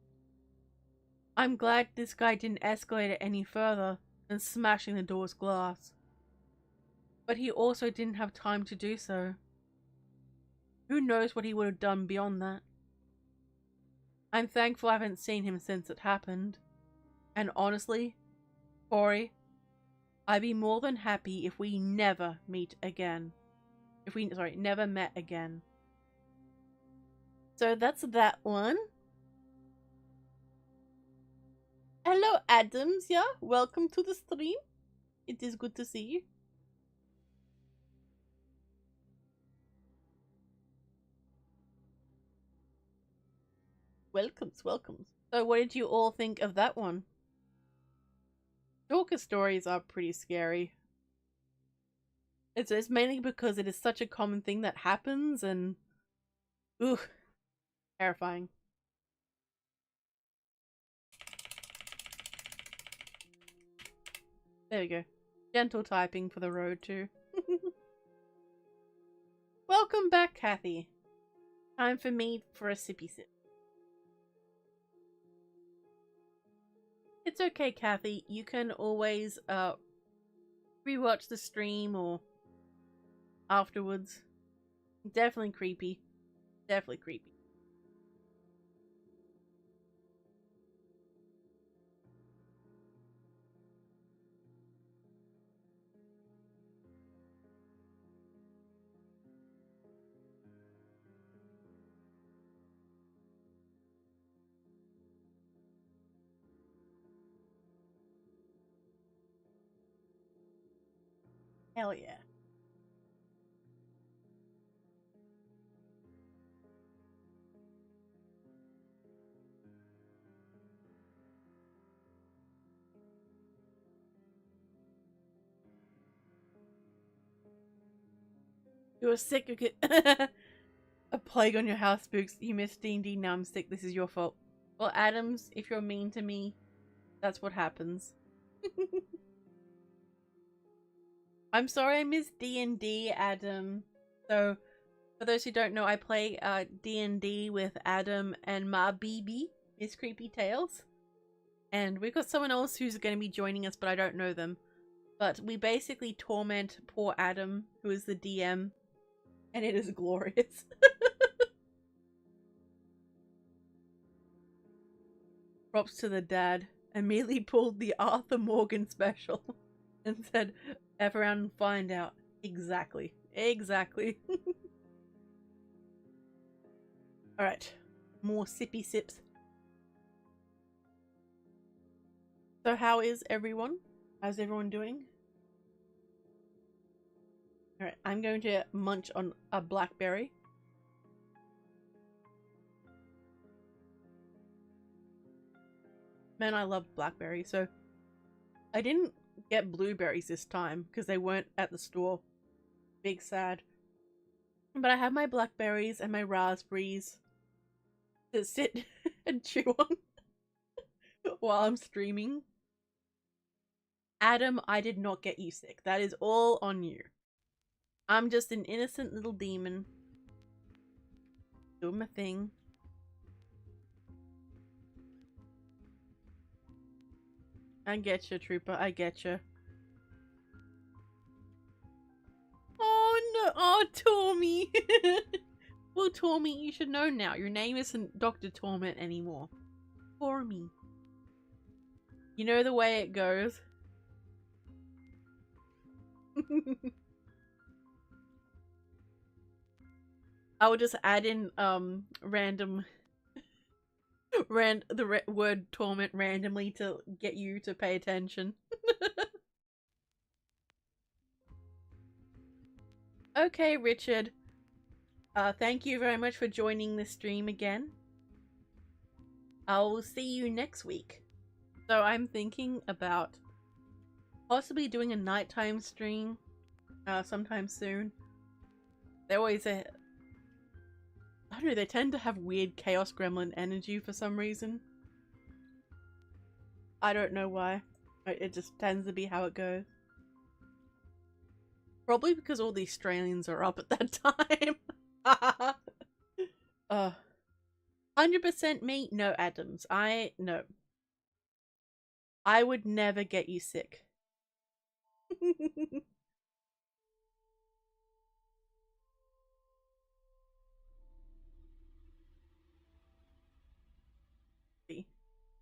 I'm glad this guy didn't escalate it any further than smashing the door's glass, but he also didn't have time to do so. Who knows what he would have done beyond that. I'm thankful I haven't seen him since it happened, and honestly, Corey, I'd be more than happy if we never met again. Never met again. So that's that one. Hello, Adams. Yeah, welcome to the stream. It is good to see you. Welcomes. So what did you all think of that one? Stalker stories are pretty scary. It's mainly because it is such a common thing that happens, and ooh, terrifying. There we go. Gentle typing for the road too. Welcome back, Kathy. Time for me for a sippy sip. It's okay, Kathy. You can always rewatch the stream or afterwards. Definitely creepy. Definitely creepy. Hell yeah. You were sick. You could a plague on your house, Spooks. You missed D&D. Now I'm sick. This is your fault. Well, Adams, if you're mean to me, that's what happens. I'm sorry I missed D&D, Adam. So, for those who don't know, I play D&D with Adam and my BB, Miss Creepy Tales. And we've got someone else who's going to be joining us, but I don't know them. But we basically torment poor Adam, who is the DM, and it is glorious. Props to the dad. Immediately pulled the Arthur Morgan special and said, F around and find out. Exactly. Exactly. Alright. More sippy sips. So how is everyone? How's everyone doing? Alright, I'm going to munch on a blackberry. Man, I love blackberry, so I didn't get blueberries this time because they weren't at the store. Big sad. But I have my blackberries and my raspberries to sit and chew on while I'm streaming. Adam, I did not get you sick. That is all on you. I'm just an innocent little demon doing my thing. I get you, Trooper. I get you. Oh no! Oh, Tormy! Well, Tormy, you should know now. Your name isn't Dr. Torment anymore. Tormy. You know the way it goes. I will just add in random word torment randomly to get you to pay attention. Okay, Richard. Thank you very much for joining this stream again. I'll see you next week. So I'm thinking about possibly doing a nighttime stream sometime soon. They always I don't know, they tend to have weird Chaos Gremlin energy for some reason. I don't know why. It just tends to be how it goes. Probably because all the Australians are up at that time. 100% me? No, Adams. No. I would never get you sick.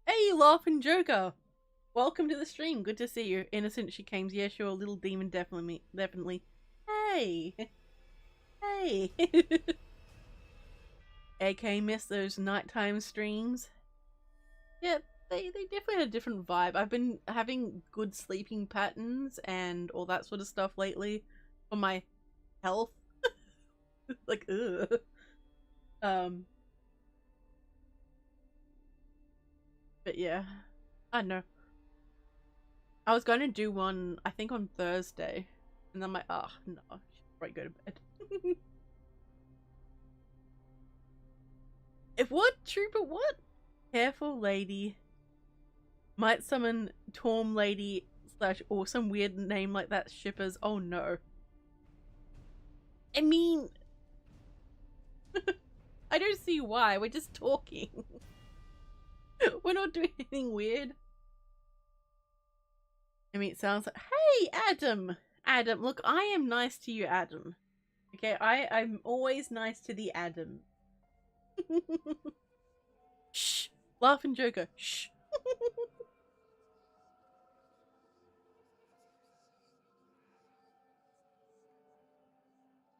Hey, Laughing Joker! Welcome to the stream. Good to see you. Innocent she came. Yeah, sure. Little demon, definitely. Hey! Hey! AK missed those nighttime streams. Yeah, they definitely had a different vibe. I've been having good sleeping patterns and all that sort of stuff lately for my health. Like, ugh. But yeah, I don't know. I was going to do one, I think on Thursday, and I'm like, oh, no, I should probably go to bed. If what? Trooper, what? Careful, lady. Might summon Torm Lady / or some weird name like that shippers. Oh no. I mean, I don't see why. We're just talking. We're not doing anything weird. I mean, it sounds like, hey, Adam! Adam, look, I am nice to you, Adam. Okay, I'm always nice to the Adam. Shh! Laughing Joker, shh!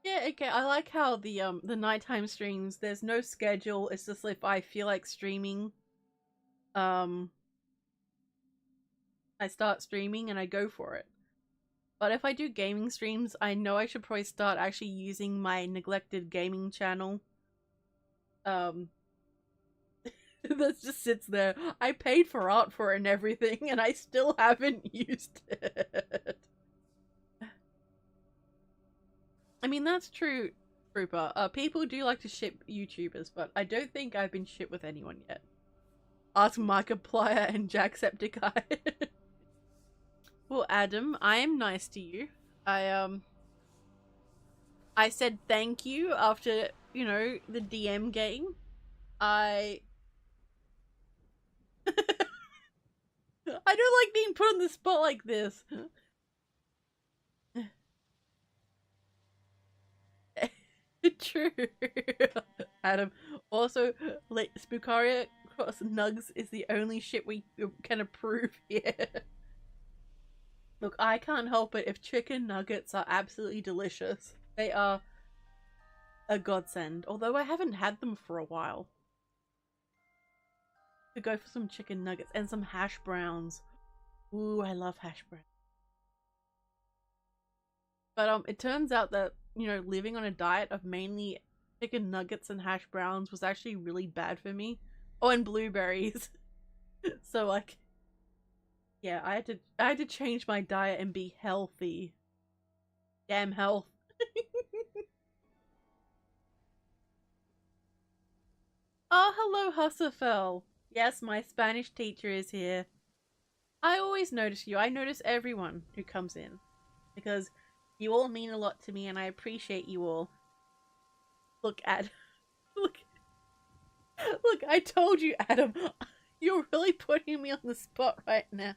Yeah, okay, I like how the nighttime streams, there's no schedule, it's just if I feel like streaming, I start streaming and I go for it. But if I do gaming streams, I know I should probably start actually using my neglected gaming channel. That just sits there. I paid for art for it and everything, and I still haven't used it. I mean, that's true, Trooper. People do like to ship YouTubers, but I don't think I've been shipped with anyone yet. Ask Markiplier and Jacksepticeye. Well, Adam, I am nice to you. I said thank you after, you know, the DM game. I don't like being put on the spot like this. True. Adam. Also, Spookaria cross nugs is the only shit we can approve here. Look, I can't help it if chicken nuggets are absolutely delicious. They are a godsend, although I haven't had them for a while. To go for some chicken nuggets and some hash browns. Ooh, I love hash browns. But it turns out that, you know, living on a diet of mainly chicken nuggets and hash browns was actually really bad for me. Oh, and blueberries. So like, yeah, I had to change my diet and be healthy. Damn health. Oh, hello, Husserfel. Yes, my Spanish teacher is here. I always notice you. I notice everyone who comes in. Because you all mean a lot to me and I appreciate you all. Look, Adam. Look. Look, I told you, Adam. You're really putting me on the spot right now.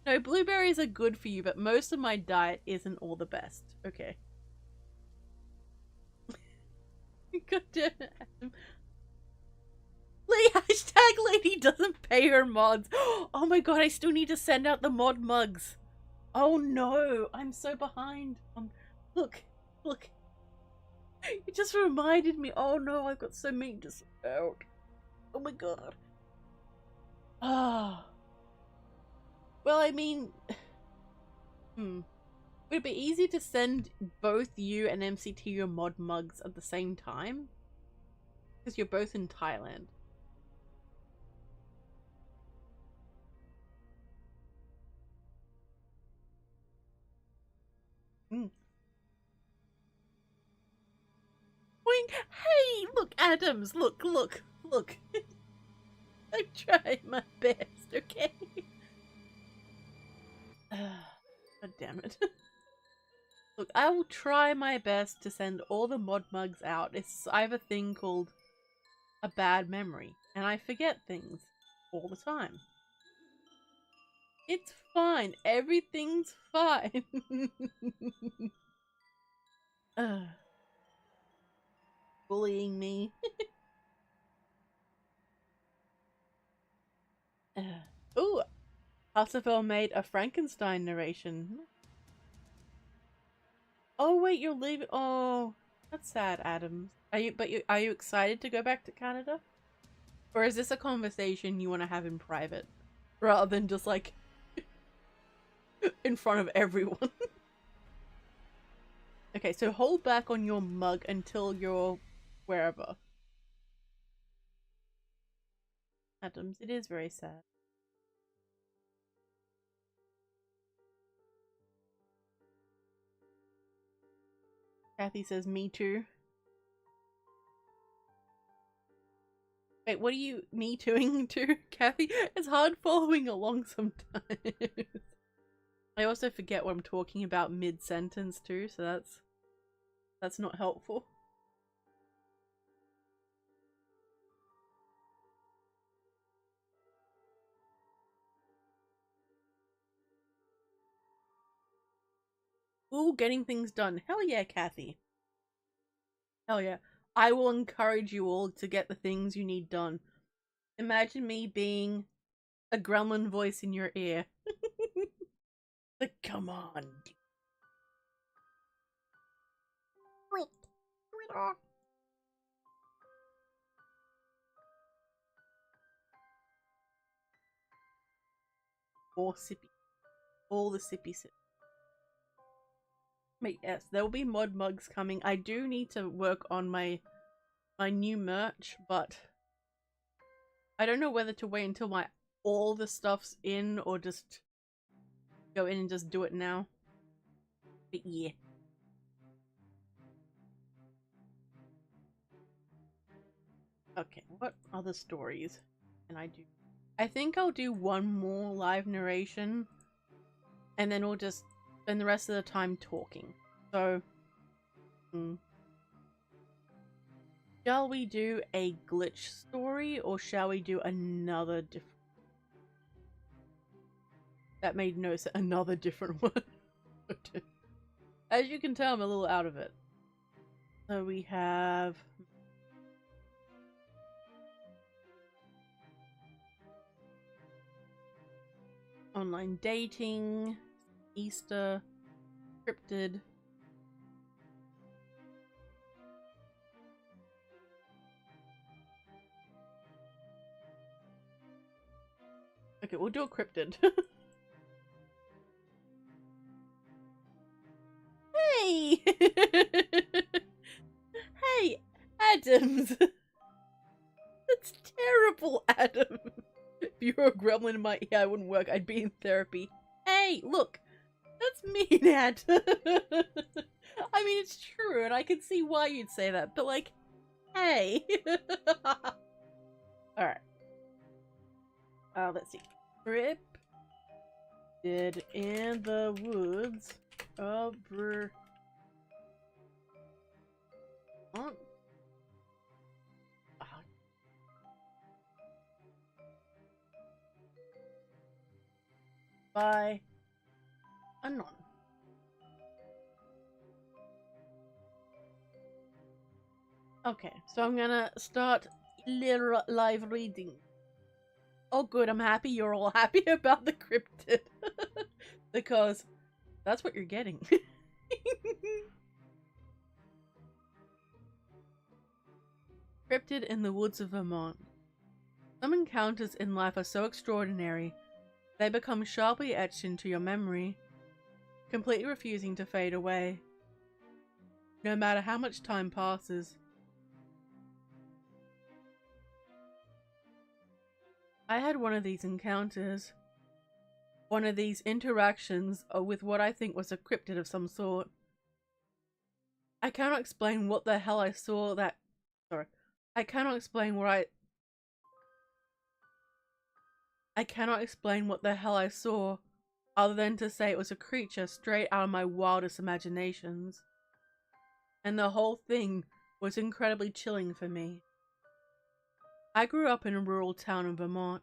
No, blueberries are good for you, but most of my diet isn't all the best. Okay. God damn it, Adam. Hashtag lady doesn't pay her mods. Oh my god, I still need to send out the mod mugs. Oh no, I'm so behind. Look, look. It just reminded me. Oh no, I've got so many to send out. Oh my god. Ah. Well, I mean, would it be easy to send both you and MCT your mod mugs at the same time? Because you're both in Thailand. Boing. Hey, look, Adams, look. I'm trying my best, okay? God damn it. Look, I will try my best to send all the mod mugs out. I have a thing called a bad memory, and I forget things all the time. It's fine. Everything's fine. Bullying me. Ooh, Hasselfeld made a Frankenstein narration. Oh wait, you're leaving. Oh, that's sad, Adams. Are you excited to go back to Canada? Or is this a conversation you want to have in private? Rather than just like in front of everyone. Okay, so hold back on your mug until you're wherever. Adams, it is very sad. Kathy says, me too. Wait, what are you me tooing to, Kathy? It's hard following along sometimes. I also forget what I'm talking about mid-sentence too, so that's not helpful. Ooh, getting things done. Hell yeah, Kathy. Hell yeah. I will encourage you all to get the things you need done. Imagine me being a gremlin voice in your ear. Like, come on. Wait. More sippy. All the sippy sip. But yes, there will be mod mugs coming. I do need to work on my new merch, but I don't know whether to wait until all the stuff's in or just go in and just do it now. But yeah. Okay, what other stories can I do? I think I'll do one more live narration and then we'll just spend the rest of the time talking. So, shall we do a glitch story or shall we do another different? That made no sense. Another different one. As you can tell, I'm a little out of it. So we have online dating, Easter, cryptid. Okay, we'll do a cryptid. Hey! Hey, Adams! That's terrible, Adam! If you were a gremlin in my ear, I wouldn't work. I'd be in therapy. Hey, look! That's mean, Ad! I mean, it's true, and I can see why you'd say that, but like, hey! Alright. Let's see. Cryptid in the woods of Vermont. By Anon. Okay, so I'm gonna start live reading. Oh good, I'm happy you're all happy about the cryptid. Because that's what you're getting. Cryptid in the woods of Vermont. Some encounters in life are so extraordinary, they become sharply etched into your memory, completely refusing to fade away, no matter how much time passes. I had one of these encounters. One of these interactions with what I think was a cryptid of some sort. I cannot explain what the hell I saw that... Sorry. I cannot explain what the hell I saw, other than to say it was a creature straight out of my wildest imaginations. And the whole thing was incredibly chilling for me. I grew up in a rural town in Vermont.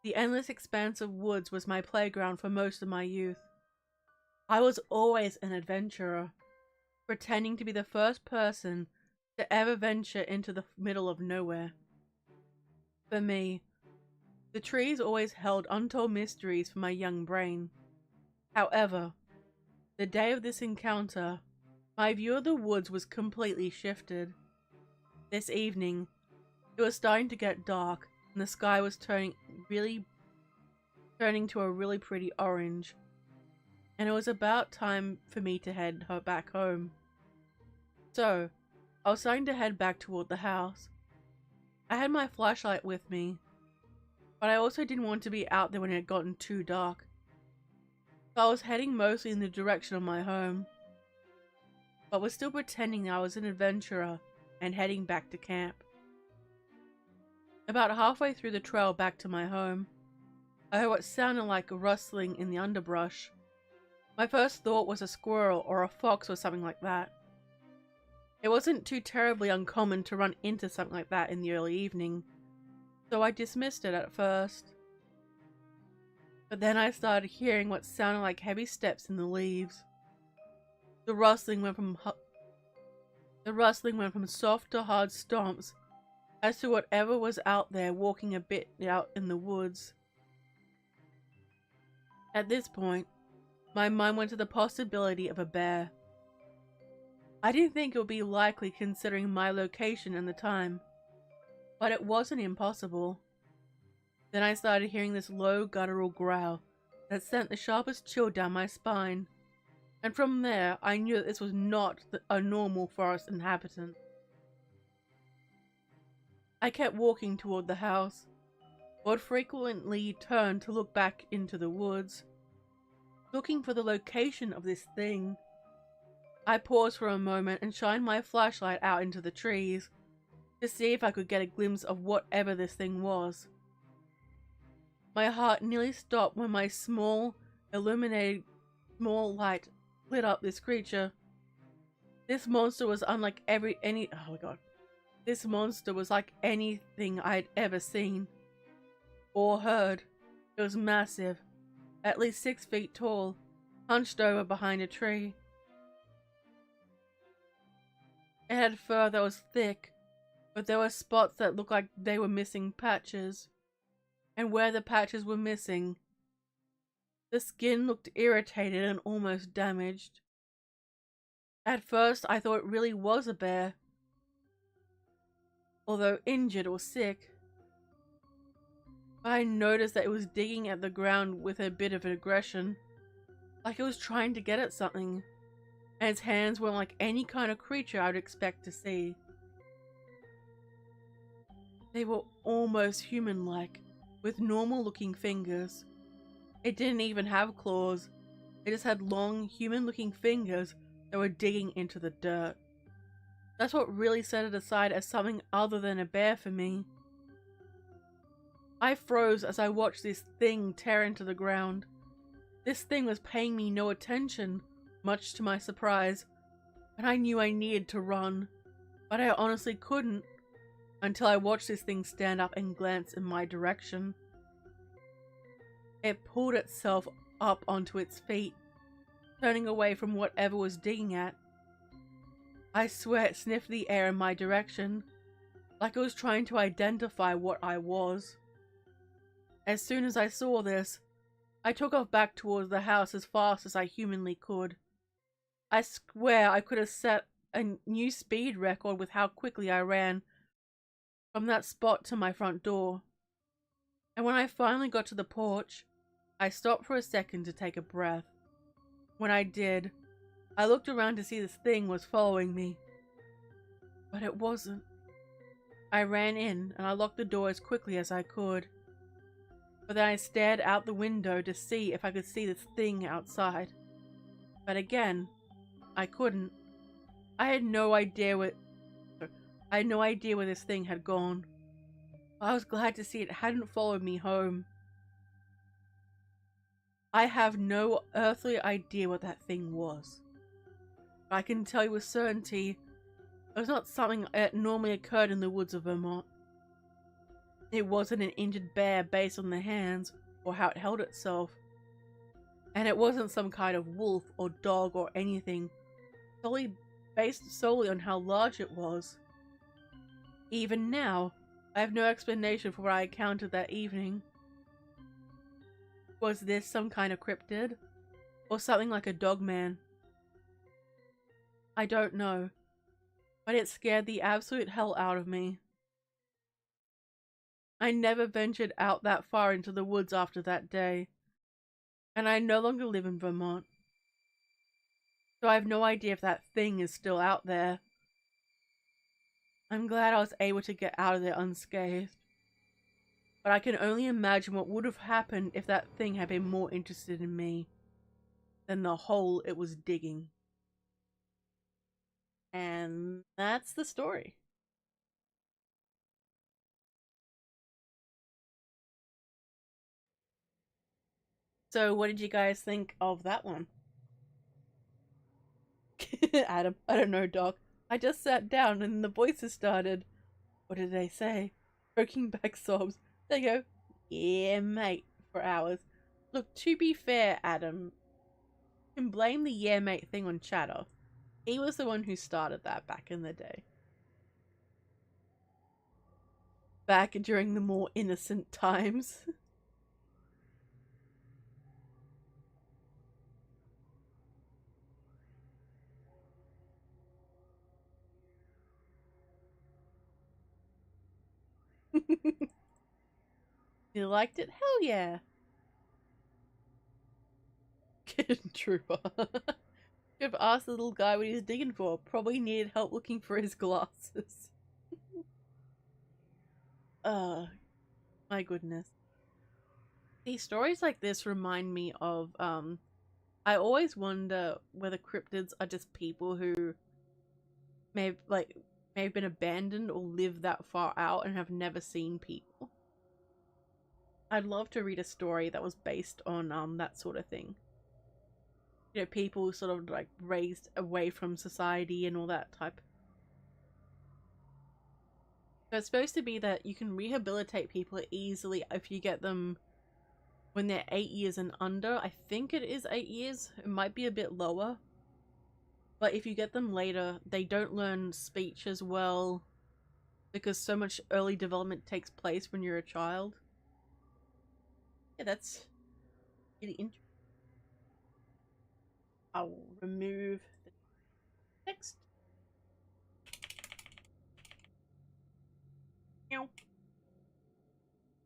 The endless expanse of woods was my playground for most of my youth. I was always an adventurer, pretending to be the first person to ever venture into the middle of nowhere. For me, the trees always held untold mysteries for my young brain. However, the day of this encounter, my view of the woods was completely shifted. This evening, it was starting to get dark, and the sky was turning to a really pretty orange, and it was about time for me to head back home. So, I was starting to head back toward the house. I had my flashlight with me, but I also didn't want to be out there when it had gotten too dark. So I was heading mostly in the direction of my home, but was still pretending I was an adventurer and heading back to camp. About halfway through the trail back to my home, I heard what sounded like a rustling in the underbrush. My first thought was a squirrel or a fox or something like that. It wasn't too terribly uncommon to run into something like that in the early evening, so I dismissed it at first. But then I started hearing what sounded like heavy steps in the leaves. The rustling went from soft to hard stomps as to whatever was out there walking a bit out in the woods. At this point, my mind went to the possibility of a bear. I didn't think it would be likely considering my location and the time, but it wasn't impossible. Then I started hearing this low guttural growl that sent the sharpest chill down my spine, and from there I knew that this was not a normal forest inhabitant. I kept walking toward the house, but would frequently turn to look back into the woods, looking for the location of this thing. I paused for a moment and shined my flashlight out into the trees to see if I could get a glimpse of whatever this thing was. My heart nearly stopped when my small light lit up this creature. This monster was unlike This monster was like anything I'd ever seen or heard. It was massive, at least 6 feet tall, hunched over behind a tree. It had fur that was thick, but there were spots that looked like they were missing patches. And where the patches were missing, the skin looked irritated and almost damaged. At first, I thought it really was a bear, although injured or sick. But I noticed that it was digging at the ground with a bit of aggression, like it was trying to get at something, and its hands weren't like any kind of creature I'd expect to see. They were almost human-like, with normal-looking fingers. It didn't even have claws. It just had long, human-looking fingers that were digging into the dirt. That's what really set it aside as something other than a bear for me. I froze as I watched this thing tear into the ground. This thing was paying me no attention, much to my surprise, and I knew I needed to run, but I honestly couldn't until I watched this thing stand up and glance in my direction. It pulled itself up onto its feet, turning away from whatever was digging at. I swear it sniffed the air in my direction, like it was trying to identify what I was. As soon as I saw this, I took off back towards the house as fast as I humanly could. I swear I could have set a new speed record with how quickly I ran from that spot to my front door. And when I finally got to the porch, I stopped for a second to take a breath. When I did, I looked around to see this thing was following me. But it wasn't. I ran in and I locked the door as quickly as I could. But then I stared out the window to see if I could see this thing outside. But again, I couldn't. I had no idea where this thing had gone. I was glad to see it hadn't followed me home. I have no earthly idea what that thing was. But I can tell you with certainty, it was not something that normally occurred in the woods of Vermont. It wasn't an injured bear based on the hands or how it held itself. And it wasn't some kind of wolf or dog or anything, based solely on how large it was. Even now, I have no explanation for what I encountered that evening. Was this some kind of cryptid? Or something like a dogman? I don't know, but it scared the absolute hell out of me. I never ventured out that far into the woods after that day, and I no longer live in Vermont. So I have no idea if that thing is still out there. I'm glad I was able to get out of there unscathed. But I can only imagine what would have happened if that thing had been more interested in me than the hole it was digging. And that's the story. So what did you guys think of that one? Adam, I don't know, Doc. I just sat down and the voices started. What did they say? Choking back sobs. They go, yeah, mate, for hours. Look, to be fair, Adam, you can blame the yeah, mate thing on chatter. He was the one who started that back in the day. Back during the more innocent times. You liked it? Hell yeah. Kid Trooper. Should have asked the little guy what he was digging for. Probably needed help looking for his glasses. My goodness. These stories like this remind me of, I always wonder whether cryptids are just people who may have been abandoned or live that far out and have never seen people. I'd love to read a story that was based on that sort of thing. You know, people sort of like raised away from society and all that type. So it's supposed to be that you can rehabilitate people easily if you get them when they're 8 years and under. I think it is 8 years. It might be a bit lower. But if you get them later, they don't learn speech as well because so much early development takes place when you're a child. Yeah, that's really interesting. I'll remove the text.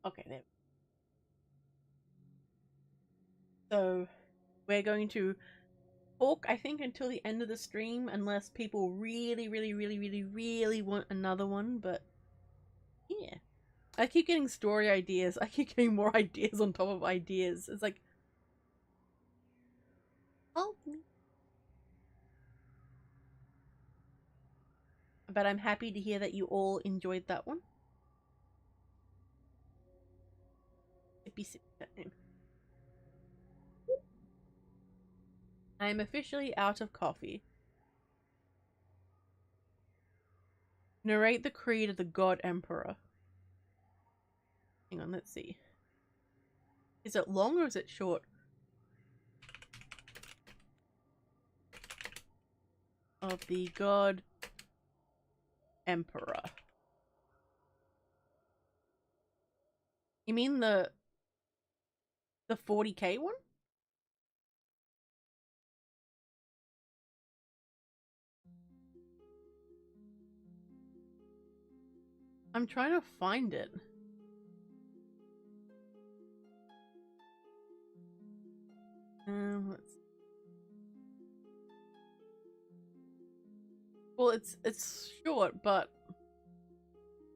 Okay, there. So we're going to talk, I think, until the end of the stream, unless people really, really, really, really, really want another one. But yeah, I keep getting story ideas. I keep getting more ideas on top of ideas. It's like, help me. But I'm happy to hear that you all enjoyed that one. Sippy sip time. I am officially out of coffee. Narrate the creed of the God Emperor. Hang on, let's see. Is it long or is it short? Of the God Emperor. You mean the 40k one? I'm trying to find it. Let's see. Well, it's short, but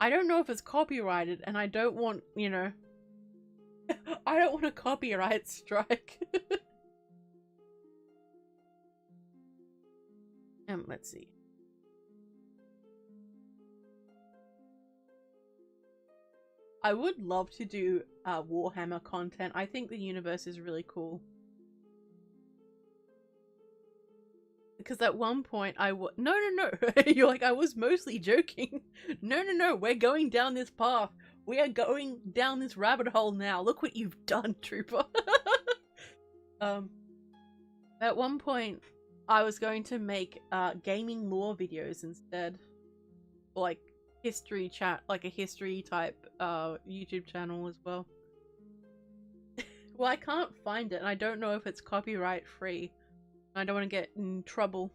I don't know if it's copyrighted, and I don't want, you know, I don't want a copyright strike. Let's see. I would love to do Warhammer content. I think the universe is really cool. Because at one point no, you're like, I was mostly joking. No, we're going down this path. We are going down this rabbit hole now. Look what you've done, Trooper. At one point, I was going to make gaming lore videos instead. Or like history chat, like a history type YouTube channel as well. Well, I can't find it, and I don't know if it's copyright free. I don't want to get in trouble.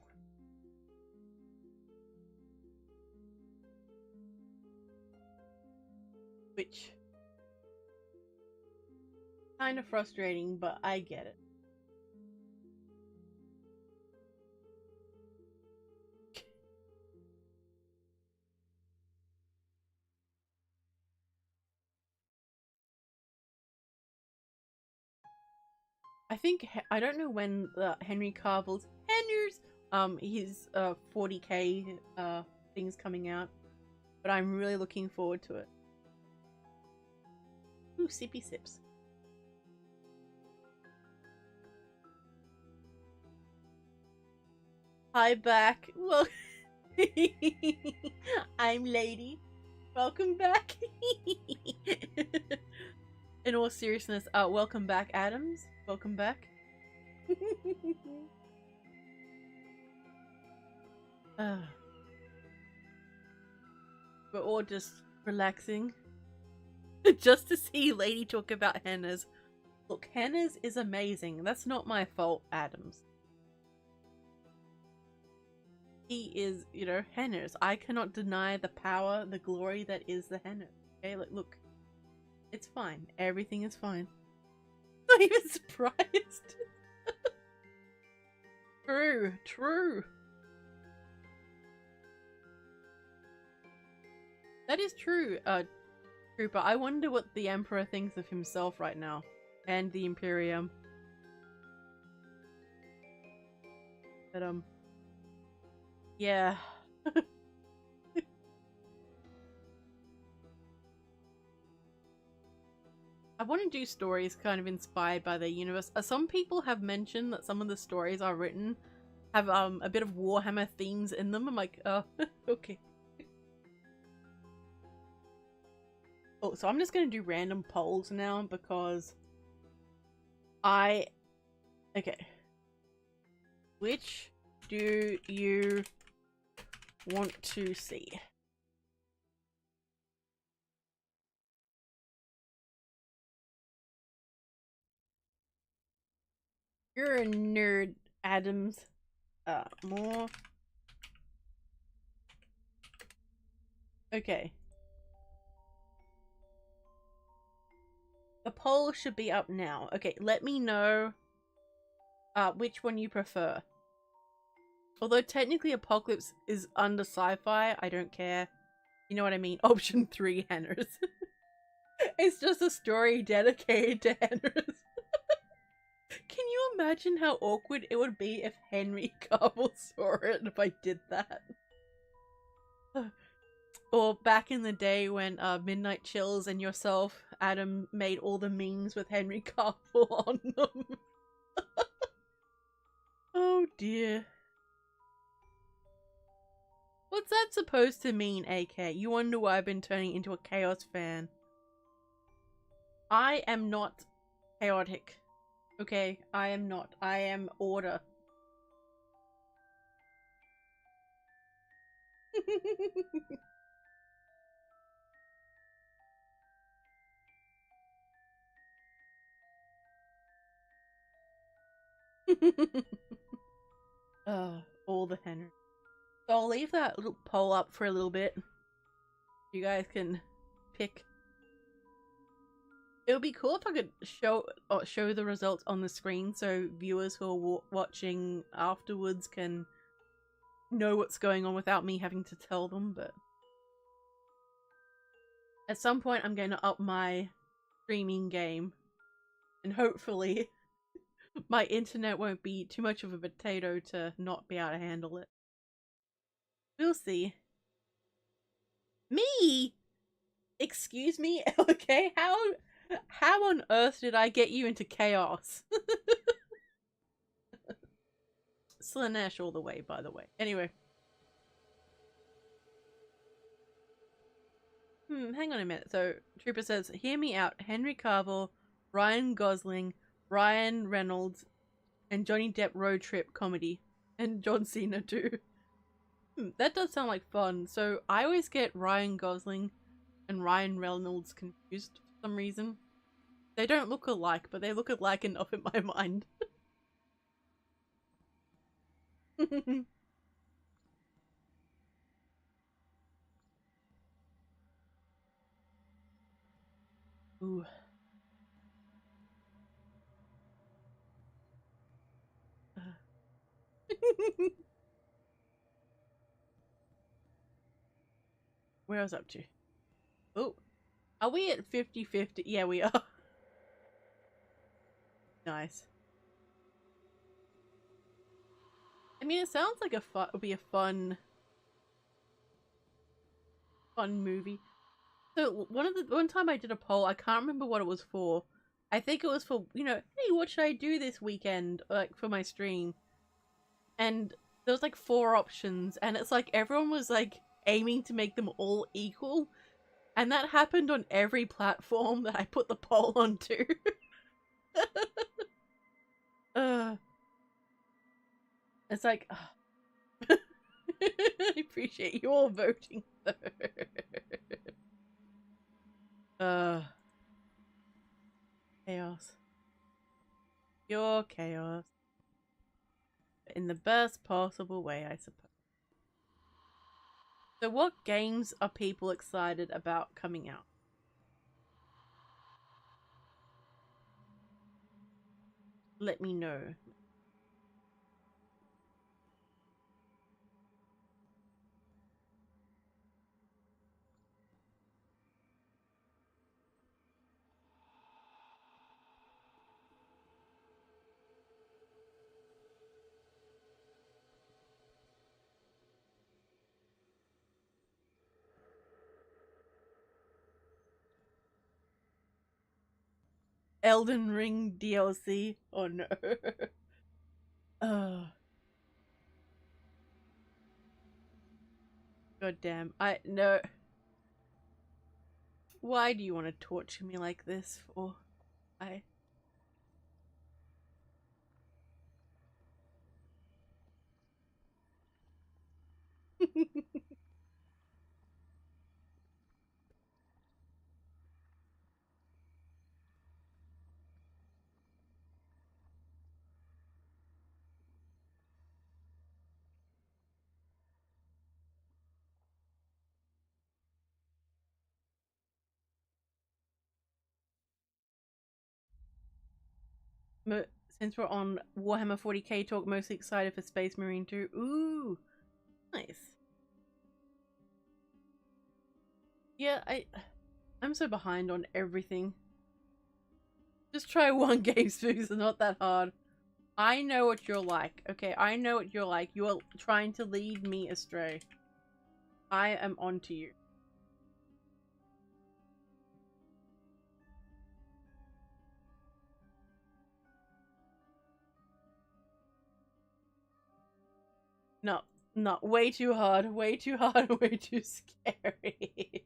Which kind of frustrating, but I get it. I think I don't know when Henry Cavill's his 40k thing's coming out, but I'm really looking forward to it. Ooh, sippy sips. Hi back. Well, I'm Lady. Welcome back. In all seriousness, welcome back, Adams. Welcome back. We're all just relaxing. Just to see Lady talk about hennas. Look, hennas is amazing. That's not my fault, Adams. He is, you know, hennas. I cannot deny the power, the glory that is the henna. Okay, look. It's fine. Everything is fine. Not even surprised. True, true. That is true, Trooper. I wonder what the Emperor thinks of himself right now. And the Imperium. But, yeah. I want to do stories kind of inspired by the universe. Some people have mentioned that some of the stories are written have a bit of Warhammer themes in them. I'm like, okay. Oh, so I'm just going to do random polls now because okay. Which do you want to see? You're a nerd, Adams. More. Okay. The poll should be up now. Okay, let me know which one you prefer. Although technically Apocalypse is under sci-fi, I don't care. You know what I mean? Option 3, Hanners. It's just a story dedicated to Hanners. Can you imagine how awkward it would be if Henry Cavill saw it if I did that? Or back in the day when Midnight Chills and yourself, Adam, made all the memes with Henry Cavill on them. Oh dear. What's that supposed to mean, AK? You wonder why I've been turning into a Chaos fan. I am not chaotic. Okay, I am not. I am order. All the Henry. So I'll leave that little poll up for a little bit. You guys can pick. It would be cool if I could show the results on the screen so viewers who are watching afterwards can know what's going on without me having to tell them, but at some point I'm going to up my streaming game and hopefully my internet won't be too much of a potato to not be able to handle it. We'll see. Me? Excuse me? Okay, how on earth did I get you into chaos? Slanesh all the way, by the way. Anyway. Hang on a minute. So, Trooper says, hear me out. Henry Cavill, Ryan Gosling, Ryan Reynolds, and Johnny Depp road trip comedy. And John Cena too. That does sound like fun. So, I always get Ryan Gosling and Ryan Reynolds confused for some reason. They don't look alike, but they look alike enough in my mind. Ooh. Where I was up to? Oh, are we at 50-50? Yeah, we are. Nice. I mean, it sounds like would be a fun movie. So one time I did a poll. I can't remember what it was for. I think it was for, you know, hey, what should I do this weekend, like for my stream? And there was like 4 options, and it's like everyone was like aiming to make them all equal, and that happened on every platform that I put the poll onto. It's like I appreciate you all voting though. Chaos. Pure chaos. In the best possible way, I suppose. So what games are people excited about coming out? Let me know. Elden Ring DLC? Oh no. Oh. God damn. No. Why do you want to torture me like this for? Since we're on Warhammer 40k talk, mostly excited for Space Marine 2. Ooh, nice. Yeah, I'm so behind on everything. Just try one game, Spooks. It's not that hard. I know what you're like, okay? I know what you're like. You are trying to lead me astray. I am onto you. No, way too hard, way too hard, way too scary.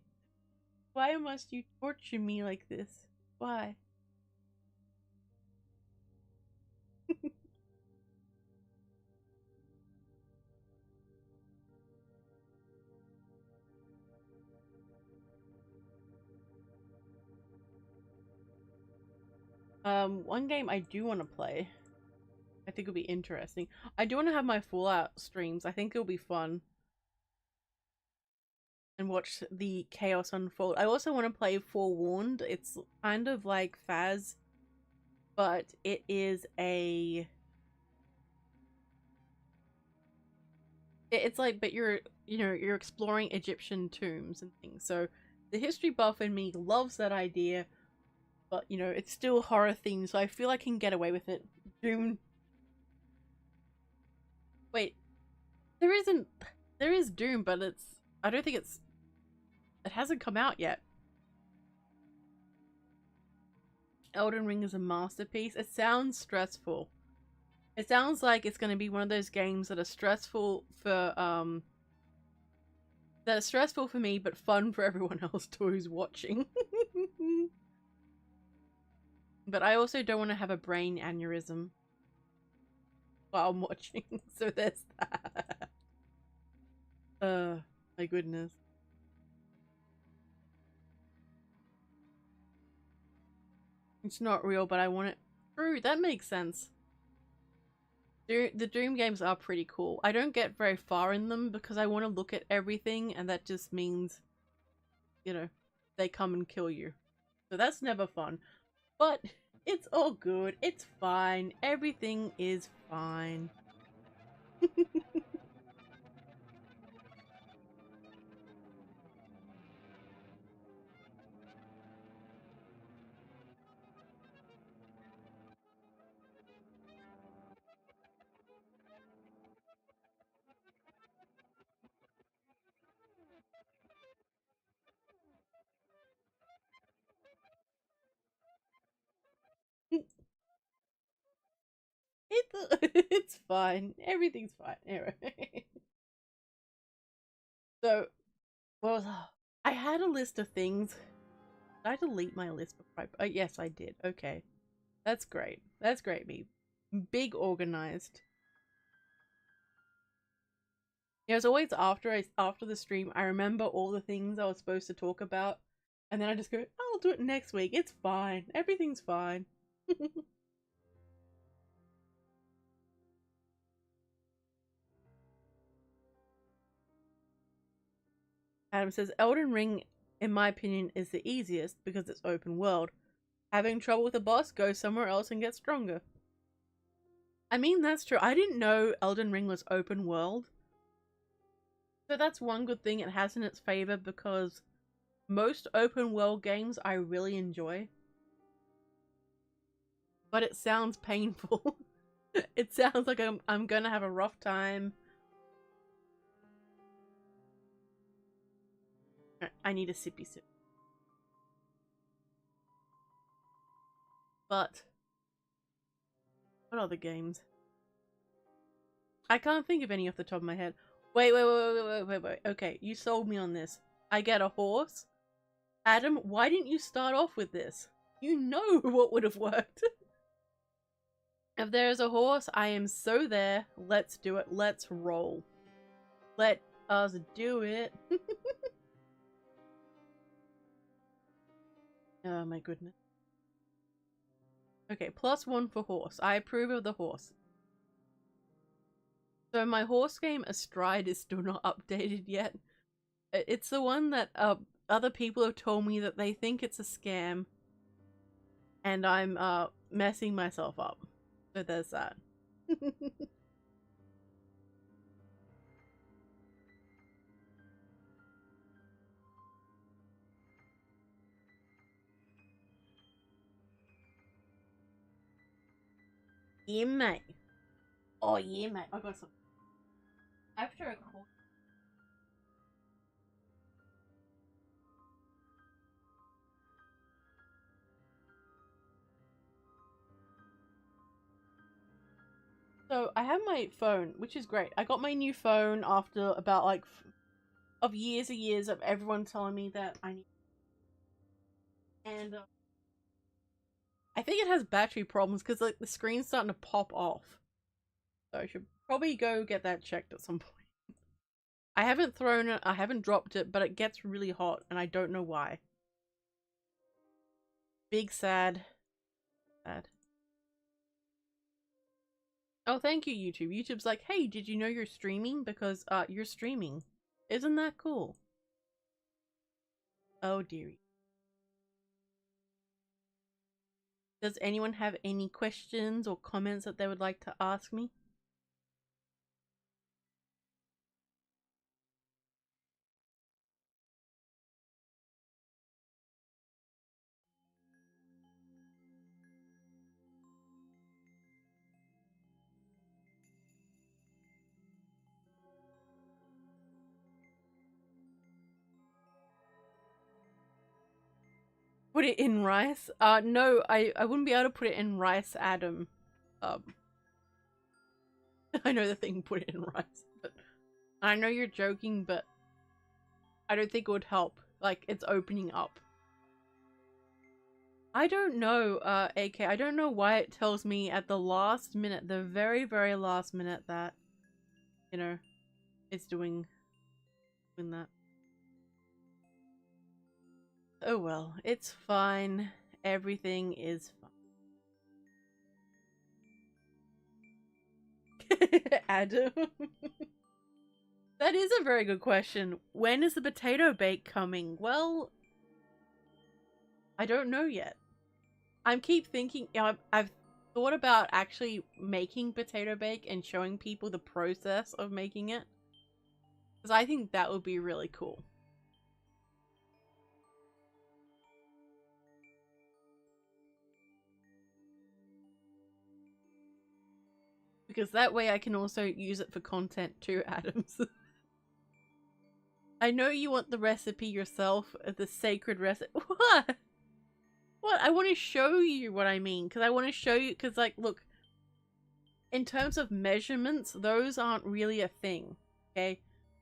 Why must you torture me like this? Why? One game I do want to play. I think it'll be interesting. I do want to have my Fallout streams. I think it'll be fun. And watch the chaos unfold. I also want to play Forewarned. It's kind of like Phaz, but it is a... It's like, but you're exploring Egyptian tombs and things. So the history buff in me loves that idea, but it's still horror themed, so I feel I can get away with it. Doom. Wait, there isn't. There is Doom, but I don't think it hasn't come out yet. Elden Ring is a masterpiece. It sounds stressful. It sounds like it's going to be one of those games that are stressful for me, but fun for everyone else too who's watching. But I also don't want to have a brain aneurysm while I'm watching, so there's that. My goodness. It's not real, but I want it. True, that makes sense. The Doom games are pretty cool. I don't get very far in them because I want to look at everything, and that just means, they come and kill you. So that's never fun. But it's all good. It's fine. Everything is fine. It's fine. Everything's fine. Anyway. So, well, I had a list of things. Did I delete my list before I... Oh, yes, I did. Okay. That's great. That's great, me. Big organized. It was always after the stream, I remember all the things I was supposed to talk about, and then I just go, I'll do it next week. It's fine. Everything's fine. Adam says, Elden Ring, in my opinion, is the easiest because it's open world. Having trouble with a boss, go somewhere else and get stronger. I mean, that's true. I didn't know Elden Ring was open world. So that's one good thing it has in its favor, because most open world games I really enjoy. But it sounds painful. It sounds like I'm gonna have a rough time. I need a sippy sip. But what other games? I can't think of any off the top of my head. Wait. Okay, you sold me on this. I get a horse? Adam, why didn't you start off with this? You know what would have worked. If there's a horse, I am so there. Let's do it. Let's roll. Let us do it. Oh my goodness. Okay, +1 for horse. I approve of the horse. So my horse game Astride is still not updated yet. It's the one that other people have told me that they think it's a scam. And I'm messing myself up. So there's that. Yeah, mate. Oh, yeah, mate. I got some. After a call. So I have my phone, which is great. I got my new phone after about like of years and years of everyone telling me that I need. And I think it has battery problems because like the screen's starting to pop off. So I should probably go get that checked at some point. I haven't thrown it, I haven't dropped it, but it gets really hot and I don't know why. Big sad. Sad. Oh, thank you, YouTube. YouTube's like, hey, did you know you're streaming? Because you're streaming. Isn't that cool? Oh dearie. Does anyone have any questions or comments that they would like to ask me? Put it in rice? No, I wouldn't be able to put it in rice, Adam. I know the thing, put it in rice, but I know you're joking, but I don't think it would help. Like, it's opening up. I don't know, AK. I don't know why it tells me at the last minute, the very, very last minute that, you know, it's doing that. Oh well, it's fine. Everything is fine. Adam. That is a very good question. When is the potato bake coming? Well, I don't know yet. I keep thinking, you know, I've thought about actually making potato bake and showing people the process of making it. Because I think that would be really cool. Because that way I can also use it for content too, Adams. I know you want the recipe yourself, the sacred recipe. What? What? I want to show you what I mean. Because I want to show you, because like, look, in terms of measurements, those aren't really a thing, okay?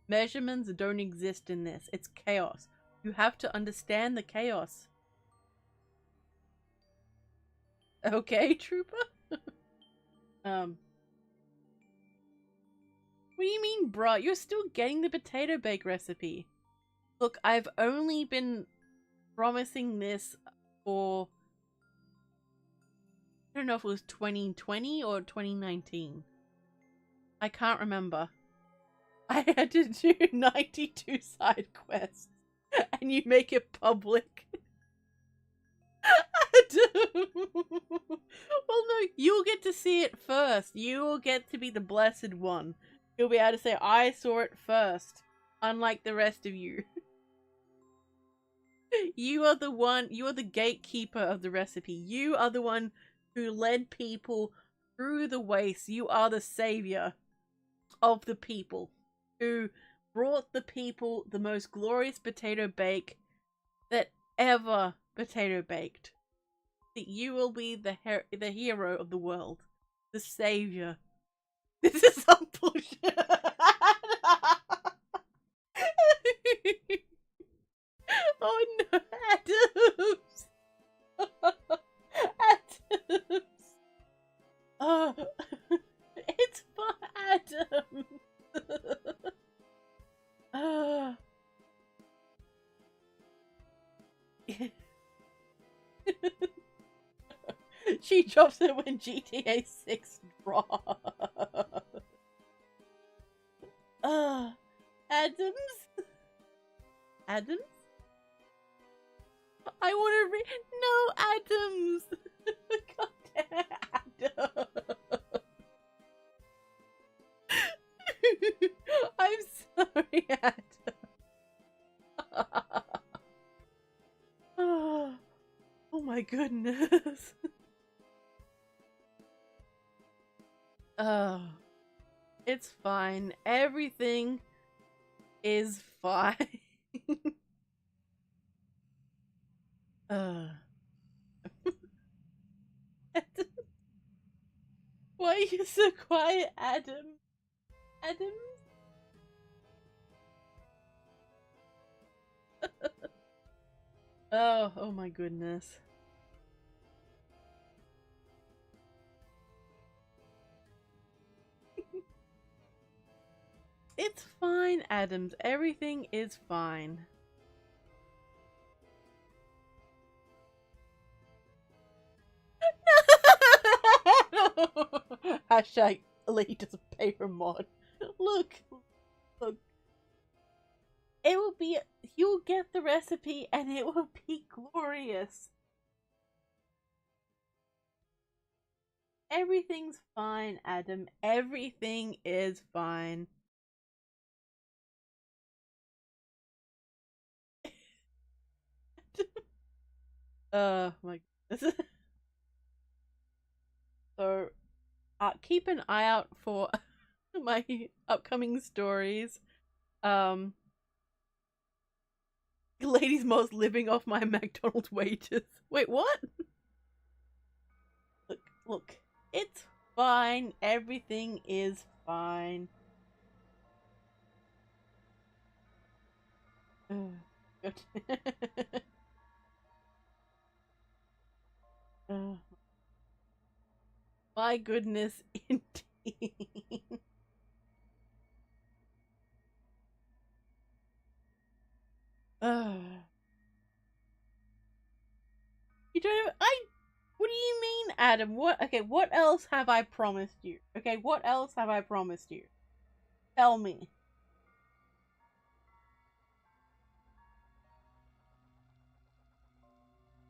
Measurements don't exist in this. It's chaos. You have to understand the chaos. Okay, trooper? What do you mean, bruh? You're still getting the potato bake recipe. Look, I've only been promising this for... I don't know if it was 2020 or 2019. I can't remember. I had to do 92 side quests, and you make it public. Well, no, you'll get to see it first. You will get to be the blessed one. You'll be able to say, I saw it first, unlike the rest of you. You are the one, you are the gatekeeper of the recipe. You are the one who led people through the waste. You are the savior of the people, who brought the people the most glorious potato bake that ever potato baked. That you will be the hero of the world, the savior. This is some bullshit. Oh no, Adams! Adams! Oh, it's for Adams! She drops it when GTA 6 drops. Adams? Adams? I want to read. No, Adams! God damn, Adams! I'm sorry, Adams. Oh my goodness. Oh, it's fine. Everything is fine. Why are you so quiet, Adam? Adam? Oh my goodness. It's fine, Adams. Everything is fine. Hashtag elitist paper mod. Look. It will be, you'll get the recipe and it will be glorious. Everything's fine, Adam. Everything is fine. My goodness. So, keep an eye out for my upcoming stories. Ladies most living off my McDonald's wages. Wait, what? Look. It's fine. Everything is fine. Good. My goodness, indeed. You don't. What do you mean, Adam? What? Okay, what else have I promised you? Okay, what else have I promised you? Tell me.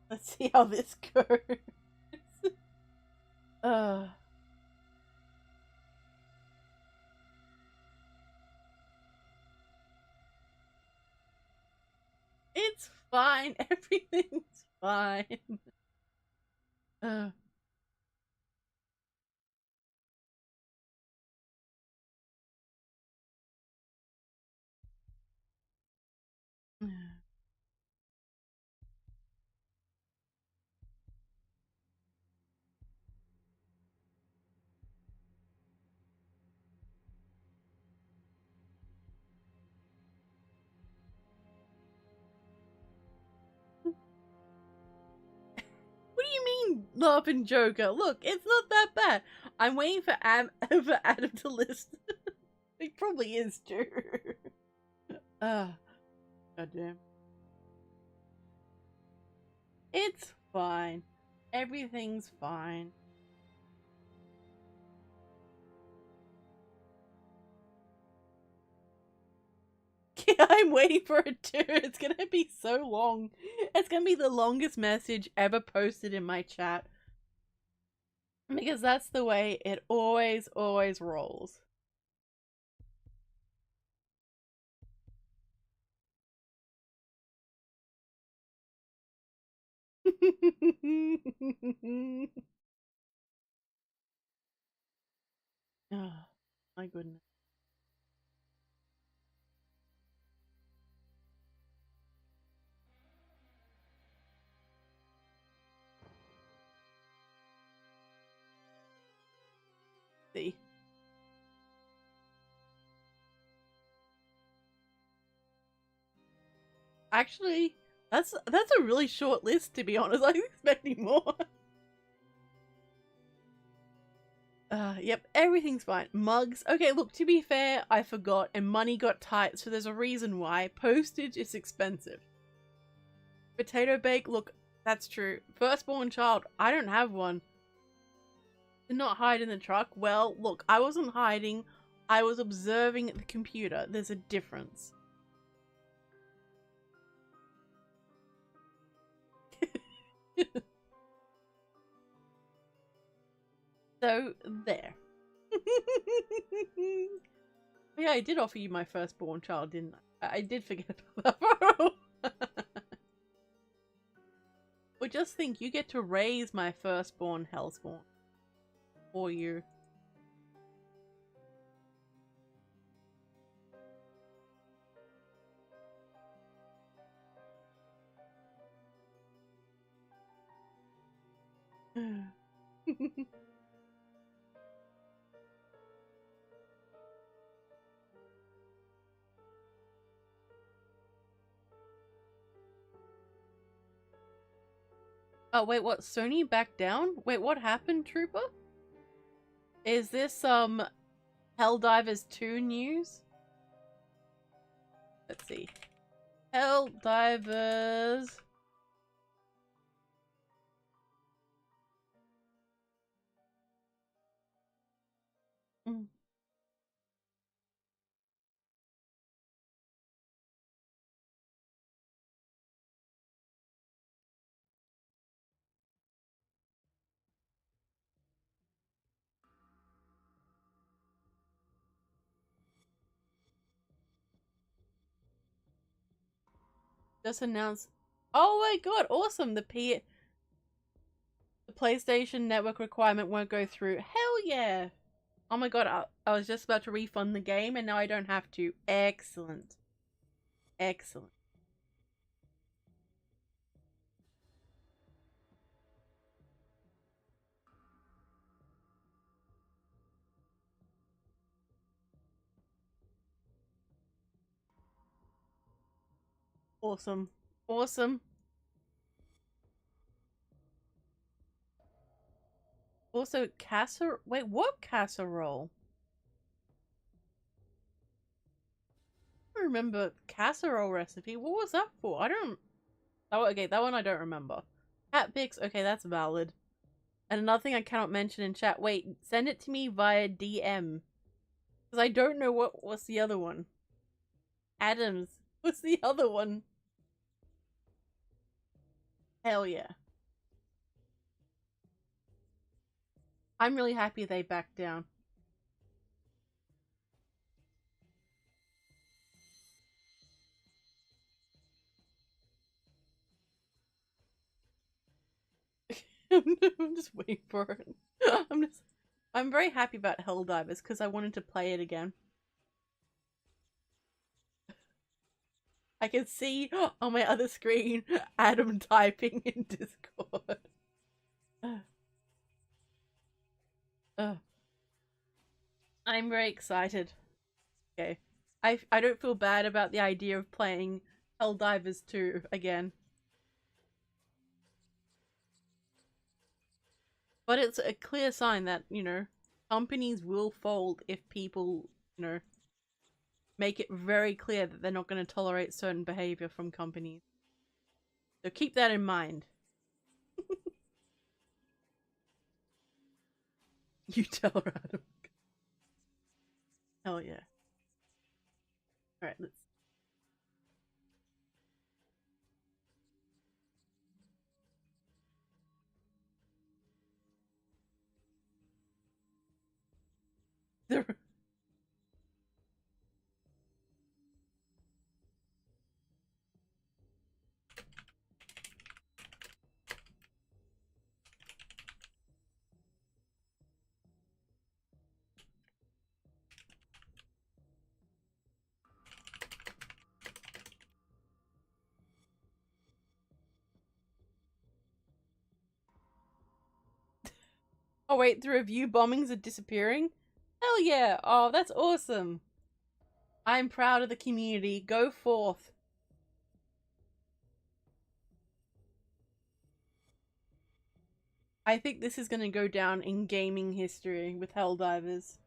Let's see how this goes. It's fine. Everything's fine. What do you mean, laughing Joker? Look, it's not that bad. I'm waiting for Adam to list. It probably is too. Goddamn. It's fine. Everything's fine. Yeah, I'm waiting for it too. It's gonna be so long. It's gonna be the longest message ever posted in my chat. Because that's the way it always rolls. Oh, my goodness. See. Actually, that's a really short list, to be honest. I was expecting more. Yep, everything's fine. Mugs. Okay, look, to be fair, I forgot, and money got tight, so there's a reason why. Postage is expensive. Potato bake, look, that's true. Firstborn child, I don't have one. Did not hide in the truck. Well, look, I wasn't hiding. I was observing the computer. There's a difference. So, there. Yeah, I did offer you my firstborn child, didn't I? I did forget about that. But just think, you get to raise my firstborn hellspawn for you. Oh, wait, what? Sony backed down? Wait, what happened, Trooper? Is this, Helldivers 2 news? Let's see. Helldivers... Mm. Just announced... Oh my god, awesome! The PlayStation Network requirement won't go through. Hell yeah! Oh my god, I was just about to refund the game and now I don't have to. Excellent. Excellent. Awesome. Awesome. Also, casserole. Wait, what casserole? I don't remember casserole recipe. What was that for? I don't. Oh, okay, that one I don't remember. Cat Bix. Okay, that's valid. And another thing I cannot mention in chat. Wait, send it to me via DM. Because I don't know what's the other one. Adams. What's the other one? Hell yeah. I'm really happy they backed down. I'm just waiting for it. I'm very happy about Helldivers because I wanted to play it again. I can see on my other screen Adam typing in Discord. I'm very excited. Okay. I don't feel bad about the idea of playing Helldivers 2 again. But it's a clear sign that, companies will fold if people, make it very clear that they're not going to tolerate certain behavior from companies. So keep that in mind. You tell her, Adam. Hell yeah. Alright, let's... Oh wait, the review bombings are disappearing? Hell yeah! Oh, that's awesome! I'm proud of the community. Go forth. I think this is going to go down in gaming history with Helldivers.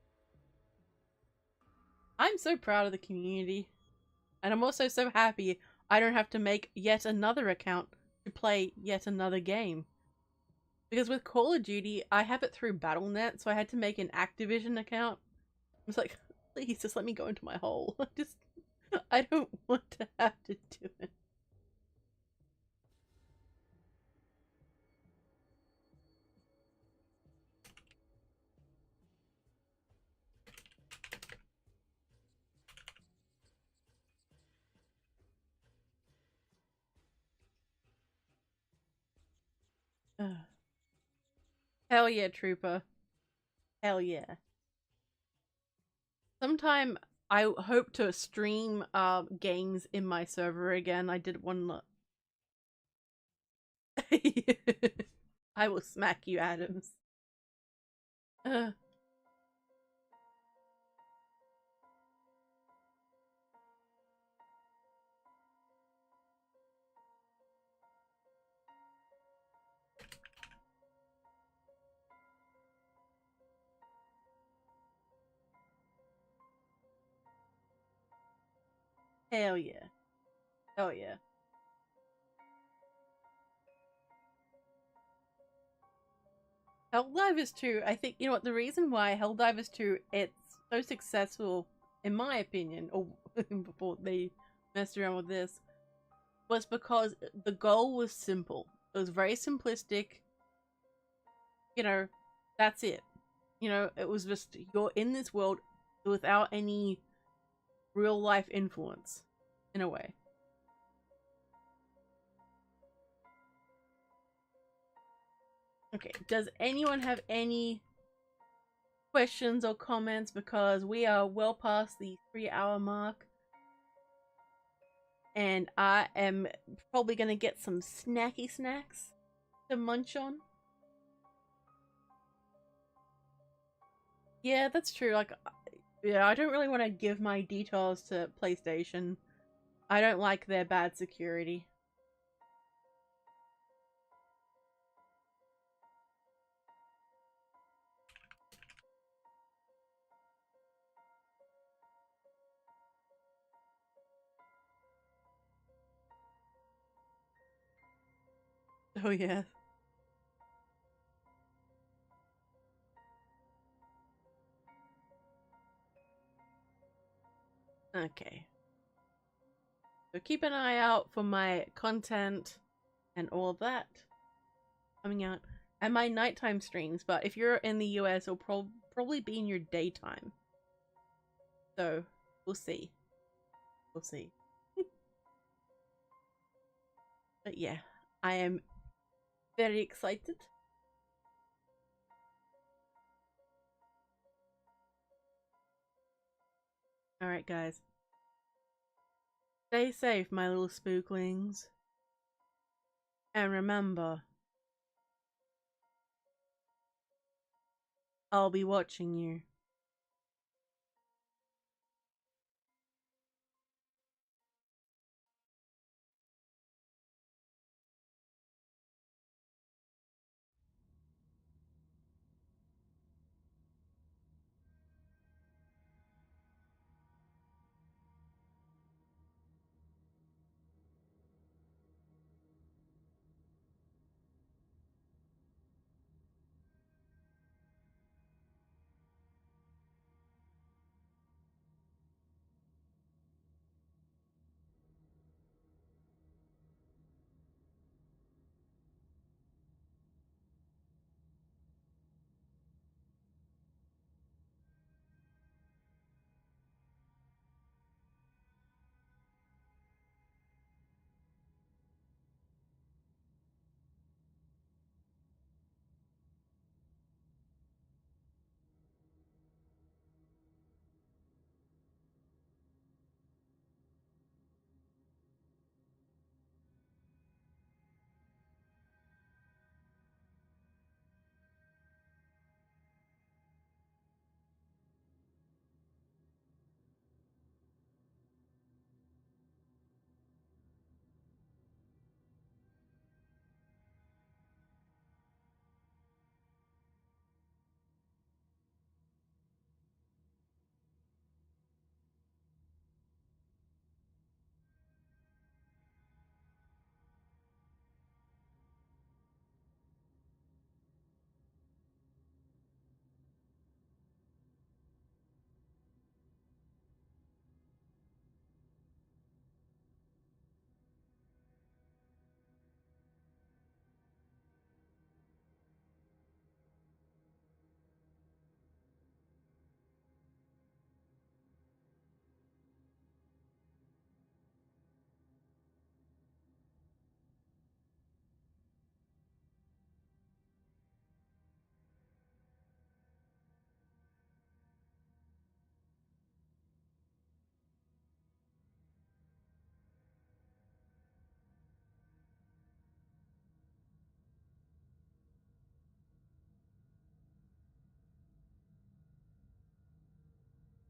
I'm so proud of the community. And I'm also so happy I don't have to make yet another account to play yet another game. Because with Call of Duty, I have it through Battle.net, so I had to make an Activision account. I was like, please, just let me go into my hole. I don't want to have to do it. Hell yeah, Trooper. Hell yeah. Sometime I hope to stream games in my server again. I did one. I will smack you, Adams. Uh, hell yeah. Hell yeah. Helldivers 2, I think, you know what, the reason why Helldivers 2, it's so successful, in my opinion, or before they messed around with this, was because the goal was simple. It was very simplistic. You know, that's it. You know, it was just, you're in this world without any real life influence, in a way. Okay, does anyone have any questions or comments? Because we are well past the 3-hour mark. And I am probably going to get some snacky snacks to munch on. Yeah, that's true. Like, yeah, I don't really want to give my details to PlayStation. I don't like their bad security. Oh, yeah. Okay. So keep an eye out for my content and all of that coming out. And my nighttime streams, but if you're in the US, it'll probably be in your daytime. So, we'll see. We'll see. But yeah, I am very excited. Alright, guys. Stay safe, my little spooklings. And remember, I'll be watching you.